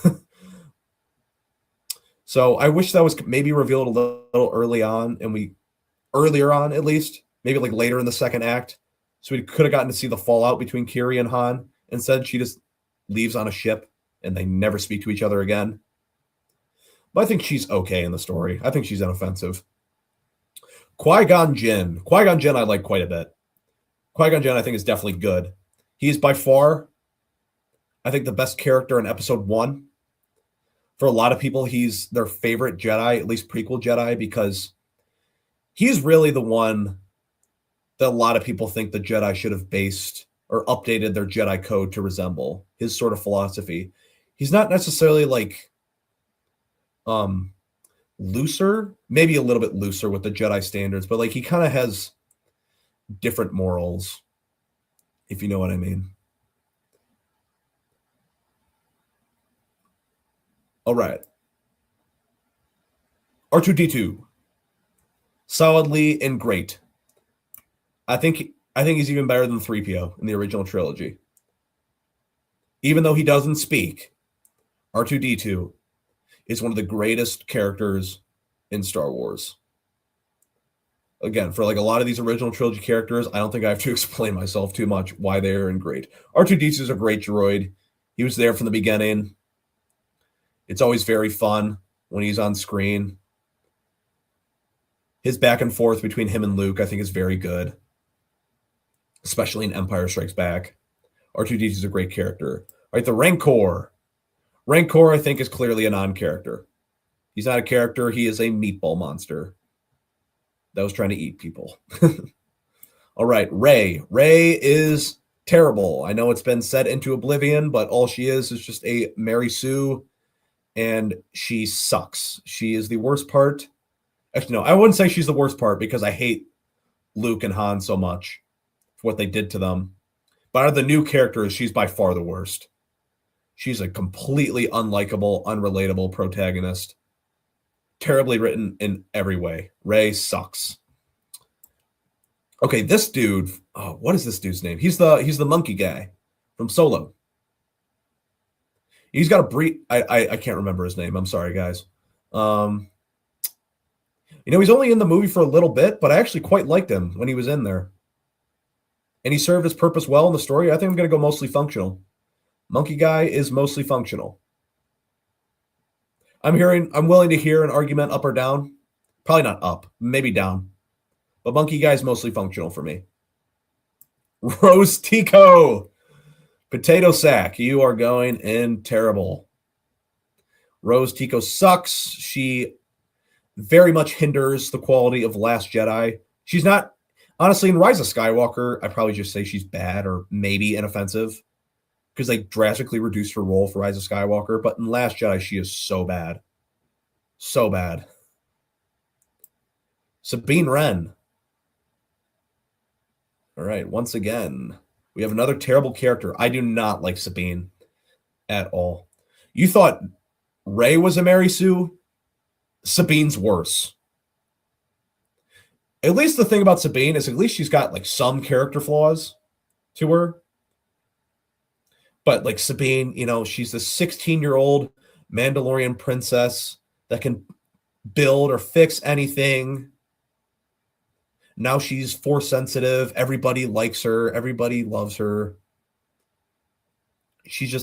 So I wish that was maybe revealed a little early on, and earlier on at least, maybe like later in the second act, so we could have gotten to see the fallout between Kiri and Han. Instead, she just leaves on a ship, and they never speak to each other again. But I think she's okay in the story. I think she's inoffensive. Qui-Gon Jinn. Qui-Gon Jinn I like quite a bit. Qui-Gon Jinn I think is definitely good. He's by far, I think, the best character in Episode 1. For a lot of people, he's their favorite Jedi, at least prequel Jedi, because he's really the one that a lot of people think the Jedi should have based or updated their Jedi code to resemble, his sort of philosophy. He's not necessarily like looser, maybe a little bit looser with the Jedi standards, but like he kind of has different morals, if you know what I mean. All right. R2-D2. Solidly and great. I think he's even better than 3PO in the original trilogy. Even though he doesn't speak, R2-D2 is one of the greatest characters in Star Wars. Again, for like a lot of these original trilogy characters, I don't think I have to explain myself too much why they are great. R2-D2 is a great droid. He was there from the beginning. It's always very fun when he's on screen. His back and forth between him and Luke, I think, is very good, especially in Empire Strikes Back. R2-D2 is a great character. All right, the Rancor. Rancor, I think, is clearly a non-character. He's not a character. He is a meatball monster that was trying to eat people. All right, Rey. Rey is terrible. I know it's been said into oblivion, but all she is just a Mary Sue, and she sucks. She is the worst part. Actually, no, I wouldn't say she's the worst part because I hate Luke and Han so much for what they did to them. But out of the new characters, she's by far the worst. She's a completely unlikable, unrelatable protagonist. Terribly written in every way. Rey sucks. Okay, this dude. Oh, what is this dude's name? He's the monkey guy from Solo. He's got a brief. I can't remember his name. I'm sorry, guys. He's only in the movie for a little bit, but I actually quite liked him when he was in there. And he served his purpose well in the story. I think I'm going to go mostly functional. Monkey guy is mostly functional. I'm willing to hear an argument up or down. Probably not up, maybe down. But monkey guy is mostly functional for me. Rose Tico. Potato sack. You are going in terrible. Rose Tico sucks. She very much hinders the quality of Last Jedi. She's not, honestly, in Rise of Skywalker, I'd probably just say she's bad or maybe inoffensive because they drastically reduced her role for Rise of Skywalker. But in Last Jedi, she is so bad. So bad. Sabine Wren. All right, once again, we have another terrible character. I do not like Sabine at all. You thought Rey was a Mary Sue? Sabine's worse. At least the thing about Sabine is at least she's got like some character flaws to her. But like Sabine, she's the 16-year-old Mandalorian princess that can build or fix anything. Now she's force sensitive. Everybody likes her. Everybody loves her. She's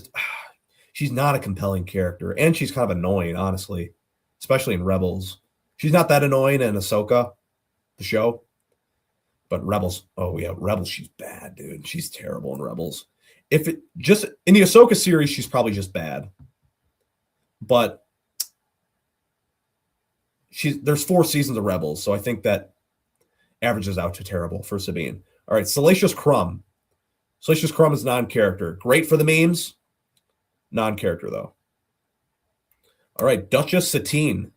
not a compelling character. And she's kind of annoying, honestly, especially in Rebels. She's not that annoying in Ahsoka, the show. But Rebels, Rebels, she's bad, dude. She's terrible in Rebels. Just in the Ahsoka series, she's probably just bad. But there's 4 seasons of Rebels, so I think that averages out to terrible for Sabine. All right, Salacious Crumb. Salacious Crumb is non-character. Great for the memes. Non-character, though. All right, Duchess Satine.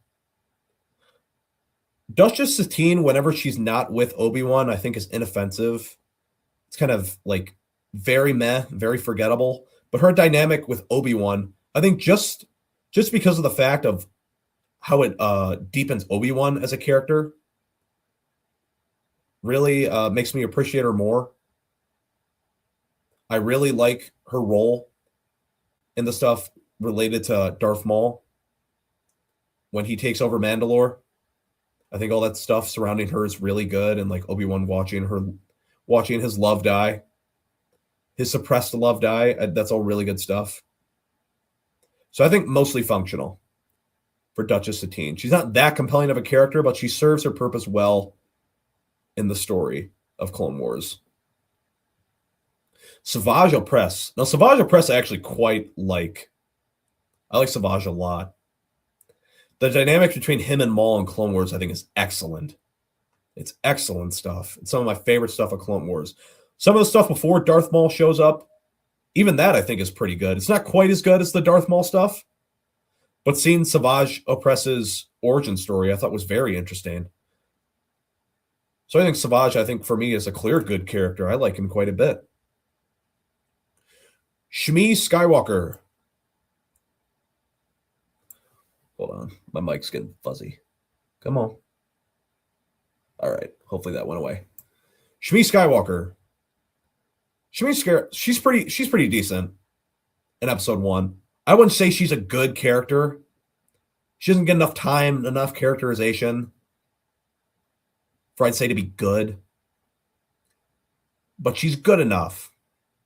Duchess Satine, whenever she's not with Obi-Wan, I think is inoffensive. It's kind of like very meh, very forgettable. But her dynamic with Obi-Wan, I think just because of the fact of how it deepens Obi-Wan as a character, really makes me appreciate her more. I really like her role in the stuff related to Darth Maul when he takes over Mandalore. I think all that stuff surrounding her is really good, and like Obi-Wan watching his love die, his suppressed love die. That's all really good stuff. So I think mostly functional for Duchess Satine. She's not that compelling of a character, but she serves her purpose well in the story of Clone Wars. Savage Opress. Now, Savage Opress I actually quite like. I like Savage a lot. The dynamic between him and Maul in Clone Wars, I think, is excellent. It's excellent stuff. It's some of my favorite stuff of Clone Wars. Some of the stuff before Darth Maul shows up, even that I think is pretty good. It's not quite as good as the Darth Maul stuff, but seeing Savage Opress's origin story, I thought was very interesting. So I think Savage, for me, is a clear good character. I like him quite a bit. Shmi Skywalker. Hold on. My mic's getting fuzzy. Come on. All right. Hopefully that went away. Shmi Skywalker. She's pretty decent. in episode 1. I wouldn't say she's a good character. She doesn't get enough time, enough characterization for I'd say to be good. But she's good enough.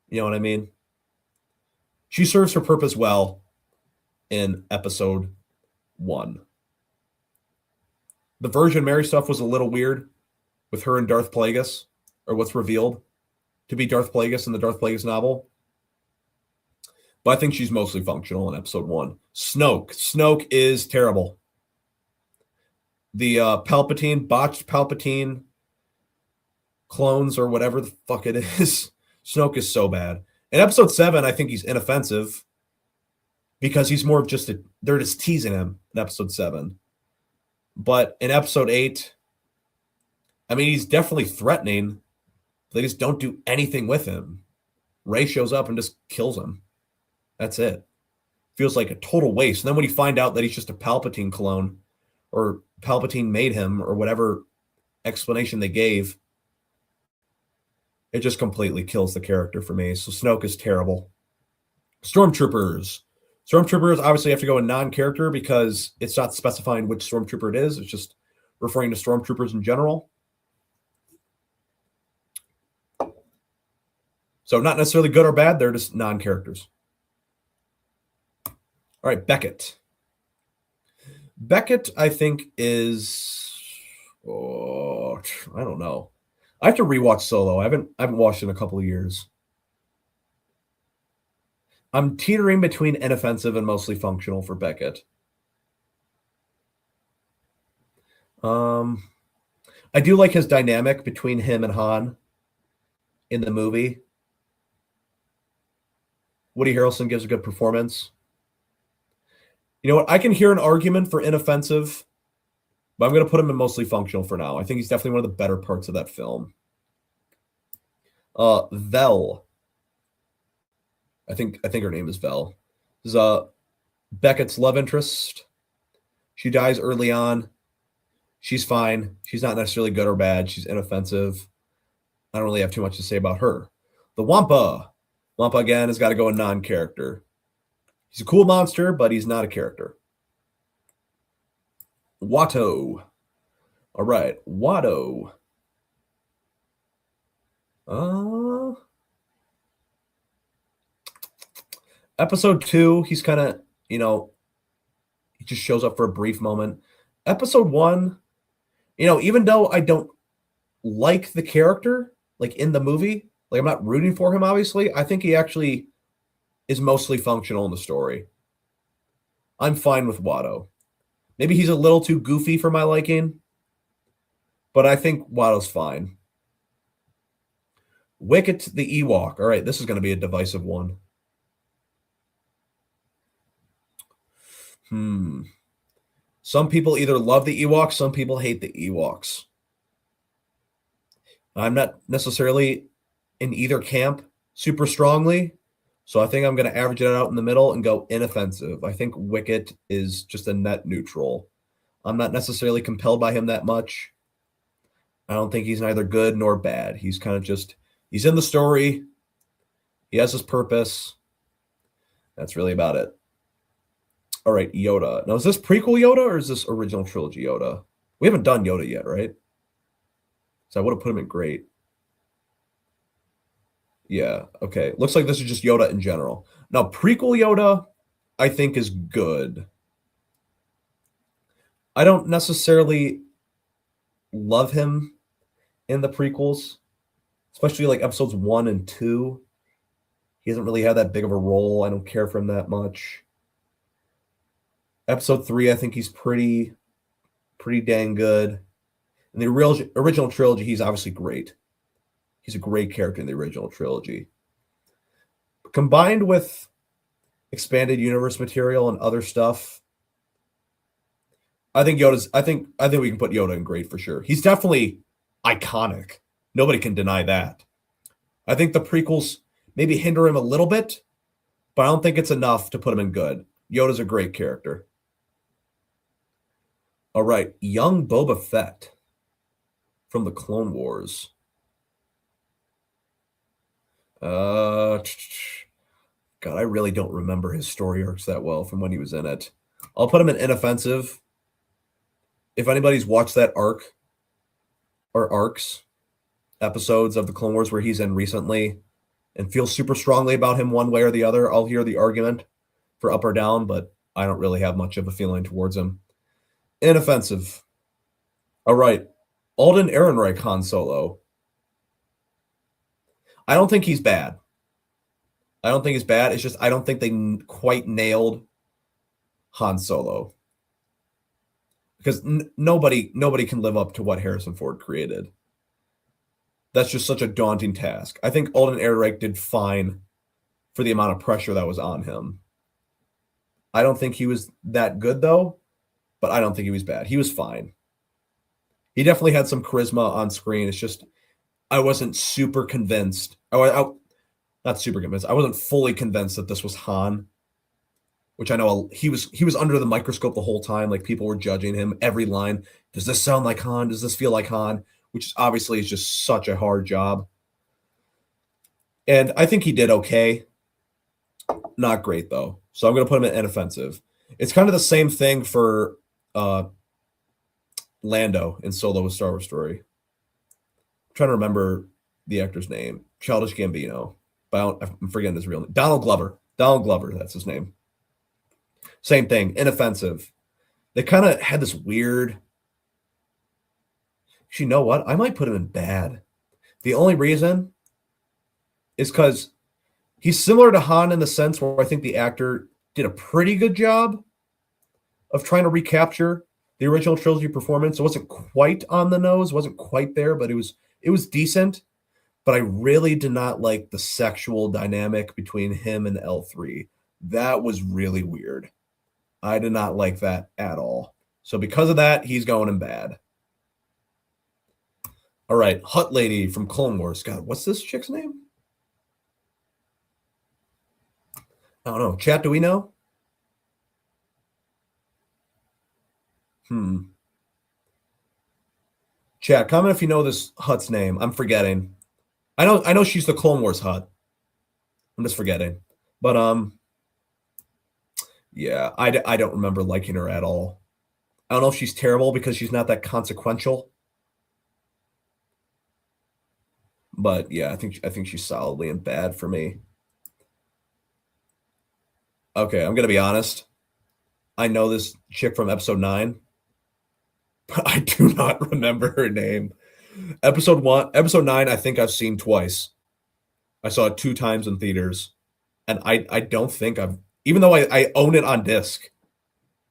You know what I mean? She serves her purpose well in episode 1. The Virgin Mary stuff was a little weird with her and Darth Plagueis, or what's revealed to be Darth Plagueis in the Darth Plagueis novel. But I think she's mostly functional in episode 1. Snoke is terrible. The botched Palpatine clones or whatever the fuck it is. Snoke is so bad. In episode 7, I think he's inoffensive because he's more of just they're just teasing him in episode 7. But in episode 8, I mean, he's definitely threatening. They just don't do anything with him. Rey shows up and just kills him. That's it. Feels like a total waste. And then when you find out that he's just a Palpatine clone, or Palpatine made him, or whatever explanation they gave, it just completely kills the character for me. So Snoke is terrible. Stormtroopers. Stormtroopers obviously have to go in non-character because it's not specifying which Stormtrooper it is. It's just referring to Stormtroopers in general. So not necessarily good or bad. They're just non-characters. All right, Beckett. Beckett, I think, is... Oh, I don't know. I have to rewatch Solo. I haven't watched it in a couple of years. I'm teetering between inoffensive and mostly functional for Beckett. I do like his dynamic between him and Han in the movie. Woody Harrelson gives a good performance. You know what? I can hear an argument for inoffensive, but I'm going to put him in mostly functional for now. I think he's definitely one of the better parts of that film. Vel. I think her name is Vel. This is Beckett's love interest. She dies early on. She's fine. She's not necessarily good or bad. She's inoffensive. I don't really have too much to say about her. The Wampa. Wampa, again, has got to go in non-character. He's a cool monster, but he's not a character. Watto. All right, Watto. Episode 2, he's kind of, he just shows up for a brief moment. Episode 1, even though I don't like the character, like in the movie, like I'm not rooting for him, obviously, I think he actually is mostly functional in the story. I'm fine with Watto. Maybe he's a little too goofy for my liking, but I think Watto's fine. Wicket the Ewok. All right, this is going to be a divisive one. Some people either love the Ewoks, some people hate the Ewoks. I'm not necessarily in either camp super strongly, so I think I'm going to average it out in the middle and go inoffensive. I think Wicket is just a net neutral. I'm not necessarily compelled by him that much. I don't think he's neither good nor bad. He's kind of just, he's in the story. He has his purpose. That's really about it. All right, Yoda. Now, is this prequel Yoda or is this original trilogy Yoda? We haven't done Yoda yet, right? So I would have put him in great. Yeah, okay. Looks like this is just Yoda in general. Now, prequel Yoda, I think, is good. I don't necessarily love him in the prequels, especially like episodes 1 and 2. He doesn't really have that big of a role. I don't care for him that much. Episode 3, I think he's pretty dang good. In the original trilogy, he's obviously great. He's a great character in the original trilogy. Combined with expanded universe material and other stuff, I think I think we can put Yoda in great for sure. He's definitely iconic. Nobody can deny that. I think the prequels maybe hinder him a little bit, but I don't think it's enough to put him in good. Yoda's a great character. All right, young Boba Fett from the Clone Wars. God, I really don't remember his story arcs that well from when he was in it. I'll put him in inoffensive. If anybody's watched that arc or arcs episodes of the Clone Wars where he's in recently and feels super strongly about him one way or the other, I'll hear the argument for up or down, but I don't really have much of a feeling towards him. Inoffensive. All right. Alden Ehrenreich Han Solo. I don't think he's bad. I don't think he's bad. It's just I don't think they quite nailed Han Solo. Because nobody can live up to what Harrison Ford created. That's just such a daunting task. I think Alden Ehrenreich did fine for the amount of pressure that was on him. I don't think he was that good, though, but I don't think he was bad. He was fine. He definitely had some charisma on screen. It's just I wasn't super convinced. Not super convinced. I wasn't fully convinced that this was Han, which I know he was under the microscope the whole time. Like people were judging him every line. Does this sound like Han? Does this feel like Han? Which obviously is just such a hard job. And I think he did okay. Not great, though. So I'm going to put him at inoffensive. It's kind of the same thing for Lando in Solo: A Star Wars Story. I'm trying to remember the actor's name. Childish Gambino. But I'm forgetting his real name. Donald Glover. Donald Glover, that's his name. Same thing, inoffensive. They kind of had this weird... You know what? I might put him in bad. The only reason is because he's similar to Han in the sense where I think the actor did a pretty good job of trying to recapture the original trilogy performance. It wasn't quite on the nose, wasn't quite there, but it was decent. But I really did not like the sexual dynamic between him and L3. That was really weird. I did not like that at all. So because of that, he's going in bad. All right, Hut Lady from Clone Wars. God, what's this chick's name? I don't know. Chat, do we know? Chat, comment if you know this Hut's name. I'm forgetting. I know she's the Clone Wars Hut. I'm just forgetting. But yeah, I don't remember liking her at all. I don't know if she's terrible because she's not that consequential. But yeah, I think she's solidly in bad for me. Okay, I'm gonna be honest. I know this chick from episode 9, but I do not remember her name. Episode 9, I think I've seen twice. I saw it 2 times in theaters, and I don't think I've, even though I own it on disc,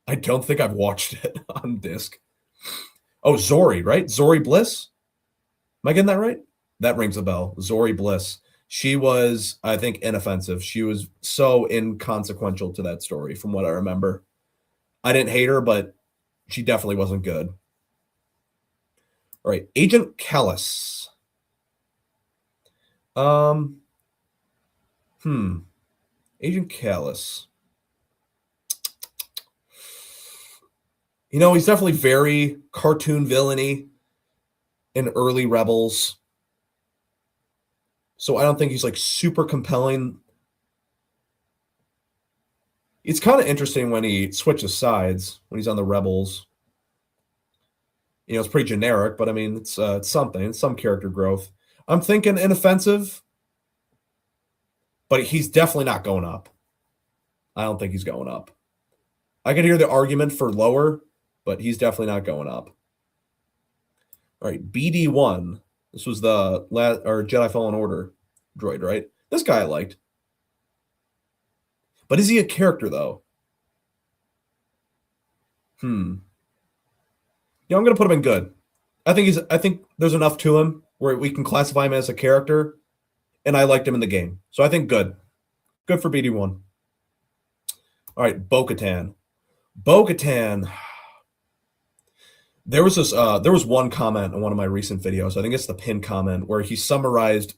I don't think I've watched it on disc. Oh, Zori, right? Zori Bliss? Am I getting that right? That rings a bell. Zori Bliss. She was, I think, inoffensive. She was so inconsequential to that story, from what I remember. I didn't hate her, but she definitely wasn't good. All right, Agent Callus. Agent Callus. You know, he's definitely very cartoon villainy in early Rebels. So I don't think he's like super compelling. It's kind of interesting when he switches sides, when he's on the Rebels. You know, it's pretty generic, but I mean, it's something. It's some character growth. I'm thinking inoffensive, but he's definitely not going up. I don't think he's going up. I could hear the argument for lower, but he's definitely not going up. All right, BD1. This was the Jedi Fallen Order droid, right? This guy I liked. But is he a character, though? Yeah, I'm going to put him in good. I think there's enough to him where we can classify him as a character, and I liked him in the game. So I think good. Good for BD1. All right, Bo-Katan. Bo-Katan. There was one comment on one of my recent videos. I think it's the pinned comment where he summarized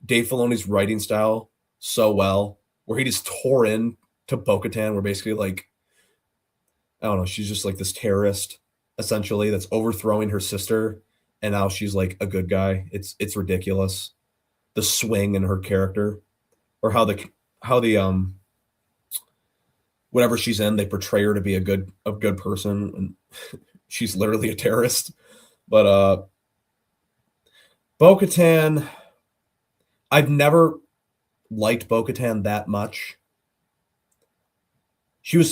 Dave Filoni's writing style so well, where he just tore in to Bo-Katan, where basically like, I don't know, she's just like this terrorist essentially that's overthrowing her sister, and now she's like a good guy. It's ridiculous. The swing in her character, or how how the whatever she's in, they portray her to be a good person, and she's literally a terrorist. But Bo-Katan, I've never liked Bo-Katan that much.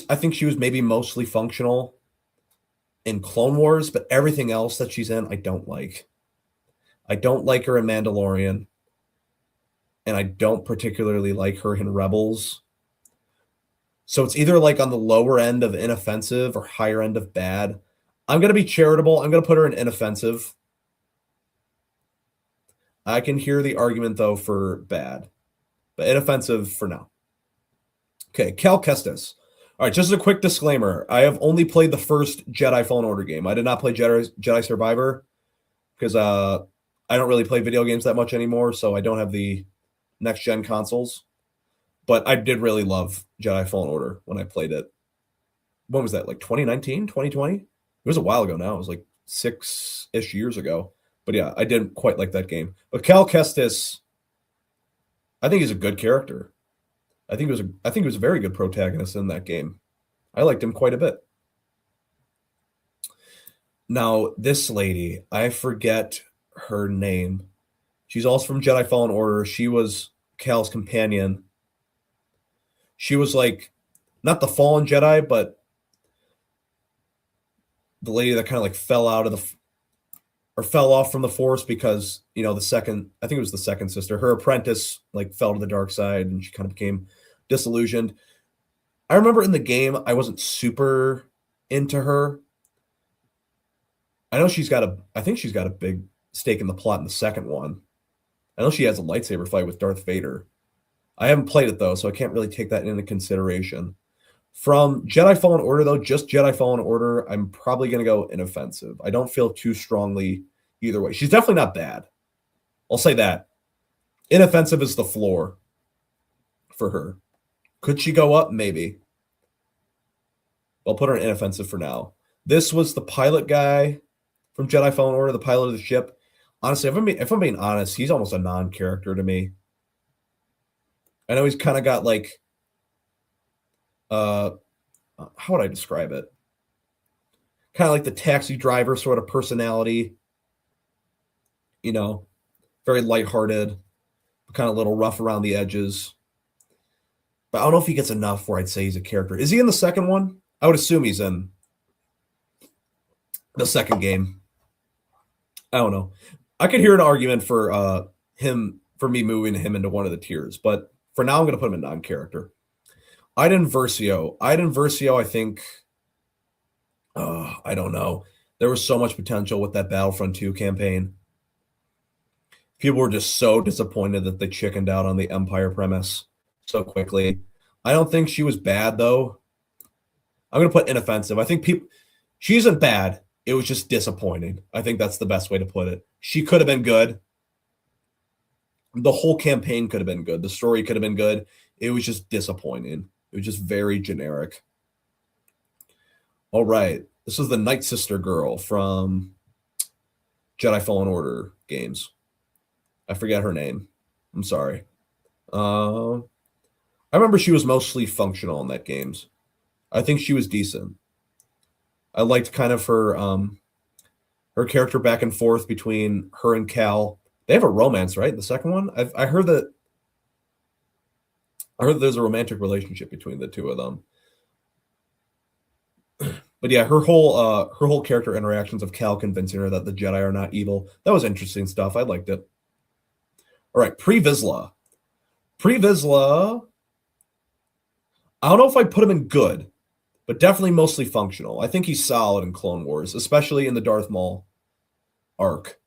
I think she was maybe mostly functional in Clone Wars, but everything else that she's in, I don't like. I don't like her in Mandalorian, and I don't particularly like her in Rebels. So it's either like on the lower end of inoffensive or higher end of bad. I'm going to be charitable. I'm going to put her in inoffensive. I can hear the argument, though, for bad, but inoffensive for now. Okay, Cal Kestis. All right, just as a quick disclaimer, I have only played the first Jedi Fallen Order game. I did not play Jedi Survivor because I don't really play video games that much anymore, so I don't have the next-gen consoles. But I did really love Jedi Fallen Order when I played it. When was that, like 2019, 2020? It was a while ago now. It was like 6-ish years ago. But yeah, I didn't quite like that game. But Cal Kestis, I think he's a good character. I think he was a very good protagonist in that game. I liked him quite a bit. Now, this lady, I forget her name. She's also from Jedi Fallen Order. She was Cal's companion. She was like, not the fallen Jedi, but the lady that kind of like fell off from the Force because, I think it was the second sister, her apprentice like fell to the dark side and she kind of became disillusioned. I remember in the game, I wasn't super into her. I think she's got a big stake in the plot in the second one. I know she has a lightsaber fight with Darth Vader. I haven't played it though, so I can't really take that into consideration. From Jedi Fallen Order, though, just Jedi Fallen Order, I'm probably going to go inoffensive. I don't feel too strongly either way. She's definitely not bad. I'll say that. Inoffensive is the floor for her. Could she go up? Maybe. I'll put her in inoffensive for now. This was the pilot guy from Jedi Fallen Order, the pilot of the ship. Honestly, if I'm being honest, he's almost a non-character to me. I know he's kind of got like, how would I describe it? Kind of like the taxi driver sort of personality. Very lighthearted, kind of a little rough around the edges. But I don't know if he gets enough where I'd say he's a character. Is he in the second one? I would assume he's in the second game. I don't know. I could hear an argument for me moving him into one of the tiers, but for now I'm going to put him in non-character. Iden Versio, I think, I don't know. There was so much potential with that Battlefront 2 campaign. People were just so disappointed that they chickened out on the Empire premise so quickly. I don't think she was bad, though. I'm going to put inoffensive. I think she isn't bad. It was just disappointing. I think that's the best way to put it. She could have been good. The whole campaign could have been good. The story could have been good. It was just disappointing. It was just very generic. All right. This is the Night Sister girl from Jedi Fallen Order games. I forget her name. I'm sorry. I remember she was mostly functional in that games. I think she was decent. I liked kind of her character back and forth between her and Cal. They have a romance, right? The second one? I heard that there's a romantic relationship between the two of them. But yeah, her whole character interactions of Cal convincing her that the Jedi are not evil. That was interesting stuff. I liked it. All right, Pre Vizsla. Pre Vizsla, I don't know if I'd put him in good, but definitely mostly functional. I think he's solid in Clone Wars, especially in the Darth Maul arc.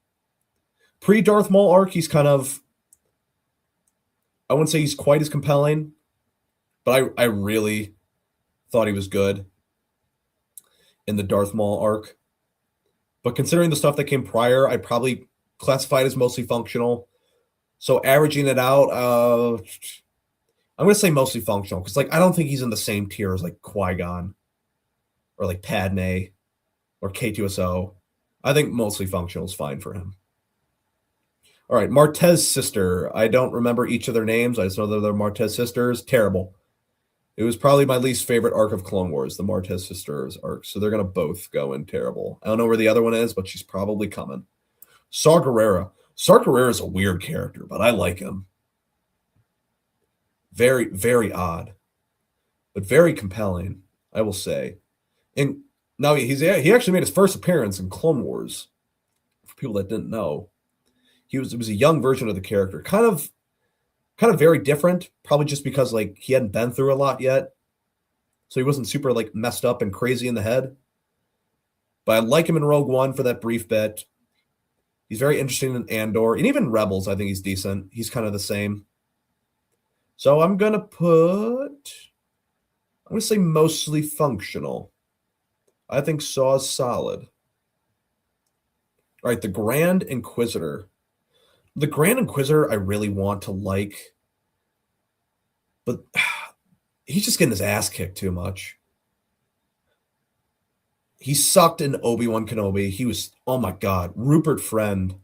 Pre-Darth Maul arc, he's kind of, I wouldn't say he's quite as compelling, but I really thought he was good in the Darth Maul arc. But considering the stuff that came prior, I'd probably classify it as mostly functional. So averaging it out, I'm going to say mostly functional because I don't think he's in the same tier as like Qui-Gon or like Padme or K2SO. I think mostly functional is fine for him. All right, Martez sister. I don't remember each of their names. I just know that they're Martez sisters. Terrible. It was probably my least favorite arc of Clone Wars, the Martez sisters arc. So they're going to both go in terrible. I don't know where the other one is, but she's probably coming. Saw Gerrera. Saw Gerrera is a weird character, but I like him. Very, very odd, but very compelling, I will say. And now he actually made his first appearance in Clone Wars. For people that didn't know, it was a young version of the character, kind of very different, probably just because like he hadn't been through a lot yet, so he wasn't super like messed up and crazy in the head. But I like him in Rogue One for that brief bit. He's very interesting in Andor, and even Rebels. I think he's decent. He's kind of the same. So I'm gonna say mostly functional. I think Saw's solid. All right, the Grand Inquisitor. The Grand Inquisitor I really want to like, but he's just getting his ass kicked too much. He sucked in Obi-Wan Kenobi. He was, oh my God, Rupert Friend.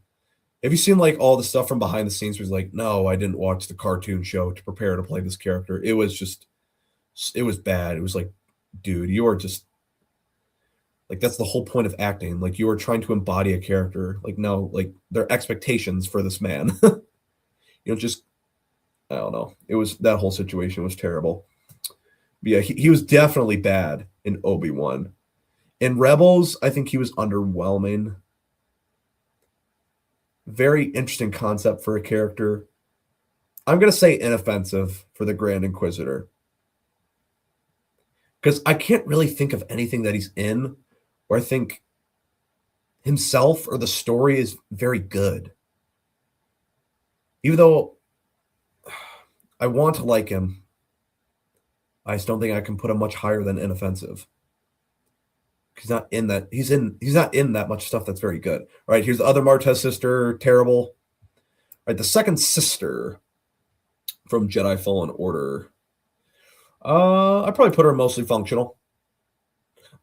Have you seen like all the stuff from behind the scenes where he's like, no, I didn't watch the cartoon show to prepare to play this character. It was bad. It was like, dude, you are just like, that's the whole point of acting. Like you are trying to embody a character. Like, no, like there are expectations for this man. Just, I don't know. That whole situation was terrible. But yeah, he was definitely bad in Obi-Wan. In Rebels, I think he was underwhelming. Very interesting concept for a character. I'm going to say inoffensive for the Grand Inquisitor. Because I can't really think of anything that he's in where I think himself or the story is very good. Even though I want to like him, I just don't think I can put him much higher than inoffensive. He's not in that. He's not in that much stuff that's very good. All right, here's the other Martez sister. Terrible. All right, the second sister from Jedi Fallen Order. I probably put her mostly functional.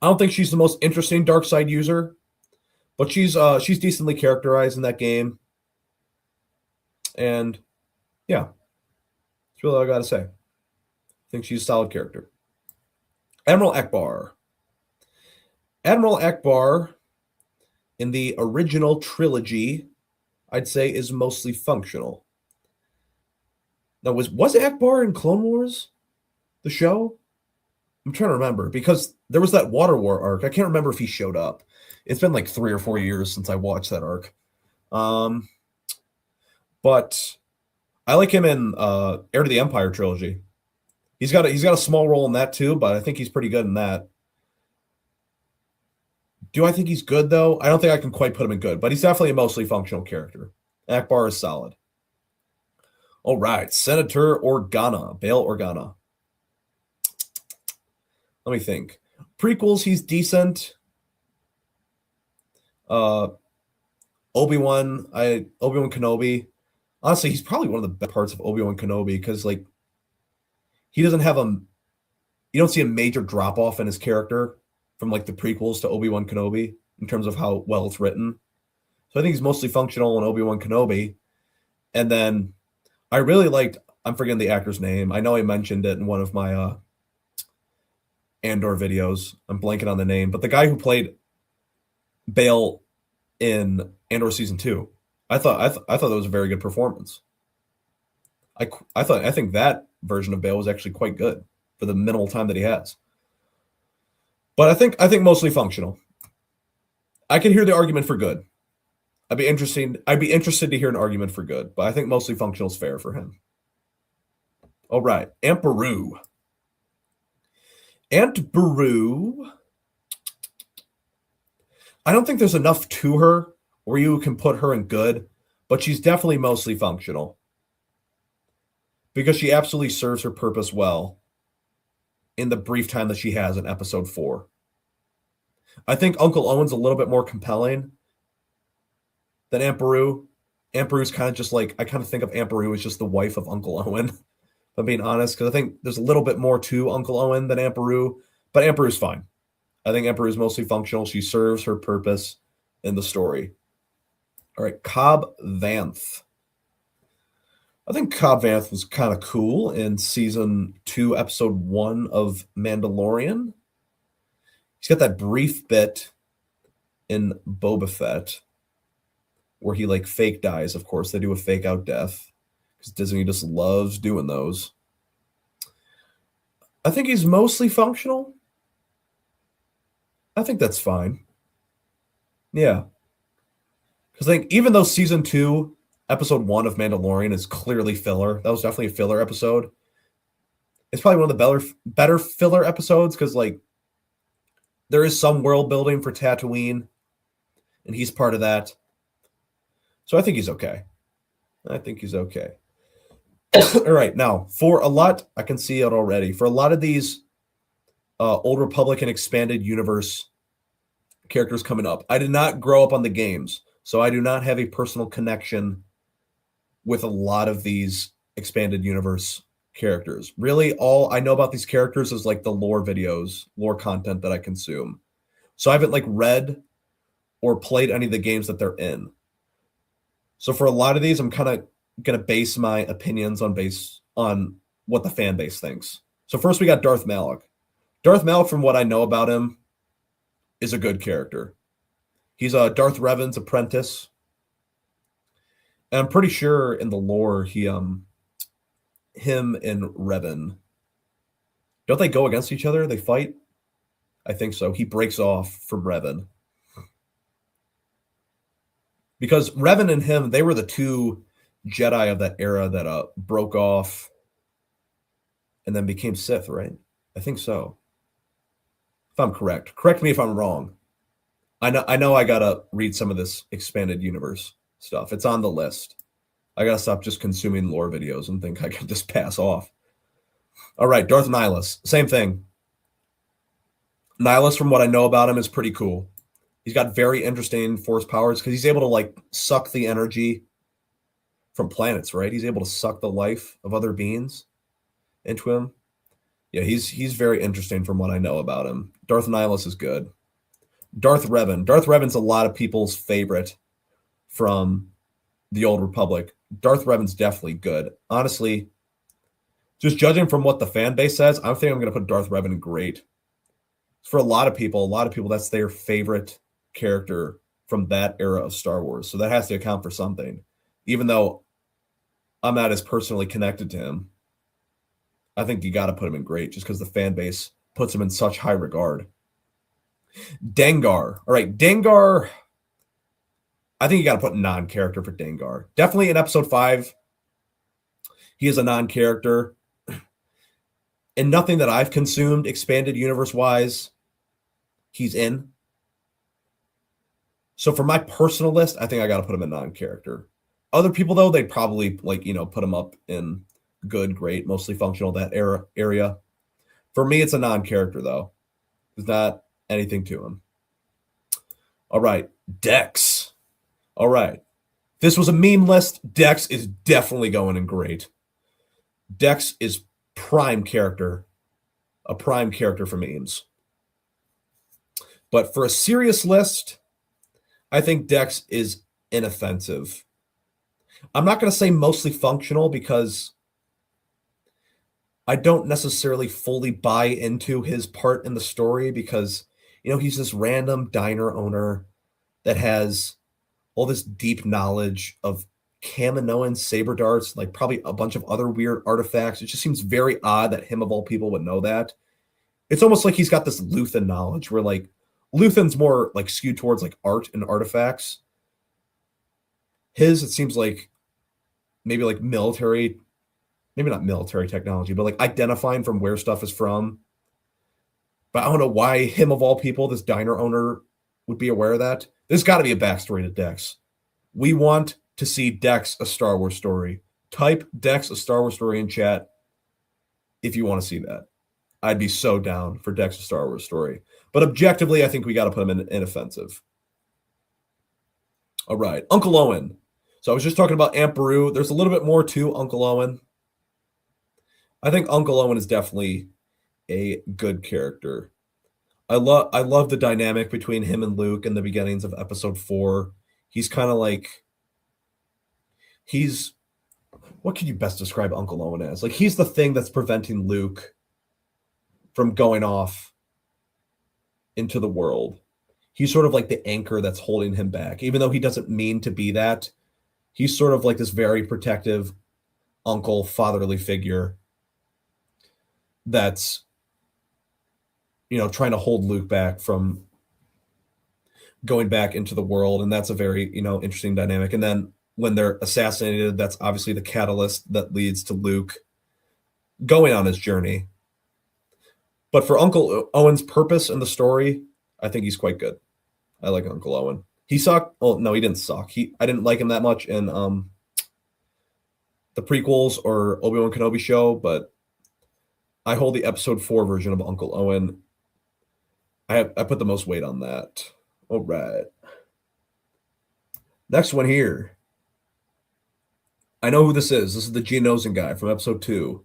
I don't think she's the most interesting dark side user, but she's decently characterized in that game. And yeah, that's really all I gotta say. I think she's a solid character. Admiral Akbar. Admiral Akbar in the original trilogy, I'd say, is mostly functional. Now, was Akbar in Clone Wars, the show? I'm trying to remember, because there was that Water War arc. I can't remember if he showed up. It's been like 3 or 4 years since I watched that arc. But I like him in Heir to the Empire trilogy. He's got a small role in that too, but I think he's pretty good in that. Do I think he's good, though? I don't think I can quite put him in good, but he's definitely a mostly functional character. Akbar is solid. All right, Senator Organa, Bail Organa. Let me think. Prequels, he's decent. Obi-Wan Kenobi. Honestly, he's probably one of the best parts of Obi-Wan Kenobi because, like, he doesn't have you don't see a major drop-off in his character from like the prequels to Obi-Wan Kenobi in terms of how well it's written. So I think he's mostly functional in Obi-Wan Kenobi. And then I really liked, I'm forgetting the actor's name. I know I mentioned it in one of my Andor videos. I'm blanking on the name, but the guy who played Bail in Andor season 2, I thought that was a very good performance. I think that version of Bail was actually quite good for the minimal time that he has. But I think mostly functional. I can hear the argument for good. I'd be interested to hear an argument for good, but I think mostly functional is fair for him. All right, Aunt Beru. Aunt Beru. I don't think there's enough to her where you can put her in good, but she's definitely mostly functional because she absolutely serves her purpose well in the brief time that she has in episode 4. I think Uncle Owen's a little bit more compelling than Aunt Beru. Aunt Beru's kind of just like, I kind of think of Aunt Beru as just the wife of Uncle Owen, if I'm being honest, because I think there's a little bit more to Uncle Owen than Aunt Beru, but Aunt Beru's fine. I think Aunt Beru's mostly functional. She serves her purpose in the story. All right, Cobb Vanth. I think Cobb Vanth was kind of cool in season 2, episode 1 of Mandalorian. He's got that brief bit in Boba Fett where he like fake dies. Of course, they do a fake out death because Disney just loves doing those. I think he's mostly functional. I think that's fine. Yeah. Because I think even though season 2, episode 1 of Mandalorian is clearly filler, that was definitely a filler episode. It's probably one of the better filler episodes because like there is some world building for Tatooine, and he's part of that. So I think he's okay. I think he's okay. All right, now for a lot, I can see it already. For a lot of these Old Republic and Expanded Universe characters coming up, I did not grow up on the games, so I do not have a personal connection with a lot of these Expanded Universe characters. Really, all I know about these characters is like the lore videos, lore content that I consume. So I haven't like read or played any of the games that they're in. So for a lot of these, I'm kind of going to base my opinions on what the fan base thinks. So first we got Darth Malak. Darth Malak, from what I know about him, is a good character. He's a Darth Revan's apprentice. And I'm pretty sure in the lore him and Revan, don't they go against each other? They fight? I think so. He breaks off from Revan. Because Revan and him, they were the two Jedi of that era that broke off and then became Sith, right? I think so. If I'm correct. Correct me if I'm wrong. I know I gotta read some of this Expanded Universe stuff. It's on the list. I gotta stop just consuming lore videos and think I can just pass off. All right, Darth Nihilus. Same thing. Nihilus, from what I know about him, is pretty cool. He's got very interesting force powers because he's able to like suck the energy from planets, right? He's able to suck the life of other beings into him. Yeah, he's very interesting from what I know about him. Darth Nihilus is good. Darth Revan. Darth Revan's a lot of people's favorite from the Old Republic. Darth Revan's definitely good. Honestly, just judging from what the fan base says, I think I'm going to put Darth Revan in great. For a lot of people, that's their favorite character from that era of Star Wars. So that has to account for something. Even though I'm not as personally connected to him, I think you got to put him in great just because the fan base puts him in such high regard. Dengar. All right, Dengar. I think you got to put non-character for Dengar. Definitely in episode 5, he is a non-character. And nothing that I've consumed expanded universe-wise, he's in. So for my personal list, I think I got to put him in non-character. Other people, though, they'd probably put him up in good, great, mostly functional, that area. For me, it's a non-character, though. There's not anything to him. All right, Dex. All right. This was a meme list. Dex is definitely going in great. Dex is prime character. A prime character for memes. But for a serious list, I think Dex is inoffensive. I'm not going to say mostly functional because I don't necessarily fully buy into his part in the story because, he's this random diner owner that has all this deep knowledge of Kaminoan saber darts, like probably a bunch of other weird artifacts. It just seems very odd that him of all people would know that. It's almost like he's got this Luthen knowledge where like Luthen's more like skewed towards like art and artifacts. It seems like maybe like military, maybe not military technology, but like identifying from where stuff is from. But I don't know why him of all people, this diner owner, would be aware of that. There's got to be a backstory to Dex. We want to see Dex a Star Wars story. Type Dex a Star Wars story in chat if you want to see that. I'd be so down for Dex a Star Wars story. But objectively, I think we got to put him in inoffensive. All right, Uncle Owen. So I was just talking about Aunt Beru. There's a little bit more to Uncle Owen. I think Uncle Owen is definitely a good character. I love the dynamic between him and Luke in the beginnings of episode 4. He's kind of like he's what could you best describe Uncle Owen as? Like, he's the thing that's preventing Luke from going off into the world. He's sort of like the anchor that's holding him back. Even though he doesn't mean to be that, he's sort of like this very protective uncle, fatherly figure that's, trying to hold Luke back from going back into the world. And that's a very, interesting dynamic. And then when they're assassinated, that's obviously the catalyst that leads to Luke going on his journey. But for Uncle Owen's purpose in the story, I think he's quite good. I like Uncle Owen. He sucked. Oh, no, he didn't suck. I didn't like him that much in the prequels or Obi-Wan Kenobi show, but I hold the episode 4 version of Uncle Owen. I put the most weight on that. All right. Next one here. I know who this is. This is the Geonosian guy from episode 2.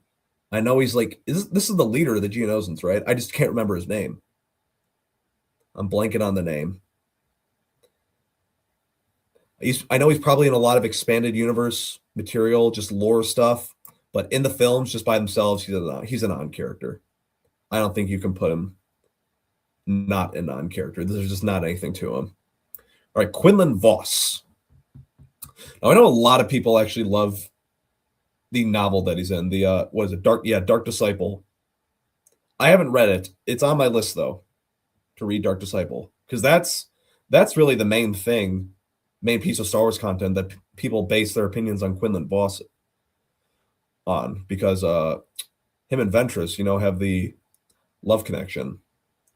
I know he's like, this is the leader of the Geonosians, right? I just can't remember his name. I'm blanking on the name. I know he's probably in a lot of expanded universe material, just lore stuff, but in the films, just by themselves, he's a non-character. I don't think you can put him not a non-character. There's just not anything to him. All right, Quinlan Vos. Now, I know a lot of people actually love the novel that he's in. The what is it? Dark Disciple. I haven't read it. It's on my list though to read Dark Disciple, because that's really the main piece of Star Wars content that people base their opinions on Quinlan Vos on, because him and Ventress, have the love connection.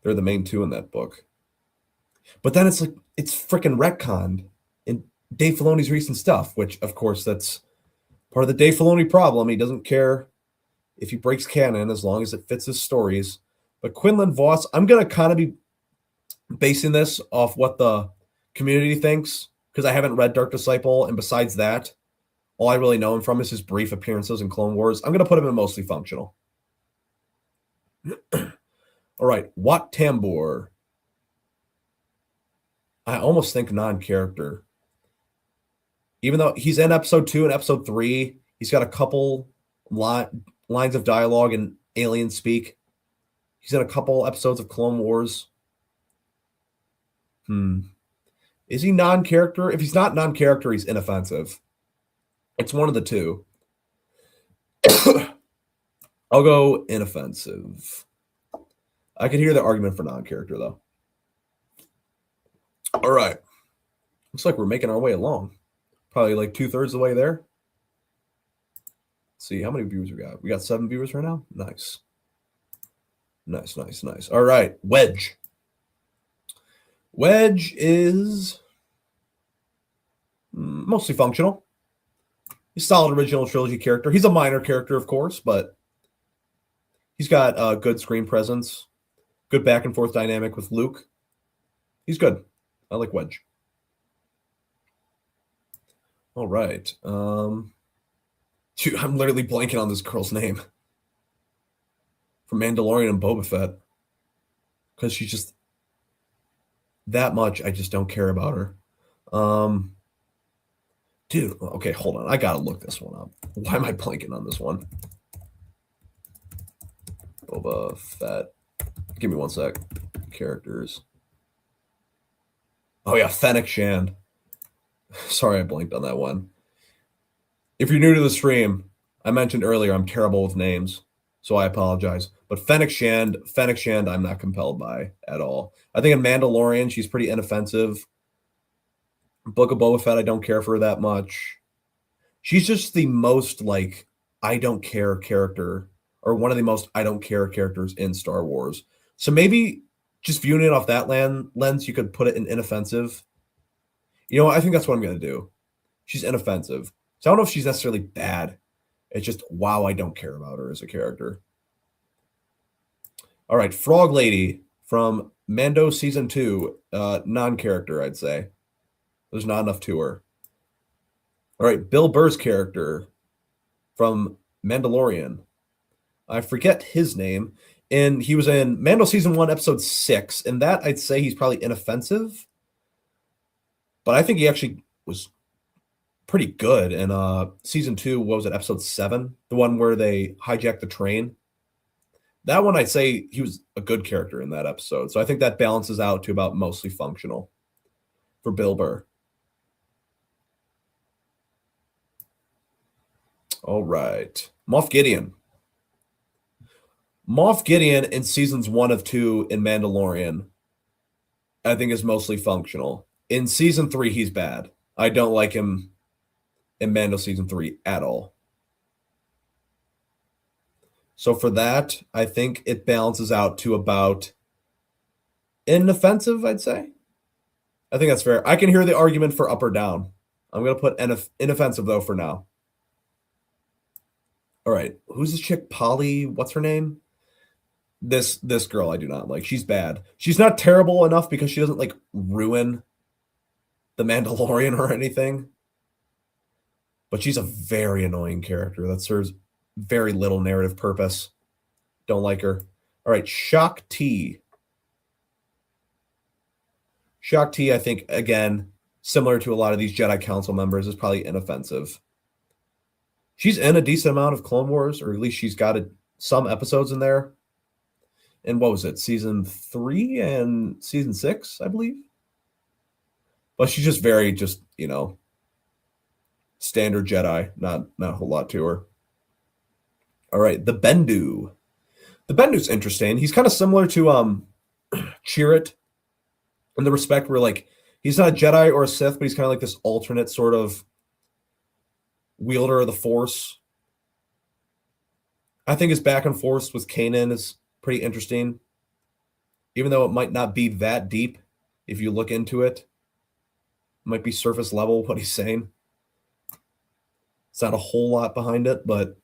They're the main two in that book. But then it's freaking retconned in Dave Filoni's recent stuff, which of course that's part of the Dave Filoni problem. He doesn't care if he breaks canon as long as it fits his stories. But Quinlan Vos, I'm going to kind of be basing this off what the community thinks, because I haven't read Dark Disciple, and besides that, all I really know him from is his brief appearances in Clone Wars. I'm going to put him in mostly functional. All right, Wat Tambor. I almost think non-character. Even though he's in episode 2 and episode 3, he's got a couple lines of dialogue in alien speak. He's in a couple episodes of Clone Wars. Is he non-character? If he's not non-character, he's inoffensive. It's one of the two. I'll go inoffensive. I can hear the argument for non-character, though. All right. Looks like we're making our way along. Probably like 2/3 of the way there. Let's see, how many viewers we got? We got 7 viewers right now? Nice. Nice. All right, Wedge. Wedge is mostly functional. He's a solid original trilogy character. He's a minor character, of course, but he's got good screen presence, good back and forth dynamic with Luke. He's good. I like Wedge. All right. Dude, I'm literally blanking on this girl's name from Mandalorian and Boba Fett, because she's just that much. I just don't care about her. Dude, okay, hold on. I gotta look this one up. Why am I blanking on this one? Boba Fett. Give me one sec. Characters. Oh yeah, Fennec Shand. Sorry, I blanked on that one. If you're new to the stream, I mentioned earlier I'm terrible with names, so I apologize. But Fennec Shand, I'm not compelled by at all. I think in Mandalorian, she's pretty inoffensive. Book of Boba Fett, I don't care for her that much. She's just the most, like, I don't care character, or one of the most I don't care characters in Star Wars. So maybe just viewing it off that lens, you could put it in inoffensive. You know what? I think that's what I'm going to do. She's inoffensive. So I don't know if she's necessarily bad. It's just, wow, I don't care about her as a character. All right, Frog Lady from Mando Season 2. Non-character, I'd say. There's not enough to her. All right, Bill Burr's character from Mandalorian. I forget his name. And he was in Mando Season 1, Episode 6. And that, I'd say he's probably inoffensive. But I think he actually was pretty good in season 2. What was it, episode 7? The one where they hijacked the train. That one, I'd say he was a good character in that episode. So I think that balances out to about mostly functional for Bill Burr. All right. Moff Gideon. Moff Gideon in seasons 1 of 2 in Mandalorian, I think is mostly functional. In season 3, he's bad. I don't like him in Mando season 3 at all. So for that, I think it balances out to about inoffensive, I'd say. I think that's fair. I can hear the argument for up or down. I'm going to put inoffensive, though, for now. All right. Who's this chick? Polly? What's her name? This girl I do not like. She's bad. She's not terrible enough because she doesn't, like, ruin the Mandalorian or anything. But she's a very annoying character that serves very little narrative purpose. Don't like her. All right, Shaak Ti. Shaak Ti, I think, again, similar to a lot of these Jedi Council members, is probably inoffensive. She's in a decent amount of Clone Wars, or at least she's got some episodes in there. And what was it, season 3 and season 6, I believe? But she's just very, standard Jedi. Not a whole lot to her. All right, the Bendu. The Bendu's interesting. He's kind of similar to Chirrut in the respect where, like, he's not a Jedi or a Sith, but he's kind of like this alternate sort of wielder of the Force. I think his back and forth with Kanan is pretty interesting, even though it might not be that deep if you look into it. It might be surface level what he's saying. It's not a whole lot behind it, but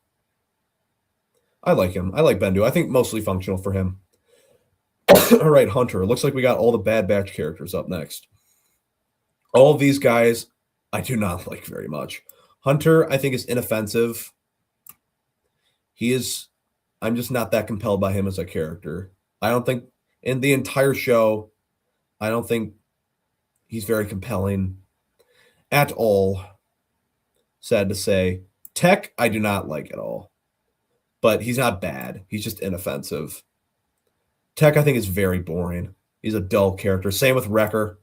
I like him. I like Bendu. I think mostly functional for him. All right, Hunter. Looks like we got all the Bad Batch characters up next. All of these guys I do not like very much. Hunter, I think, is inoffensive. I'm just not that compelled by him as a character. I don't think, in the entire show, I don't think he's very compelling at all. Sad to say. Tech, I do not like at all. But he's not bad. He's just inoffensive. Tech, I think, is very boring. He's a dull character. Same with Wrecker.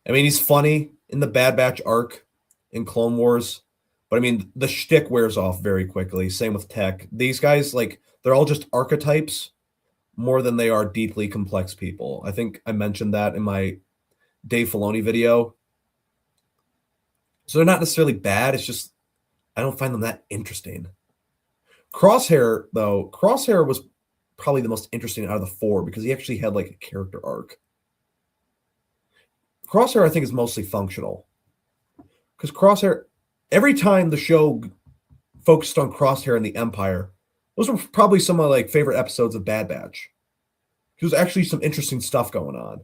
I mean, he's funny in the Bad Batch arc in Clone Wars. But, I mean, the shtick wears off very quickly. Same with Tech. These guys, like, they're all just archetypes more than they are deeply complex people. I think I mentioned that in my Dave Filoni video. So they're not necessarily bad. It's just I don't find them that interesting. Crosshair, though, was probably the most interesting out of the 4 because he actually had like a character arc. Crosshair, I think, is mostly functional. Because Crosshair, every time the show focused on Crosshair and the Empire, those were probably some of my favorite episodes of Bad Batch. There's actually some interesting stuff going on.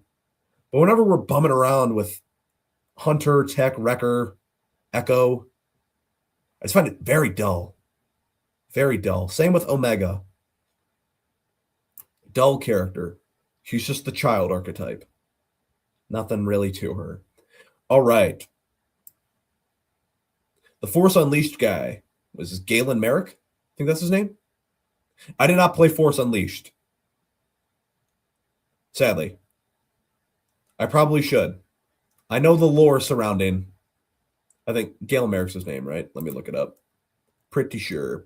But whenever we're bumming around with Hunter, Tech, Wrecker, Echo, I just find it very dull. Very dull. Same with Omega. Dull character. She's just the child archetype. Nothing really to her. All right. The Force Unleashed guy. Was this Galen Merrick? I think that's his name. I did not play Force Unleashed. Sadly. I probably should. I know the lore surrounding. I think Galen Merrick's his name, right? Let me look it up. Pretty sure.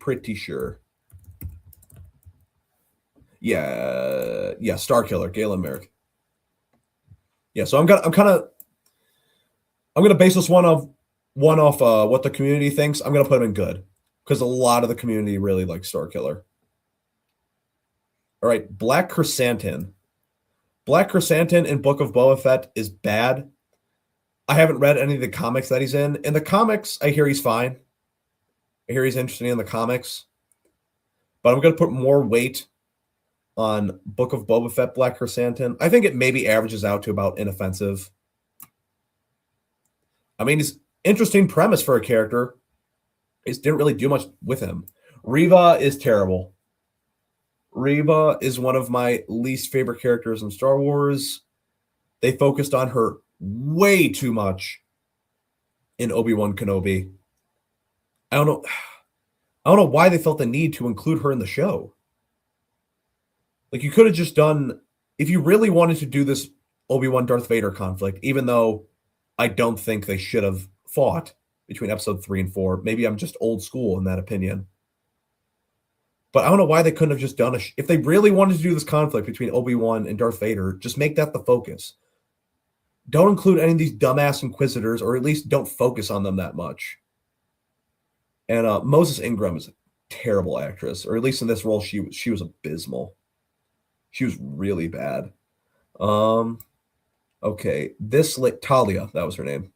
Yeah, Starkiller, Galen Merrick. Yeah, so I'm gonna base this one off what the community thinks. I'm gonna put him in good because a lot of the community really likes Starkiller. All right, Black Chrysanthemum. Black Chrysanthemum in Book of Boba Fett is bad. I haven't read any of the comics that he's in. In the comics, I hear he's fine. I hear he's interesting in the comics. But I'm going to put more weight on Book of Boba Fett Black Chrysanthemum. I think it maybe averages out to about inoffensive. I mean, it's interesting premise for a character. It didn't really do much with him. Reva is terrible. Reva is one of my least favorite characters in Star Wars. They focused on her way too much in Obi-Wan Kenobi. I don't know. I don't know why they felt the need to include her in the show. Like, you could have just done, if you really wanted to do this Obi-Wan Darth Vader conflict, even though I don't think they should have fought between episode 3 and 4. Maybe I'm just old school in that opinion. But I don't know why they couldn't have just done if they really wanted to do this conflict between Obi-Wan and Darth Vader, just make that the focus. Don't include any of these dumbass Inquisitors, or at least don't focus on them that much. And Moses Ingram is a terrible actress, or at least in this role, she was abysmal. She was really bad. Okay, Talia, that was her name.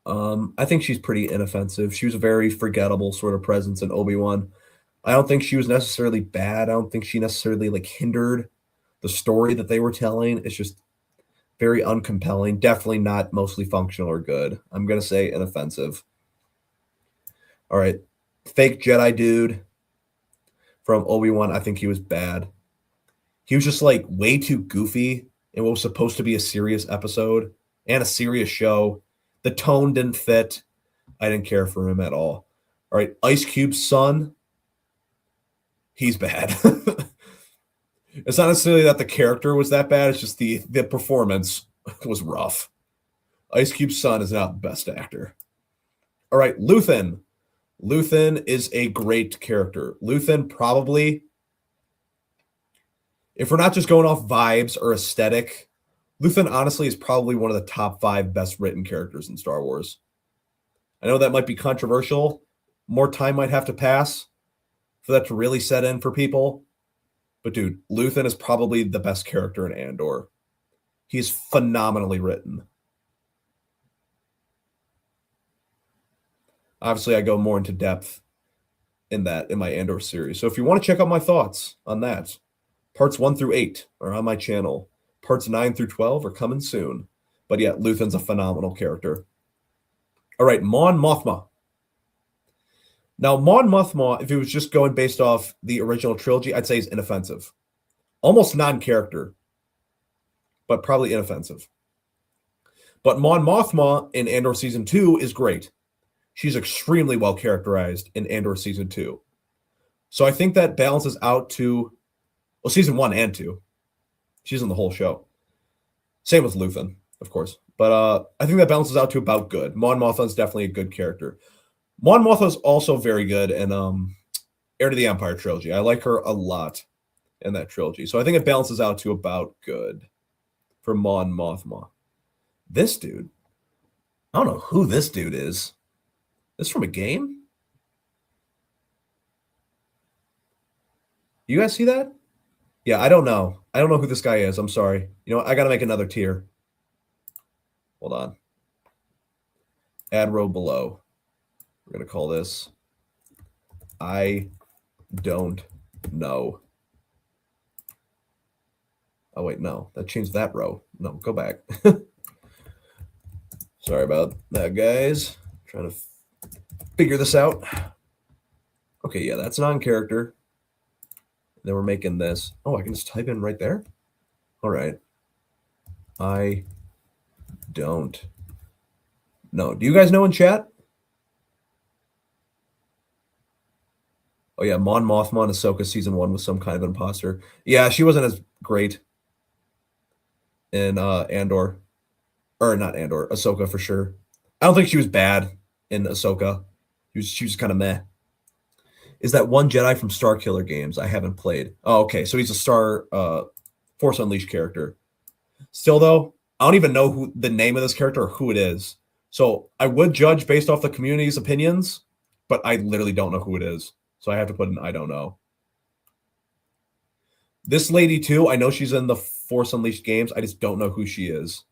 I think she's pretty inoffensive. She was a very forgettable sort of presence in Obi-Wan. I don't think she was necessarily bad. I don't think she necessarily like hindered the story that they were telling. It's just very uncompelling. Definitely not mostly functional or good. I'm gonna say inoffensive. All right, fake Jedi dude from Obi-Wan. I think he was bad. He was just like way too goofy in what was supposed to be a serious episode and a serious show. The tone didn't fit. I didn't care for him at all. All right, Ice Cube's son. He's bad. It's not necessarily that the character was that bad. It's just the performance was rough. Ice Cube's son is not the best actor. All right, Luthen. Luthen is a great character. Luthen probably, if we're not just going off vibes or aesthetic, Luthen honestly is probably one of the top 5 best written characters in Star Wars. I know that might be controversial. More time might have to pass for that to really set in for people. But dude, Luthen is probably the best character in Andor. He's phenomenally written. Obviously, I go more into depth in my Andor series. So if you want to check out my thoughts on that, parts 1 through 8 are on my channel. Parts 9 through 12 are coming soon. But yeah, Luthen's a phenomenal character. All right, Mon Mothma. Now, Mon Mothma, if it was just going based off the original trilogy, I'd say is inoffensive. Almost non-character, but probably inoffensive. But Mon Mothma in Andor Season 2 is great. She's extremely well characterized in Andor Season 2. So I think that balances out to, well, Season 1 and 2. She's in the whole show. Same with Luthen, of course. But I think that balances out to about good. Mon Mothma is definitely a good character. Mon Mothma is also very good in Heir to the Empire trilogy. I like her a lot in that trilogy. So I think it balances out to about good for Mon Mothma. This dude, I don't know who this dude is. This from a game? You guys see that? Yeah, I don't know. I don't know who this guy is. I'm sorry. You know what? I got to make another tier. Hold on. Add row below. We're going to call this I don't know. Oh, wait, no. That changed that row. No, go back. Sorry about that, guys. Trying to figure this out. Okay, yeah, that's non-character. Then we're making this. Oh, I can just type in right there? All right. I don't know. Do you guys know in chat? Oh, yeah, Mon Mothma in Ahsoka Season 1 was some kind of imposter. Yeah, she wasn't as great in Andor. Or not Andor, Ahsoka for sure. I don't think she was bad in Ahsoka. She was kind of meh. Is that one Jedi from Starkiller games I haven't played? Oh, okay. So he's a Star Force Unleashed character. Still, though, I don't even know who the name of this character or who it is. So I would judge based off the community's opinions, but I literally don't know who it is. So I have to put in I don't know. This lady, too, I know she's in the Force Unleashed games. I just don't know who she is.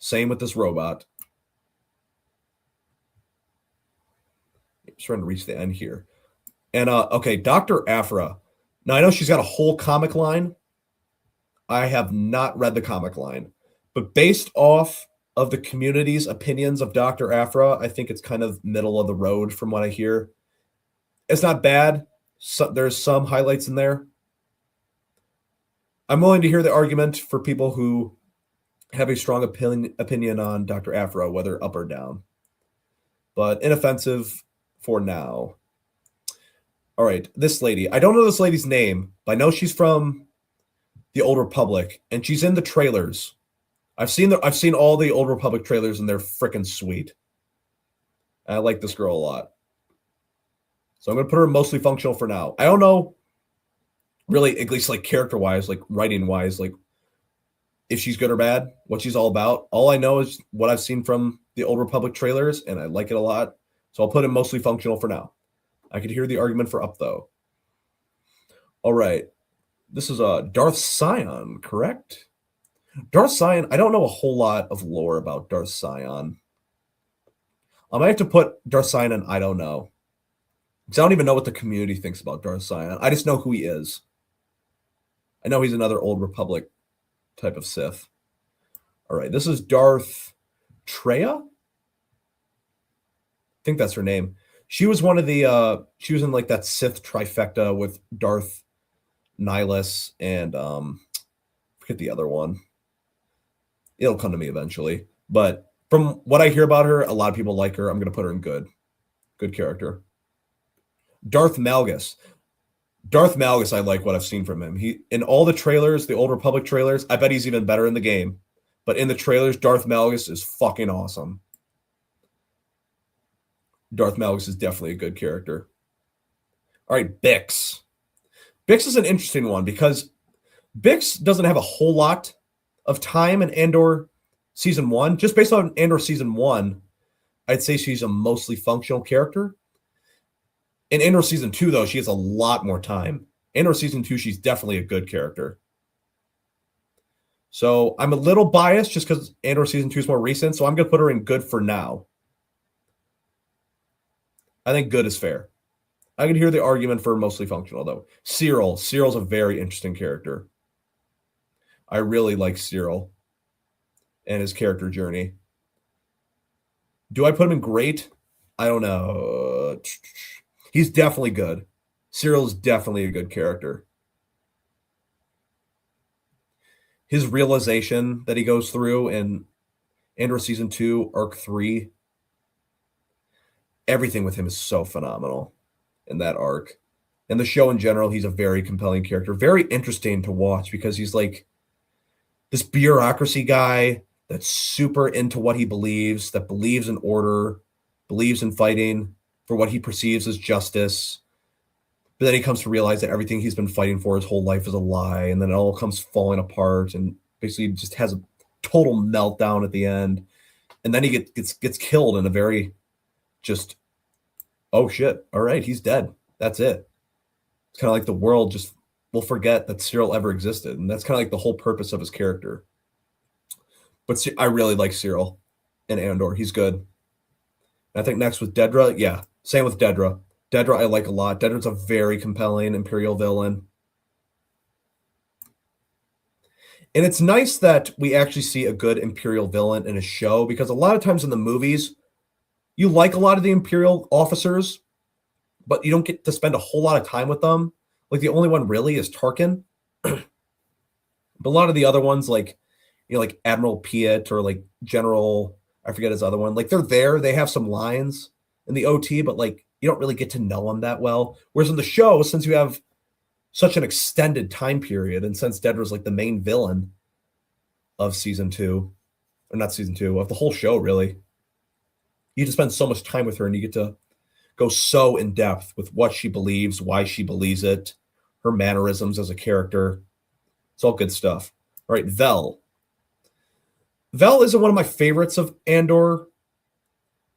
Same with this robot. I'm trying to reach the end here. And, okay, Dr. Aphra. Now, I know she's got a whole comic line. I have not read the comic line. But based off of the community's opinions of Dr. Aphra, I think it's kind of middle of the road from what I hear. It's not bad. There's some highlights in there. I'm willing to hear the argument for people who Have a strong opinion on Dr. Afro, whether up or down, but inoffensive for now. All right, this lady. I don't know this lady's name, but I know she's from the Old Republic, and she's in the trailers. I've seen all the Old Republic trailers, and they're freaking sweet. I like this girl a lot. So I'm going to put her mostly functional for now. I don't know, really, at least like character-wise, like writing-wise, like if she's good or bad, what she's all about. All I know is what I've seen from the Old Republic trailers, and I like it a lot. So I'll put him mostly functional for now. I could hear the argument for up, though. All right. This is Darth Sion, correct? Darth Sion, I don't know a whole lot of lore about Darth Sion. I might have to put Darth Sion in I don't know. Because I don't even know what the community thinks about Darth Sion. I just know who he is. I know he's another Old Republic type of Sith. All right, this is Darth Treya? I think that's her name. She was one of the she was in like that Sith trifecta with Darth Nihilus and forget the other one. It'll come to me eventually. But from what I hear about her, a lot of people like her. I'm gonna put her in good. Good character. Darth Malgus. Darth Malgus, I like what I've seen from him. He in all the trailers, the Old Republic trailers, I bet he's even better in the game. But in the trailers, Darth Malgus is fucking awesome. Darth Malgus is definitely a good character. All right, Bix. Bix is an interesting one because Bix doesn't have a whole lot of time in Andor Season 1. Just based on Andor Season 1, I'd say she's a mostly functional character. In Andor Season 2, though, she has a lot more time. Andor Season 2, she's definitely a good character. So I'm a little biased just because Andor Season 2 is more recent, so I'm going to put her in good for now. I think good is fair. I can hear the argument for mostly functional, though. Cyril. Cyril's a very interesting character. I really like Cyril and his character journey. Do I put him in great? I don't know. He's definitely good. Cyril is definitely a good character. His realization that he goes through in Andor Season 2, Arc 3, everything with him is so phenomenal in that arc. And the show in general, he's a very compelling character. Very interesting to watch because he's like this bureaucracy guy that's super into what he believes, that believes in order, believes in fighting for what he perceives as justice. But then he comes to realize that everything he's been fighting for his whole life is a lie, and then it all comes falling apart, and basically just has a total meltdown at the end. And then he gets killed in a very just, oh shit, all right, he's dead. That's it. It's kind of like the world just will forget that Cyril ever existed, and that's kind of like the whole purpose of his character. But I really like Cyril in Andor. He's good. I think next with Dedra, yeah, same with Dedra. Dedra I like a lot. Dedra's a very compelling Imperial villain. And it's nice that we actually see a good Imperial villain in a show because a lot of times in the movies, you like a lot of the Imperial officers, but you don't get to spend a whole lot of time with them. Like the only one really is Tarkin. But a lot of the other ones, like, you know, like Admiral Piet or like General, I forget his other one, like they're there, they have some lines in the OT, but like you don't really get to know them that well. Whereas in the show, since you have such an extended time period, and since Dedra's like the main villain of season 2, or not season 2, of the whole show, really, you just spend so much time with her and you get to go so in depth with what she believes, why she believes it, her mannerisms as a character. It's all good stuff. All right, Vel. Vel isn't one of my favorites of Andor,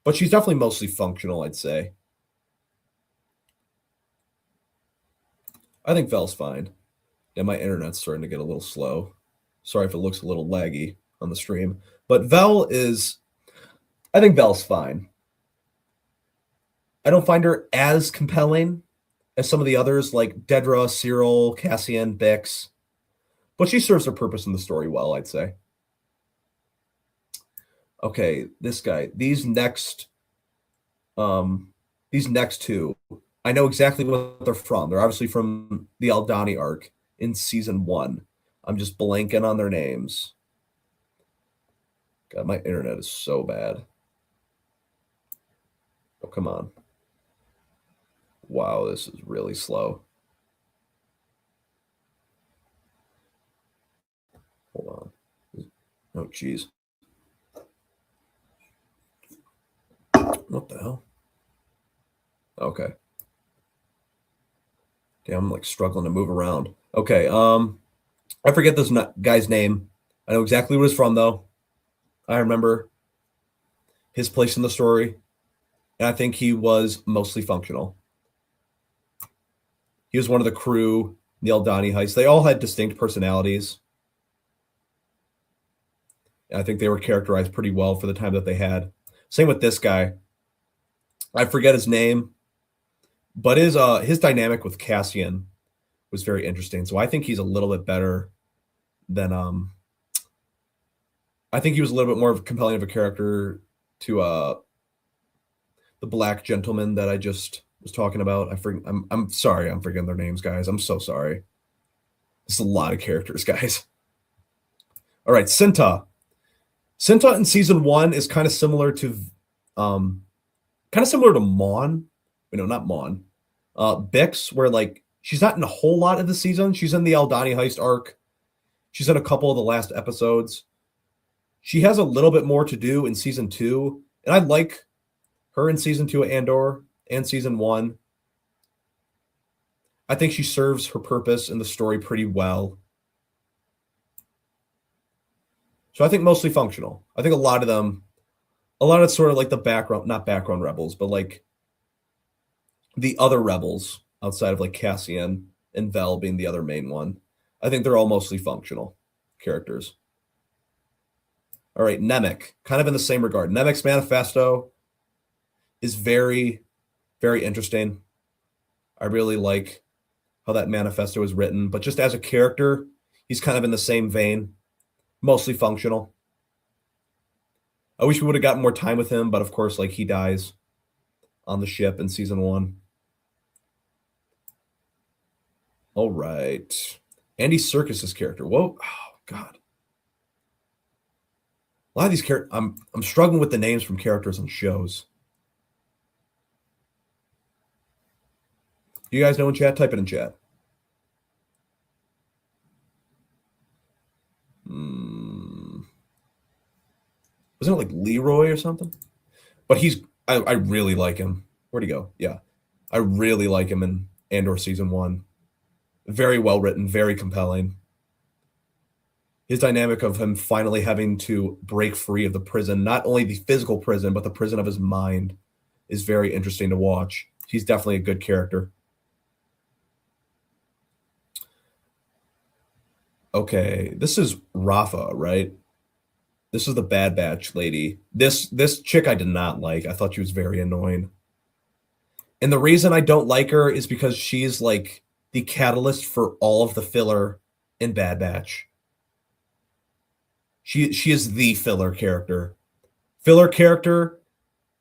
but she's definitely mostly functional, I'd say. I think Vel's fine. Yeah, my internet's starting to get a little slow. Sorry if it looks a little laggy on the stream. But I think Vel's fine. I don't find her as compelling as some of the others like Dedra, Cyril, Cassian, Bix. But she serves her purpose in the story well, I'd say. Okay, this guy. These next two, I know exactly what they're from. They're obviously from the Aldhani arc in season 1. I'm just blanking on their names. God, my internet is so bad. Oh, come on. Wow, this is really slow. Hold on. Oh, jeez. What the hell? Okay. Damn, I'm like struggling to move around. Okay. I forget this guy's name. I know exactly what he's from, though. I remember his place in the story, and I think he was mostly functional. He was one of the crew, the Eldani heist. They all had distinct personalities. And I think they were characterized pretty well for the time that they had. Same with this guy. I forget his name, but his dynamic with Cassian was very interesting. So I think he's a little bit better than I think he was a little bit more compelling of a character to the black gentleman that I just was talking about. I'm sorry, I'm forgetting their names, guys. I'm so sorry. It's a lot of characters, guys. All right, Cinta. Cinta in season 1 is kind of similar to Mon. No, not Mon. Bix, where like she's not in a whole lot of the season. She's in the Aldani heist arc. She's in a couple of the last episodes. She has a little bit more to do in season 2, and I like her in season 2 of Andor and season 1. I think she serves her purpose in the story pretty well. So I think mostly functional. I think a lot of it's sort of like the background, not background rebels, but like the other rebels outside of like Cassian and Vel being the other main one. I think they're all mostly functional characters. All right, Nemec, kind of in the same regard. Nemec's manifesto is very, very interesting. I really like how that manifesto is written, but just as a character, he's kind of in the same vein, mostly functional. I wish we would have gotten more time with him, but of course, like he dies on the ship in season 1. All right. Andy Serkis's character. Whoa. Oh, God. A lot of these characters, I'm struggling with the names from characters on shows. Do you guys know in chat? Type it in chat. Wasn't it like Leroy or something? But I really like him. Where'd he go? Yeah. I really like him in Andor season 1. Very well written, very compelling. His dynamic of him finally having to break free of the prison, not only the physical prison, but the prison of his mind, is very interesting to watch. He's definitely a good character. Okay, this is Rafa, right? This is the Bad Batch lady. This chick I did not like. I thought she was very annoying. And the reason I don't like her is because she's like the catalyst for all of the filler in Bad Batch. She is the filler character. Filler character,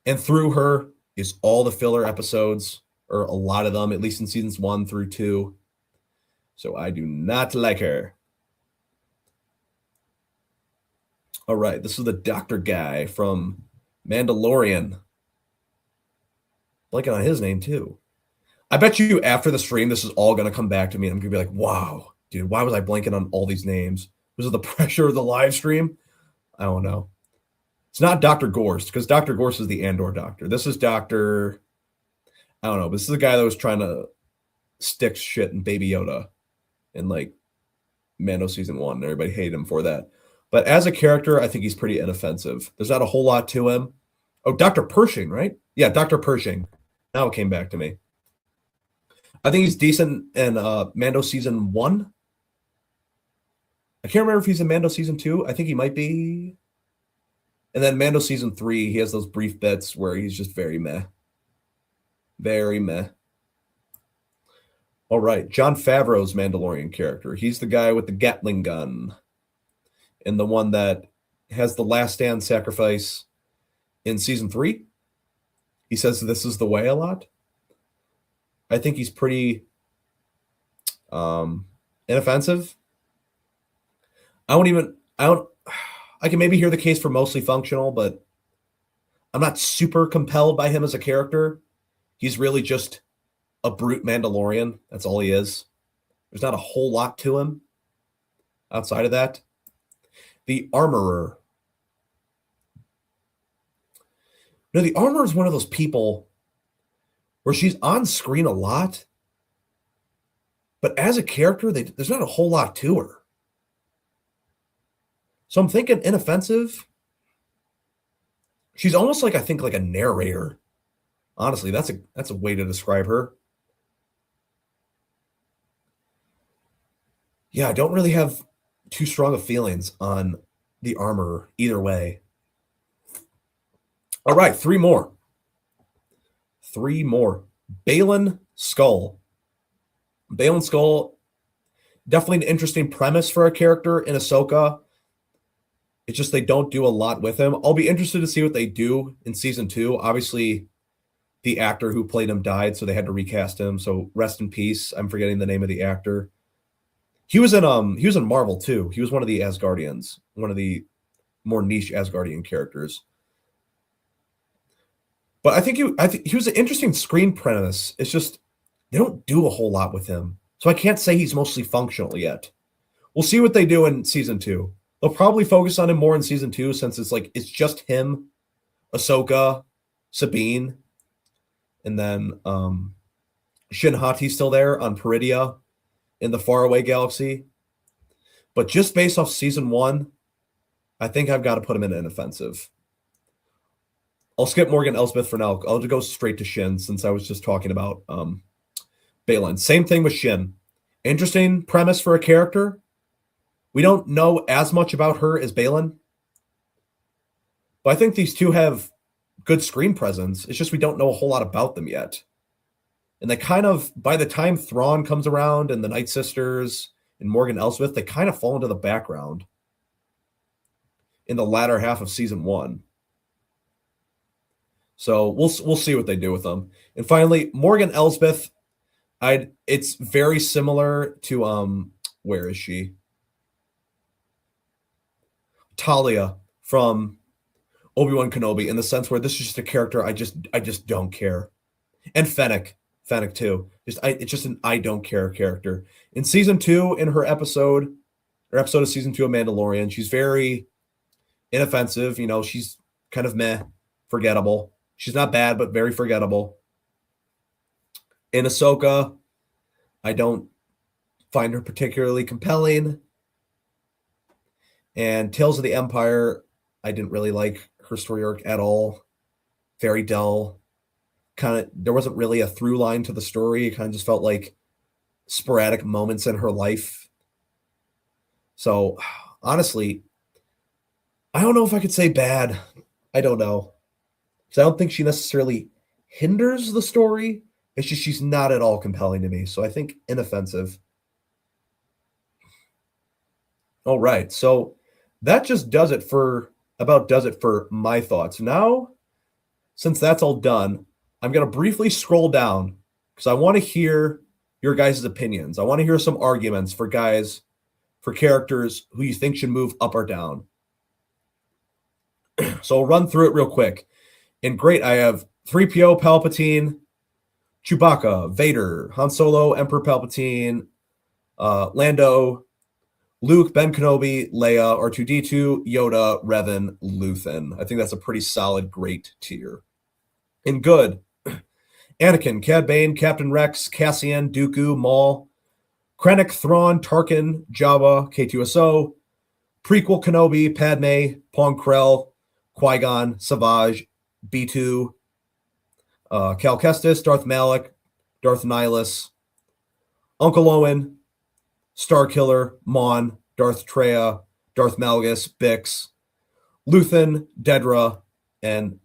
and through her is all the filler episodes, or a lot of them, at least in seasons 1 through 2. So I do not like her. All right, this is the doctor guy from Mandalorian. Blanking on his name too. I bet you after the stream, this is all going to come back to me. And I'm going to be like, wow, dude, why was I blanking on all these names? Was it the pressure of the live stream? I don't know. It's not Dr. Gorst, because Dr. Gorst is the Andor doctor. This is Dr. I don't know. This is the guy that was trying to stick shit in Baby Yoda in like Mando season 1. And everybody hated him for that. But as a character, I think he's pretty inoffensive. There's not a whole lot to him. Oh, Dr. Pershing, right? Yeah, Dr. Pershing. Now it came back to me. I think he's decent in Mando season 1. I can't remember if he's in Mando season 2. I think he might be. And then Mando season 3, he has those brief bits where he's just very meh. Very meh. All right, Jon Favreau's Mandalorian character. He's the guy with the Gatling gun. And the one that has the last stand sacrifice in season 3. He says this is the way a lot. I think he's pretty inoffensive. I I can maybe hear the case for mostly functional, but I'm not super compelled by him as a character. He's really just a brute Mandalorian. That's all he is. There's not a whole lot to him outside of that. The Armorer. No, the Armorer is one of those people where she's on screen a lot, but as a character, there's not a whole lot to her. So I'm thinking inoffensive. She's almost like, I think, like a narrator. Honestly, that's a way to describe her. Yeah, I don't really have too strong of feelings on the Armorer either way. All right, three more. Baylan Skull. Baylan Skull, definitely an interesting premise for a character in Ahsoka. It's just they don't do a lot with him. I'll be interested to see what they do in season 2. Obviously, the actor who played him died, so they had to recast him. So rest in peace. I'm forgetting the name of the actor. He was in Marvel too. He was one of the Asgardians, one of the more niche Asgardian characters. But I think he was an interesting screen premise. It's just they don't do a whole lot with him. So I can't say he's mostly functional yet. We'll see what they do in season 2. They'll probably focus on him more in season 2 since it's just him, Ahsoka, Sabine, and then Shin Hati's still there on Peridia in the faraway galaxy. But just based off season 1, I think I've got to put him in inoffensive. I'll skip Morgan Elsbeth for now. I'll go straight to Shin since I was just talking about Baylan. Same thing with Shin. Interesting premise for a character. We don't know as much about her as Baylan. But I think these two have good screen presence. It's just we don't know a whole lot about them yet. And they kind of, by the time Thrawn comes around and the Night Sisters and Morgan Elsbeth, they kind of fall into the background in the latter half of season 1. So we'll see what they do with them. And finally, Morgan Elsbeth, it's very similar to where is she? Talia from Obi-Wan Kenobi, in the sense where this is just a character I just don't care. And Fennec too. It's just an I don't care character. In season 2, in her episode of season 2 of Mandalorian, she's very inoffensive. You know, she's kind of meh, forgettable. She's not bad, but very forgettable. In Ahsoka, I don't find her particularly compelling. And Tales of the Empire, I didn't really like her story arc at all. Very dull. There wasn't really a through line to the story. It kind of just felt like sporadic moments in her life. So, honestly, I don't know if I could say bad. I don't know. Because I don't think she necessarily hinders the story. It's just she's not at all compelling to me. So I think inoffensive. All right. So that just does it for my thoughts. Now, since that's all done, I'm going to briefly scroll down because I want to hear your guys' opinions. I want to hear some arguments for characters who you think should move up or down. So I'll run through it real quick. And great, I have 3PO, Palpatine, Chewbacca, Vader, Han Solo, Emperor Palpatine, Lando, Luke, Ben Kenobi, Leia, R2-D2, Yoda, Revan, Luthen. I think that's a pretty solid, great tier. In good, Anakin, Cad Bane, Captain Rex, Cassian, Dooku, Maul, Krennic, Thrawn, Tarkin, Jabba, K2SO, prequel Kenobi, Padme, Pong Krell, Qui-Gon, Savage, B2, Cal Kestis, Darth Malak, Darth Nihilus, Uncle Owen, Starkiller, Mon, Darth Treya, Darth Malgus, Bix, Luthen, Dedra, and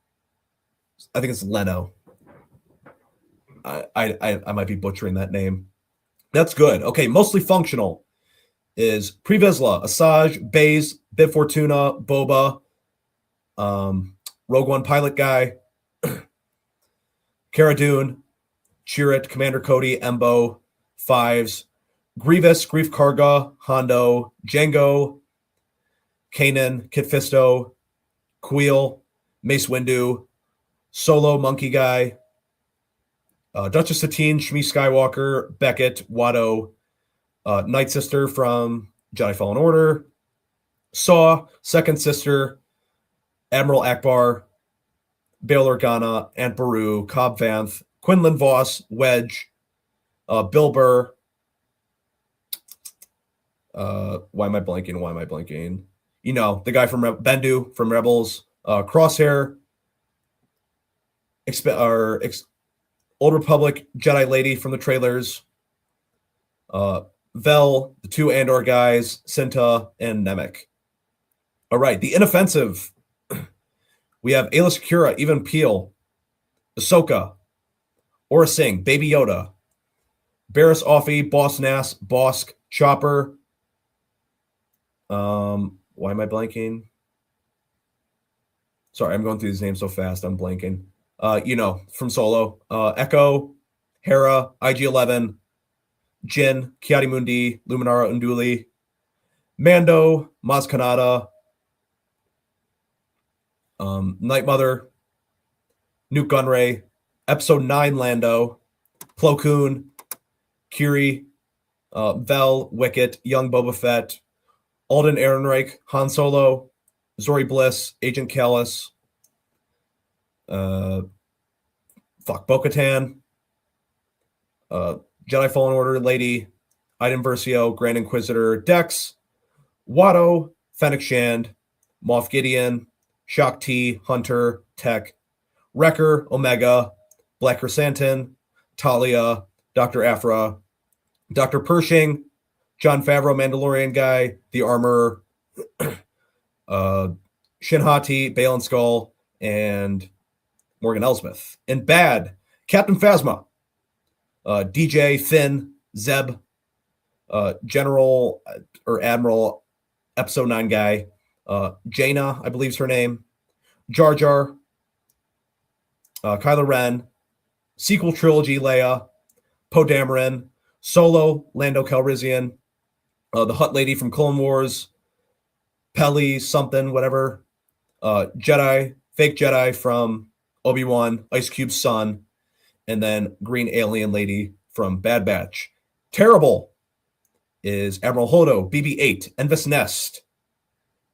I think it's Leno. I might be butchering that name. That's good. Okay, mostly functional is Pre Vizsla, Asajj, Baze, Bib Fortuna, Boba, Rogue One pilot guy, Cara Dune, Chirrut, Commander Cody, Embo, Fives, Grievous, Grief Karga, Hondo, Django, Kanan, Kit Fisto, Queel, Mace Windu, Solo, Monkey Guy, Duchess Satine, Shmi Skywalker, Beckett, Watto, Night Sister from Jedi Fallen Order, Saw, Second Sister, Admiral Akbar, Bail Organa, Aunt Beru, Cobb Vanth, Quinlan Voss, Wedge, Bill Burr. Why am I blanking? You know, the guy from Bendu from Rebels, Crosshair, Old Republic Jedi lady from the trailers, Vel, the two Andor guys, Cinta, and Nemec. All right, the inoffensive. We have Ayla Secura, Even Peel, Ahsoka, Aura Singh, Baby Yoda, Barriss Offee, Boss Nass, Bosk, Chopper. Why am I blanking? Sorry, I'm going through these names so fast, I'm blanking. You know, from Solo. Echo, Hera, IG-11, Jin, Kiadi-Mundi, Luminara Unduli, Mando, Maz Kanata, Night Mother, Nuke Gunray, Episode 9 Lando, Plo Koon, Kiri, Vel, Wicket, Young Boba Fett, Alden Ehrenreich, Han Solo, Zori Bliss, Agent Kallus, Bo-Katan, Jedi Fallen Order Lady, Iden Versio, Grand Inquisitor, Dex, Watto, Fennec Shand, Moff Gideon, Shaak Ti, Hunter, Tech, Wrecker, Omega, Black Chrysanthemum, Talia, Dr. Aphra, Dr. Pershing, Jon Favreau, Mandalorian guy, The Armorer, Shin-Hati, Balen Skull, and Morgan Elsbeth. And bad, Captain Phasma, DJ, Finn, Zeb, General or Admiral, Episode 9 guy, Jaina, I believe is her name, Jar Jar, Kylo Ren, sequel trilogy Leia, Poe Dameron, Solo, Lando Calrissian, the Hutt lady from Clone Wars, Peli, something, whatever, Jedi, fake Jedi from Obi-Wan, Ice Cube's son, and then green alien lady from Bad Batch. Terrible is Admiral Hodo, BB-8, Envis Nest,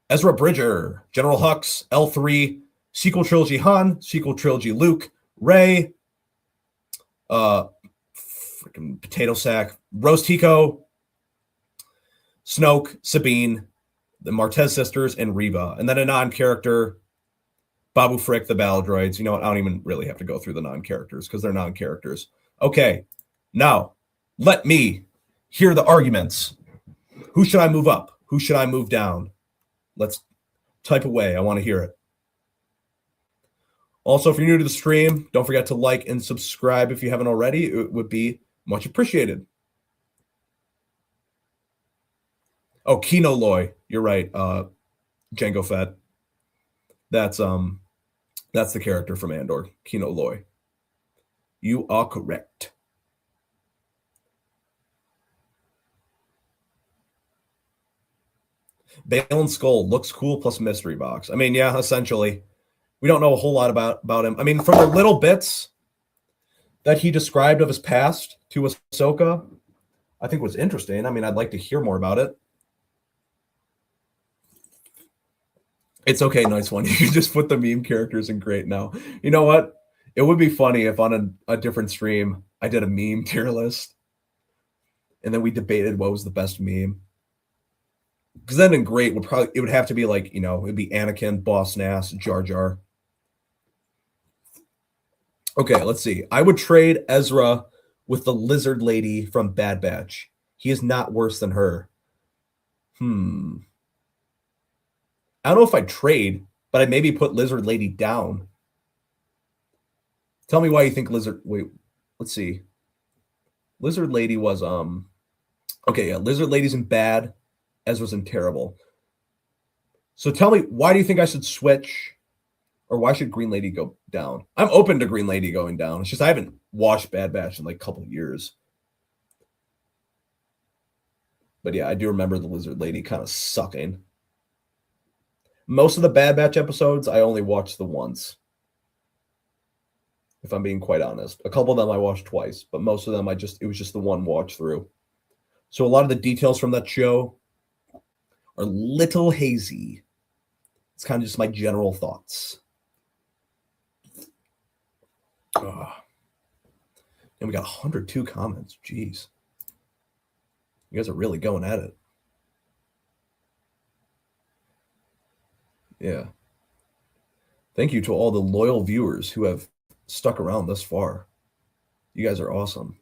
Ezra Bridger, General Hux, L3, sequel trilogy Han, sequel trilogy Luke, Rey, freaking potato sack, Rose Tico, Snoke, Sabine, the Martez sisters, and Reva. And then a non-character, Babu Frick, the Battle Droids. You know what? I don't even really have to go through the non-characters because they're non-characters. Okay, now let me hear the arguments. Who should I move up? Who should I move down? Let's type away. I want to hear it. Also, if you're new to the stream, don't forget to like and subscribe if you haven't already. It would be much appreciated. Oh, Kino Loy. You're right. Jango Fett. That's the character from Andor, Kino Loy. You are correct. Balen Skull looks cool plus mystery box. I mean, yeah, essentially. We don't know a whole lot about him. I mean, from the little bits that he described of his past to Ahsoka, I think was interesting. I mean, I'd like to hear more about it. It's okay, nice one. You can just put the meme characters in great now. You know what? It would be funny if on a different stream I did a meme tier list and then we debated what was the best meme. Because then in great it would have to be like, you know, it'd be Anakin, Boss Nass, Jar Jar. Okay, let's see. I would trade Ezra with the lizard lady from Bad Batch. He is not worse than her. I don't know if I'd trade, but I'd maybe put lizard lady down. Tell me why you think lizard... Wait, let's see. Lizard lady was... Okay, yeah, lizard lady's in bad. Ezra's in terrible. So tell me, why do you think I should switch? Or why should Green Lady go down? I'm open to Green Lady going down. It's just I haven't watched Bad Batch in like a couple of years. But yeah, I do remember the Lizard Lady kind of sucking. Most of the Bad Batch episodes, I only watched the once. If I'm being quite honest. A couple of them I watched twice, but most of them it was just the one watch through. So a lot of the details from that show are a little hazy. It's kind of just my general thoughts. And we got 102 comments. Jeez. You guys are really going at it. Yeah. Thank you to all the loyal viewers who have stuck around thus far. You guys are awesome.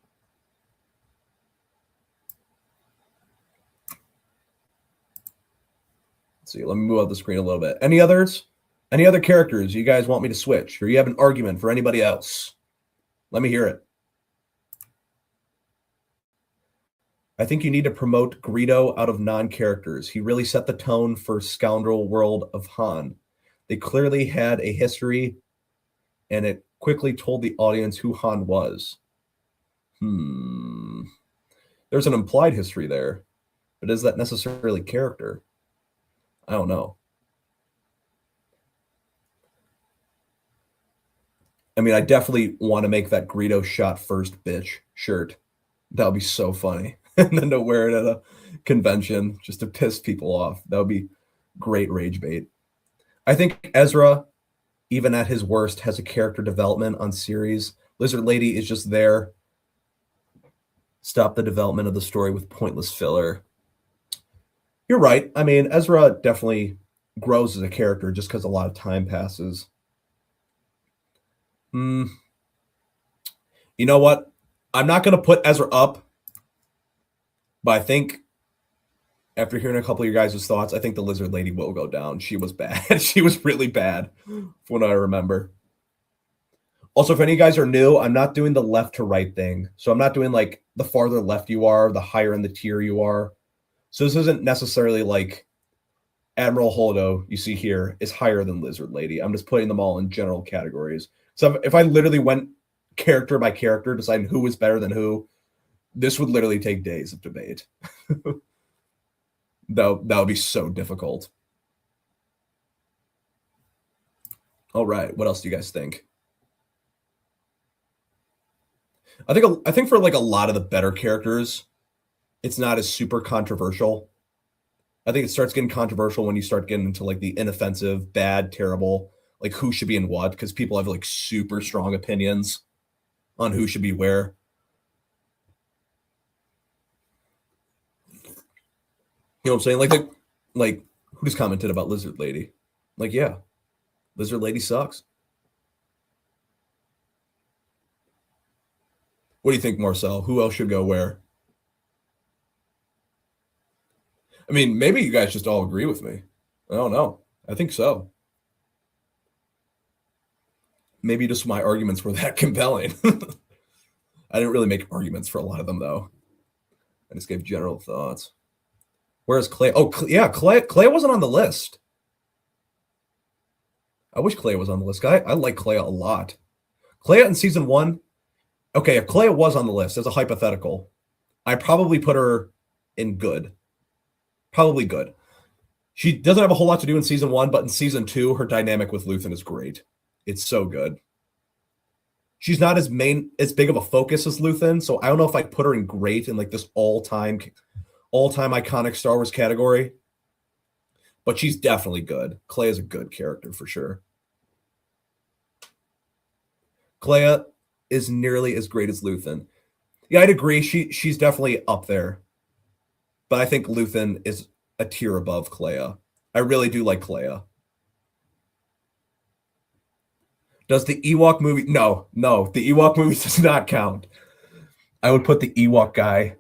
Let's see. Let me move out the screen a little bit. Any others? Any other characters you guys want me to switch? Or you have an argument for anybody else? Let me hear it. I think you need to promote Greedo out of non-characters. He really set the tone for Scoundrel World of Han. They clearly had a history, and it quickly told the audience who Han was. There's an implied history there, but is that necessarily character? I don't know. I mean, I definitely want to make that Greedo shot first bitch shirt. That would be so funny. And then to wear it at a convention just to piss people off. That would be great rage bait. I think Ezra, even at his worst, has a character development on series. Lizard Lady is just there. Stop the development of the story with pointless filler. You're right. I mean, Ezra definitely grows as a character just because a lot of time passes. You know what? I'm not going to put Ezra up, but I think after hearing a couple of your guys' thoughts, I think the Lizard Lady will go down. She was bad. She was really bad from what I remember. Also, if any of you guys are new, I'm not doing the left to right thing. So I'm not doing like the farther left you are, the higher in the tier you are. So this isn't necessarily like Admiral Holdo, you see here, is higher than Lizard Lady. I'm just putting them all in general categories. So if I literally went character by character, deciding who was better than who, this would literally take days of debate. That would be so difficult. All right, what else do you guys think? I think for like a lot of the better characters, it's not as super controversial. I think it starts getting controversial when you start getting into like the inoffensive, bad, terrible, like who should be in what, because people have like super strong opinions on who should be where. You know what I'm saying? Like who just commented about Lizard Lady? Like, yeah, Lizard Lady sucks. What do you think, Marcel? Who else should go where? I mean, maybe you guys just all agree with me. I don't know. I think so. Maybe just my arguments were that compelling. I didn't really make arguments for a lot of them, though. I just gave general thoughts. Where's Clay? Oh, yeah, Clay wasn't on the list. I wish Clay was on the list. I like Clay a lot. Clay in season 1. Okay, if Clay was on the list as a hypothetical, I probably put her in good. Probably good. She doesn't have a whole lot to do in season 1, but in season 2, her dynamic with Luthen is great. It's so good. She's not as big of a focus as Luthen, so I don't know if I put her in great in like this all-time iconic Star Wars category. But she's definitely good. Clea is a good character for sure. Clea is nearly as great as Luthen. Yeah, I'd agree. She's definitely up there. But I think Luthen is a tier above Clea. I really do like Clea. Does the Ewok movie... No. The Ewok movie does not count. I would put the Ewok guy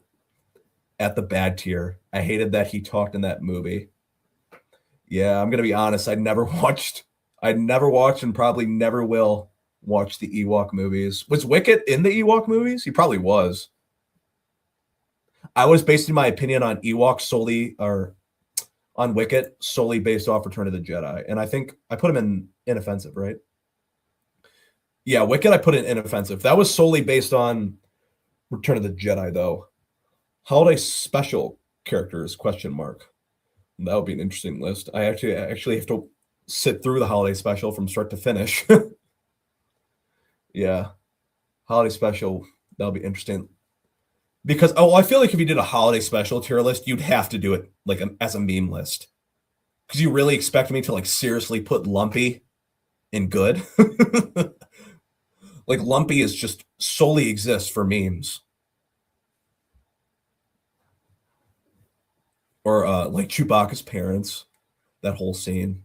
at the bad tier. I hated that he talked in that movie. Yeah, I'm going to be honest. I never watched and probably never will watch the Ewok movies. Was Wicket in the Ewok movies? He probably was. I was basing my opinion on Ewok solely, or on Wicket solely based off Return of the Jedi. And I think I put him in inoffensive, right? Yeah, Wicket I put in inoffensive. That was solely based on Return of the Jedi, though. Holiday special characters, question mark. That would be an interesting list. I actually have to sit through the holiday special from start to finish. Yeah, holiday special, that'll be interesting. Because I feel like if you did a holiday special tier list, you'd have to do it like as a meme list. Because you really expect me to like seriously put Lumpy in good. Like Lumpy is just solely exists for memes. Or like Chewbacca's parents, that whole scene.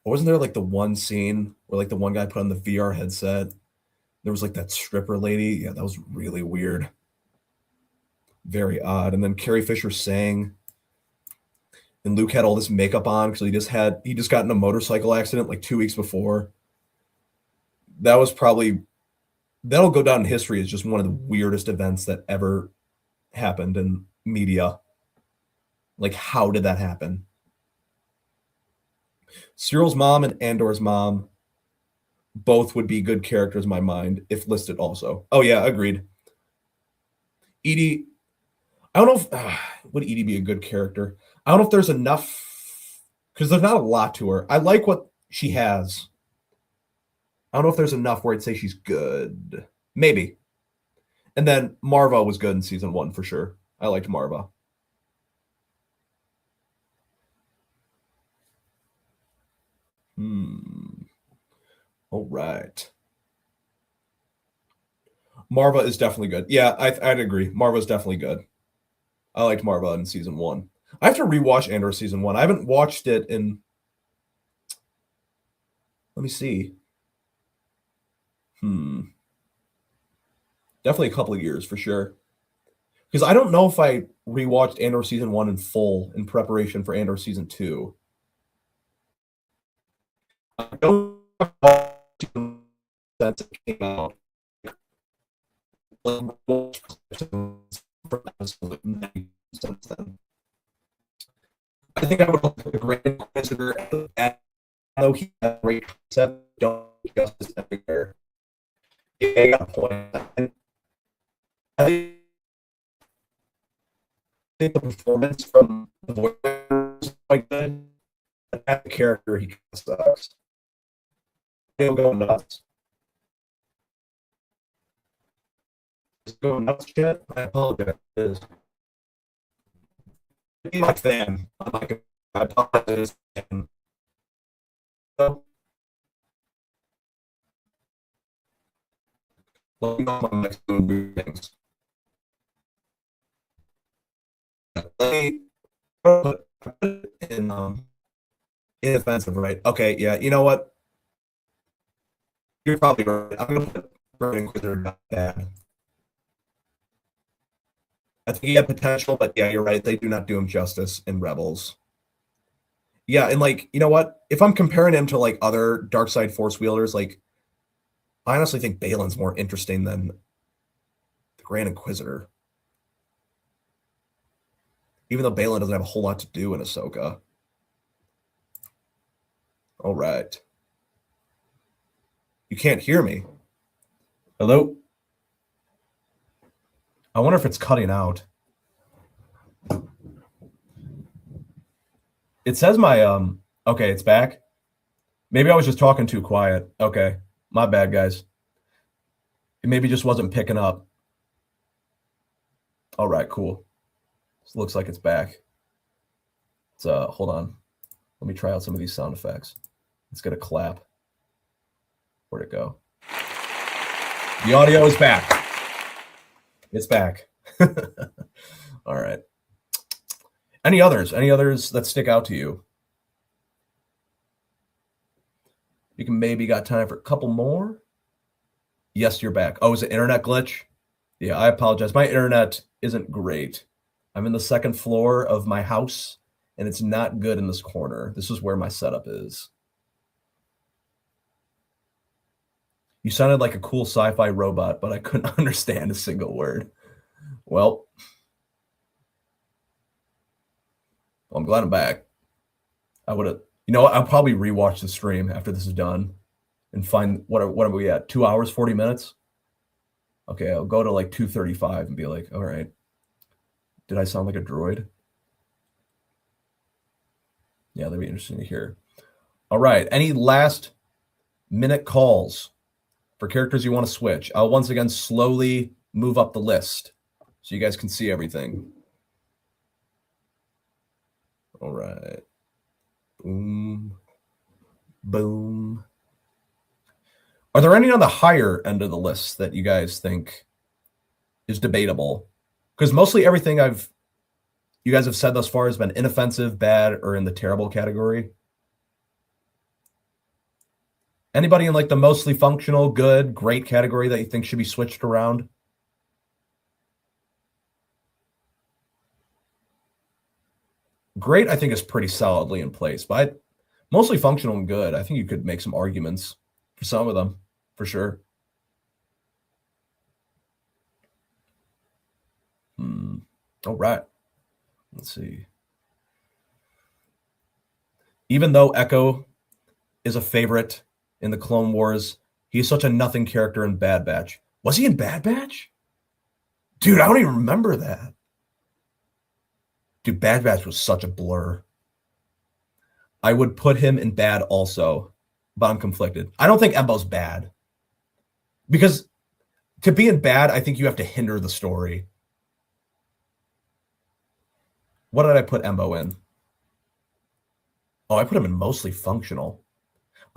Or wasn't there like the one scene where like the one guy put on the VR headset? There was like that stripper lady. Yeah, that was really weird. Very odd. And then Carrie Fisher sang, and Luke had all this makeup on because he just got in a motorcycle accident like 2 weeks before. That was probably that'll go down in history as just one of the weirdest events that ever happened in media. Like, how did that happen? Cyril's mom and Andor's mom both would be good characters in my mind if listed also. Oh yeah, agreed. Edie, I don't know if would Edie be a good character. I don't know if there's enough because there's not a lot to her. I like what she has. I don't know if there's enough where I'd say she's good. Maybe. And then Marva was good in season 1 for sure. I liked Marva. All right. Marva is definitely good. Yeah, I'd agree. Marva's definitely good. I liked Marva in season 1. I have to rewatch Andor season 1. I haven't watched it in. Let me see. Definitely a couple of years for sure. Because I don't know if I rewatched Andor season 1 in full in preparation for Andor season 2. I don't know since it came out. Since then. I think I would look at the Grand Inquisitor though he had a great concept, don't justice everywhere. Yeah, got a point. I think the performance from the voice is quite good. But that character, he kind of sucks. He'll go nuts. Just go nuts, shit. I apologize. Be my fan. I apologize. So, let me know my next doing things. Let me put it in inoffensive, right? Okay, yeah. You know what? You're probably right. I'm gonna put Grand Inquisitor not bad. I think he had potential, but yeah, you're right. They do not do him justice in Rebels. Yeah, and like, you know what? If I'm comparing him to like other dark side force wielders, like I honestly think Balin's more interesting than the Grand Inquisitor. Even though Balin doesn't have a whole lot to do in Ahsoka. All right. You can't hear me. Hello? I wonder if it's cutting out. It says my okay, it's back. Maybe I was just talking too quiet. Okay. My bad, guys. It maybe just wasn't picking up. All right, cool. This looks like it's back. It's hold on. Let me try out some of these sound effects. Let's get a clap. Where'd it go? The audio is back. It's back. All right. Any others? Any others that stick out to you? You can maybe got time for a couple more. Yes, you're back. Oh, is it internet glitch? Yeah, I apologize. My internet isn't great. I'm in the second floor of my house, and it's not good in this corner. This is where my setup is. You sounded like a cool sci-fi robot, but I couldn't understand a single word. Well, I'm glad I'm back. I would have, you know what? I'll probably rewatch the stream after this is done and find what are we at? 2 hours, 40 minutes? Okay, I'll go to like 2:35 and be like, all right, did I sound like a droid? Yeah, that'd be interesting to hear. All right. Any last minute calls for characters you want to switch? I'll once again slowly move up the list so you guys can see everything. All right. Boom. Boom. Are there any on the higher end of the list that you guys think is debatable? Because mostly everything you guys have said thus far has been inoffensive, bad, or in the terrible category. Anybody in like the mostly functional, good, great category that you think should be switched around? Great, I think, is pretty solidly in place, but mostly functional and good. I think you could make some arguments for some of them, for sure. All right. Let's see. Even though Echo is a favorite in the Clone Wars, he's such a nothing character in Bad Batch. Was he in Bad Batch? Dude, I don't even remember that. Dude, Bad Batch was such a blur. I would put him in bad also, but I'm conflicted. I don't think Embo's bad. Because to be in bad, I think you have to hinder the story. What did I put Embo in? Oh, I put him in mostly functional.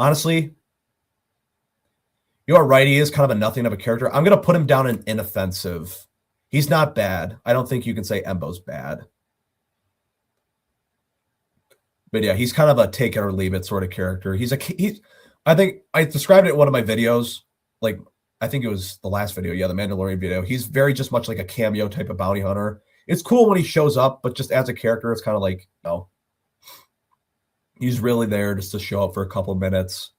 Honestly, you are right. He is kind of a nothing of a character. I'm going to put him down in inoffensive. He's not bad. I don't think you can say Embo's bad. But yeah, he's kind of a take it or leave it sort of character. I think I described it in one of my videos. Like, I think it was the last video. Yeah, the Mandalorian video. He's very just much like a cameo type of bounty hunter. It's cool when he shows up, but just as a character, it's kind of like, no. He's really there just to show up for a couple of minutes.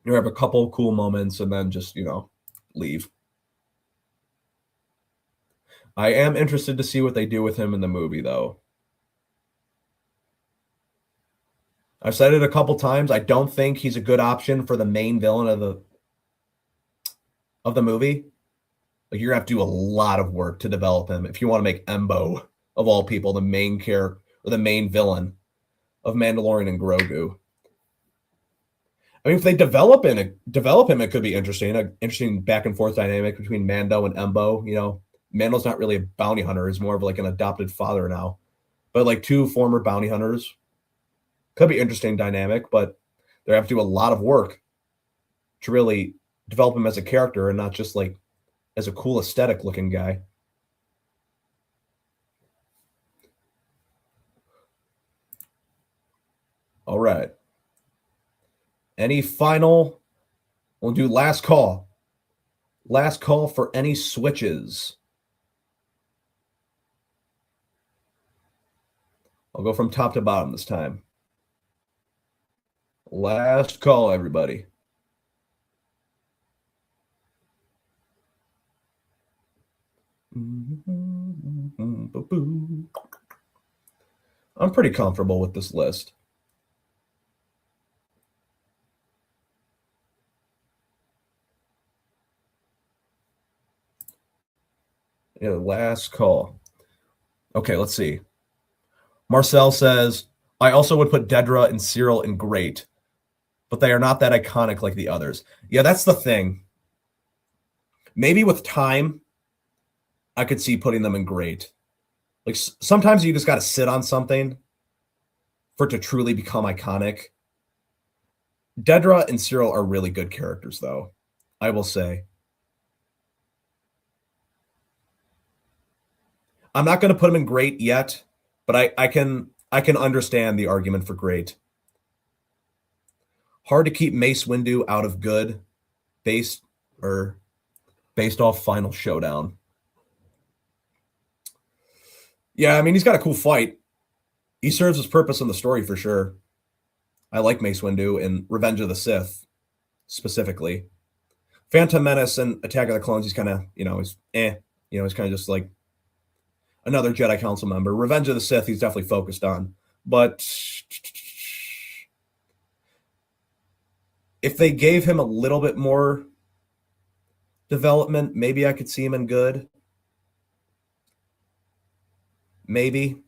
You have a couple of cool moments and then just, leave. I am interested to see what they do with him in the movie, though. I've said it a couple times. I don't think he's a good option for the main villain of the movie. Like, you're gonna have to do a lot of work to develop him if you want to make Embo, of all people, the main character or the main villain of Mandalorian and Grogu. I mean, if they develop him, it could be interesting. An interesting back and forth dynamic between Mando and Embo. Mando's not really a bounty hunter; he's more of like an adopted father now. But like two former bounty hunters could be interesting dynamic. But they have to do a lot of work to really develop him as a character and not just like as a cool aesthetic looking guy. All right. Any final? We'll do last call. Last call for any switches. I'll go from top to bottom this time. Last call, everybody. I'm pretty comfortable with this list. Yeah, last call. Okay, let's see. Marcel says, I also would put Dedra and Cyril in great, but they are not that iconic like the others. Yeah, that's the thing. Maybe with time, I could see putting them in great. Like sometimes you just got to sit on something for it to truly become iconic. Dedra and Cyril are really good characters, though, I will say. I'm not going to put them in great yet, but I can understand the argument for great. Hard to keep Mace Windu out of good based off Final Showdown. Yeah, I mean, he's got a cool fight. He serves his purpose in the story for sure. I like Mace Windu in Revenge of the Sith specifically. Phantom Menace and Attack of the Clones, he's kind of, he's he's kind of just like another Jedi Council member. Revenge of the Sith, he's definitely focused on. But if they gave him a little bit more development, maybe I could see him in good. Maybe.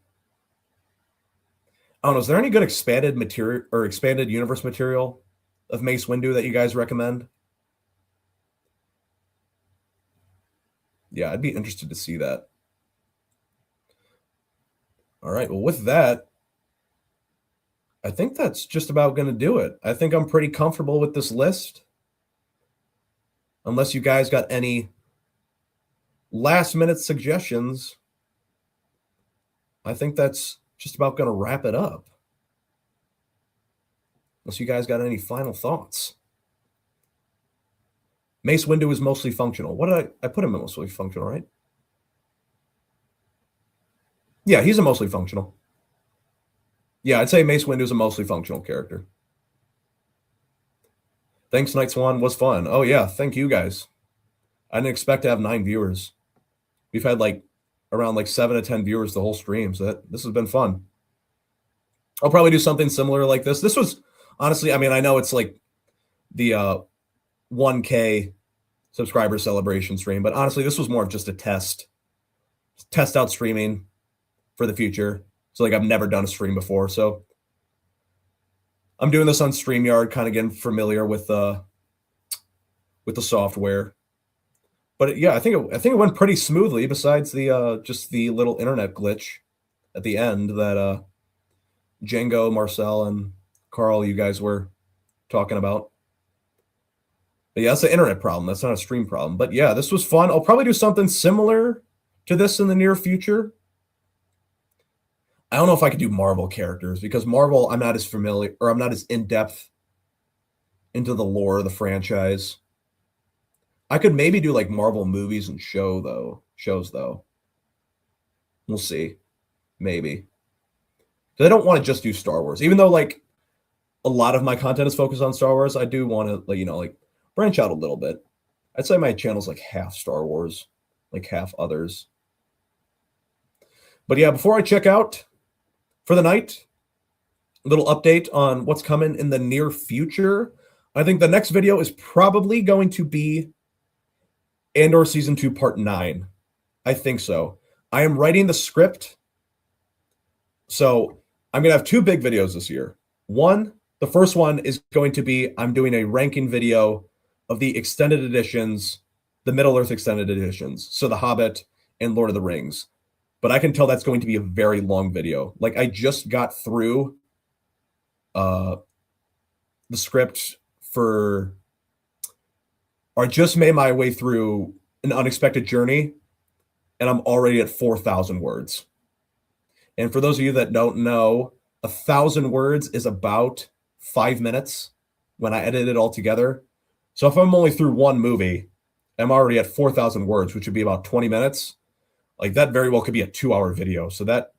I don't know. Is there any good expanded material or expanded universe material of Mace Windu that you guys recommend? Yeah, I'd be interested to see that. All right. Well, with that, I think that's just about going to do it. I think I'm pretty comfortable with this list. Unless you guys got any last minute suggestions, I think that's just about going to wrap it up. Unless you guys got any final thoughts. Mace Windu is mostly functional. What did I put him in mostly functional, right? Yeah, he's a mostly functional. Yeah, I'd say Mace Windu is a mostly functional character. Thanks, Night Swan. Was fun. Oh, yeah. Thank you guys. I didn't expect to have 9 viewers. We've had like around like 7 to 10 viewers the whole stream. So this has been fun. I'll probably do something similar like this. This was honestly, I mean, I know it's like the 1K subscriber celebration stream, but honestly, this was more of just a test out streaming for the future. So like I've never done a stream before. So I'm doing this on StreamYard, kind of getting familiar with the software. But yeah, I think it went pretty smoothly. Besides the just the little internet glitch at the end that Django, Marcel, and Carl, you guys were talking about. But yeah, that's an internet problem. That's not a stream problem. But yeah, this was fun. I'll probably do something similar to this in the near future. I don't know if I could do Marvel characters because Marvel, I'm not as familiar or I'm not as in depth into the lore of the franchise. I could maybe do like Marvel movies and shows though. We'll see. Maybe. Because I don't want to just do Star Wars. Even though like a lot of my content is focused on Star Wars, I do want to like branch out a little bit. I'd say my channel's like half Star Wars, like half others. But yeah, before I check out for the night, a little update on what's coming in the near future. I think the next video is probably going to be Andor Season 2 Part 9. I think so. I am writing the script. So I'm going to have 2 big videos this year. The first one is going to be I'm doing a ranking video of the extended editions, the Middle-earth extended editions. So The Hobbit and Lord of the Rings. But I can tell that's going to be a very long video. Like I just got through the script or I just made my way through An Unexpected Journey, and I'm already at 4,000 words. And for those of you that don't know, 1,000 words is about 5 minutes when I edit it all together. So if I'm only through one movie, I'm already at 4,000 words, which would be about 20 minutes. Like that very well could be a 2-hour video. So that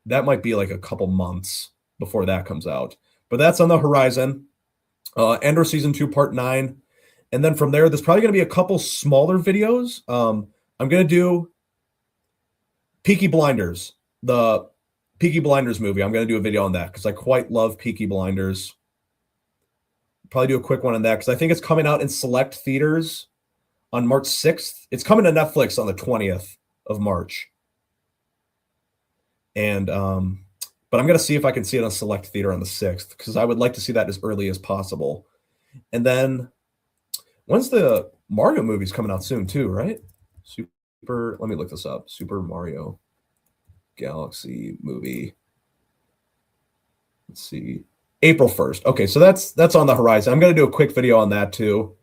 might be like a couple months before that comes out. But that's on the horizon. Andor Season 2 Part 9. And then from there, there's probably going to be a couple smaller videos. I'm going to do Peaky Blinders, the Peaky Blinders movie. I'm going to do a video on that because I quite love Peaky Blinders. Probably do a quick one on that because I think it's coming out in select theaters on March 6th. It's coming to Netflix on the 20th of March. And but I'm going to see if I can see it on select theater on the 6th because I would like to see that as early as possible. And then when's the Mario movie's coming out soon too, right? Let me look this up. Super Mario Galaxy movie. Let's see. April 1st. Okay, so that's on the horizon. I'm going to do a quick video on that too.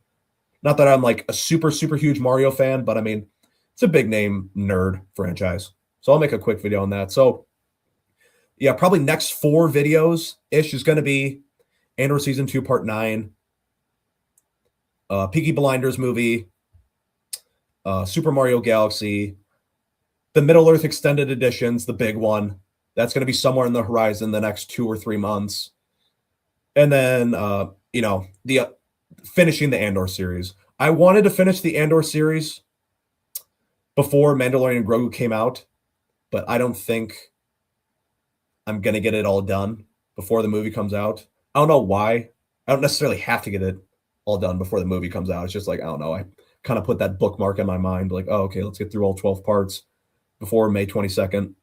Not that I'm like a super, super huge Mario fan, but I mean, it's a big name nerd franchise. So I'll make a quick video on that. So yeah, probably next 4 videos-ish is going to be Andor Season 2 Part 9, Peaky Blinders movie, Super Mario Galaxy, the Middle-earth Extended Editions, the big one. That's going to be somewhere in the horizon the next 2 or 3 months. And then, the finishing the Andor series. I wanted to finish the Andor series before Mandalorian and Grogu came out, but I don't think I'm going to get it all done before the movie comes out. I don't know why. I don't necessarily have to get it all done before the movie comes out. It's just like, I don't know. I kind of put that bookmark in my mind like, oh, okay, let's get through all 12 parts before May 22nd.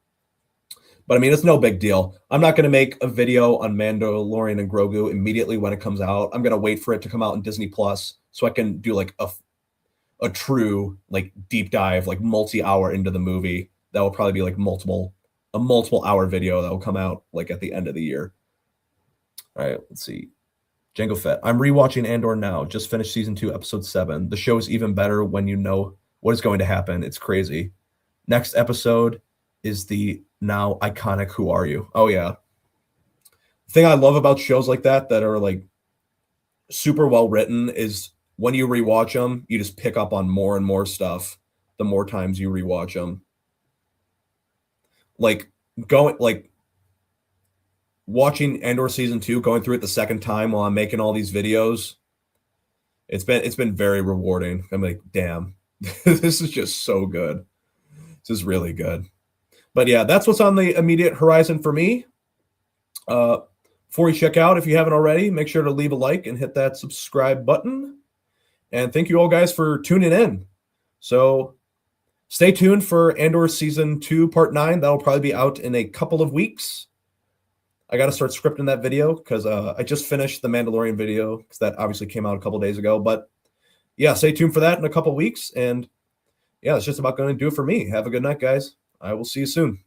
But I mean, it's no big deal. I'm not going to make a video on Mandalorian and Grogu immediately when it comes out. I'm going to wait for it to come out in Disney Plus so I can do like a true like deep dive, like multi-hour into the movie. That will probably be like a multiple hour video that will come out like at the end of the year. All right, let's see. Django Fett. I'm rewatching Andor now. Just finished season 2, episode 7. The show is even better when you know what is going to happen. It's crazy. Next episode is the now iconic Who Are You? Oh yeah. The thing I love about shows like that are like super well written is when you rewatch them, you just pick up on more and more stuff the more times you rewatch them. Like watching Andor season 2, going through it the second time while I'm making all these videos, it's been very rewarding. I'm like, damn, this is just so good. This is really good. But yeah, that's what's on the immediate horizon for me. Before you check out, if you haven't already, make sure to leave a like and hit that subscribe button. And thank you all guys for tuning in. So stay tuned for Andor Season 2, Part 9. That'll probably be out in a couple of weeks. I got to start scripting that video because I just finished the Mandalorian video because that obviously came out a couple days ago. But yeah, stay tuned for that in a couple of weeks. And yeah, it's just about going to do it for me. Have a good night, guys. I will see you soon.